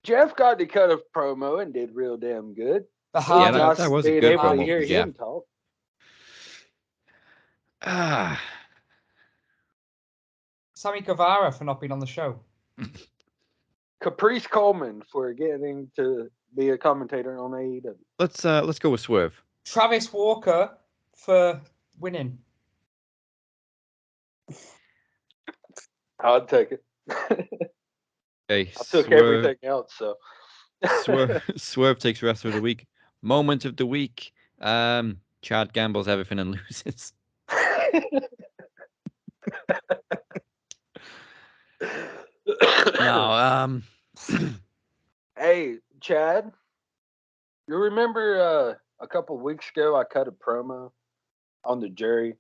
Jeff got to cut a promo and did real damn good. Yeah, that was a good promo. Hear Yeah. him talk. Sammy Guevara for not being on the show. Caprice Coleman for getting to be a commentator on AEW. Let's go with Swerve. Travis Walker for winning. I'd take it. Okay, I took everything else, so. Swerve takes Wrestler of the Week. Moment of the Week. Chad gambles everything and loses. No, Hey, Chad, you remember a couple weeks ago I cut a promo on the jury,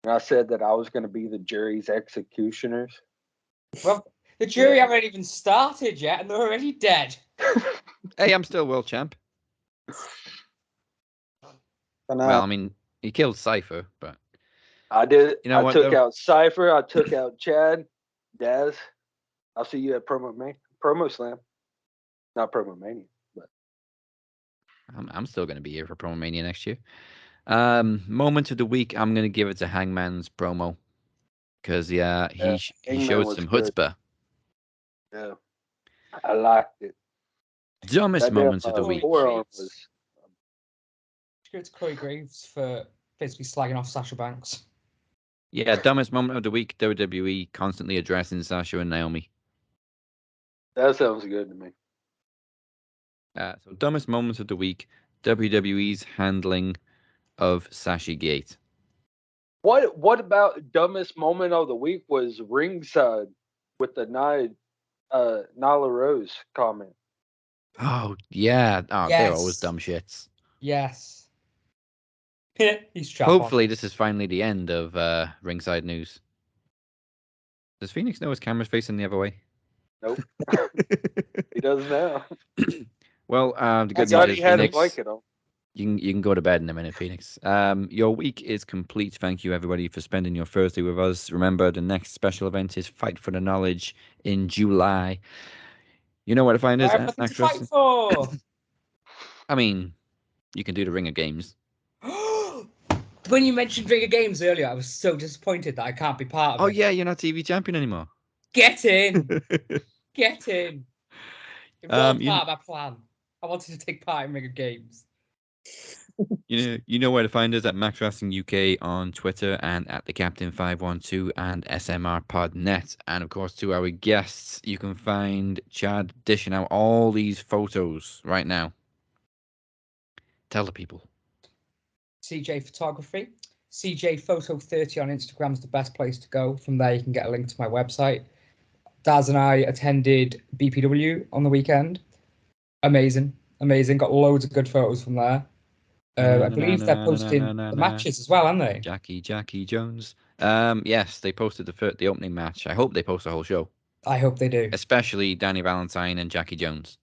and I said that I was going to be the jury's executioners? Well, the jury haven't even started yet, and they're already dead. Hey, I'm still world champ. Well, I mean, he killed Cypher, but I did. You know I took out Cypher. I took out Chad, Daz. I'll see you at Promo Slam, not Promo Mania, but I'm still going to be here for Promo Mania next year. Moment of the week, I'm going to give it to Hangman's promo because he showed some chutzpah. Yeah, I liked it. Dumbest moments of the week. It's Corey Graves for basically slagging off Sasha Banks. Yeah, dumbest moment of the week. WWE constantly addressing Sasha and Naomi. That sounds good to me. So dumbest moments of the week, WWE's handling of Sashi Gate. What about dumbest moment of the week was ringside with the Nyla Rose comment. Oh, yeah. Oh, they're always dumb shits. Yes. He's trapped. Hopefully, this is finally the end of ringside news. Does Phoenix know his camera's facing the other way? Nope. He does now. Well, the good news is, he had a Phoenix, blanket on. you can go to bed in a minute, Phoenix. Your week is complete. Thank you, everybody, for spending your Thursday with us. Remember, the next special event is Fight for the Knowledge in July. You know where to find us at Max Wrestling. I mean, you can do the Ring of Games. When you mentioned Ring of Games earlier, I was so disappointed that I can't be part of it. Oh, yeah, you're not TV champion anymore. Get in! Get in! It was You- part of my plan. I wanted to take part in Ring of Games. You know where to find us at Max Wrestling UK on Twitter and at the Captain 512 and SMRPodNet. And of course, to our guests, you can find Chad dishing out all these photos right now. Tell the people. CJ Photography. CJ Photo 30 on Instagram is the best place to go. From there, you can get a link to my website. Daz and I attended BPW on the weekend. Amazing. Got loads of good photos from there. I believe they're posting the matches as well, aren't they? Jackie Jones. Yes, they posted the opening match. I hope they post the whole show. I hope they do. Especially Danny Valentine and Jackie Jones.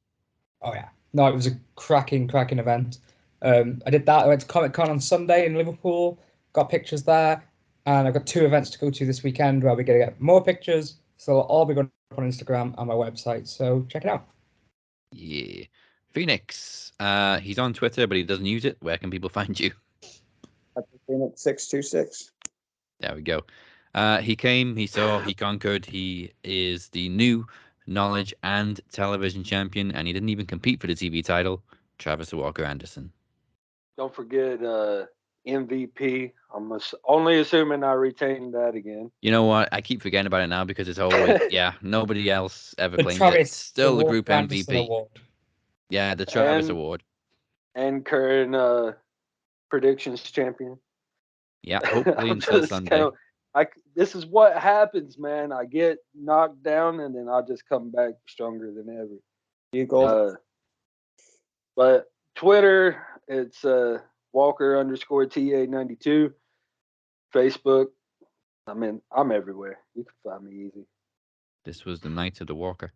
Oh yeah. No, it was a cracking event. I did that. I went to Comic-Con on Sunday in Liverpool, got pictures there, and I've got 2 events to go to this weekend where we're going to get more pictures. So they'll all be going up on Instagram and my website. So check it out. Yeah. Phoenix. He's on Twitter, but he doesn't use it. Where can people find you? At Phoenix 626. There we go. He came, he saw, he conquered. He is the new Knowledge and Television Champion, and he didn't even compete for the TV title. Travis Walker Anderson. Don't forget MVP. I'm only assuming I retained that again. You know what? I keep forgetting about it now because it's always, nobody else ever The claims Travis, it. Still the Walker group Anderson MVP. Award. Yeah, the Travis And- Award. And current predictions champion. Yeah, hopefully I'm until just Sunday. this is what happens, man. I get knocked down and then I just come back stronger than ever. You go. But Twitter, it's Walker_TA92. Facebook, I'm everywhere. You can find me easy. This was the night of the Walker.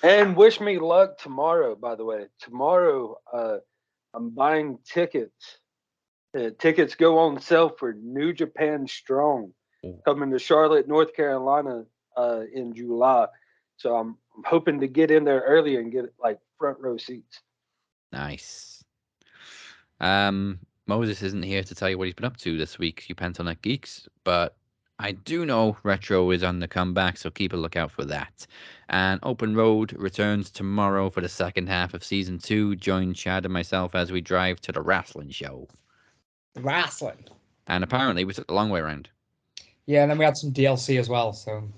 And wish me luck tomorrow, by the way. Tomorrow, I'm buying tickets. Tickets go on sale for New Japan Strong, coming to Charlotte, North Carolina in July. So I'm hoping to get in there earlier and get like front row seats. Nice. Moses isn't here to tell you what he's been up to this week, you Pentanet Geeks, but I do know Retro is on the comeback, so keep a lookout for that. And Open Road returns tomorrow for the second half of Season 2. Join Chad and myself as we drive to the wrestling show. Wrestling. And apparently we took the long way around. Yeah, and then we had some DLC as well, so...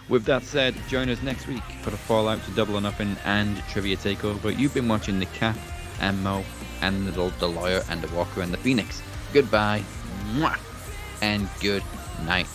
With that said, join us next week for the Fallout to Double or Nothing and Trivia Takeover. You've been watching the Cap and Mo and the Lawyer and the Walker and the Phoenix. Goodbye. Mwah. And good night.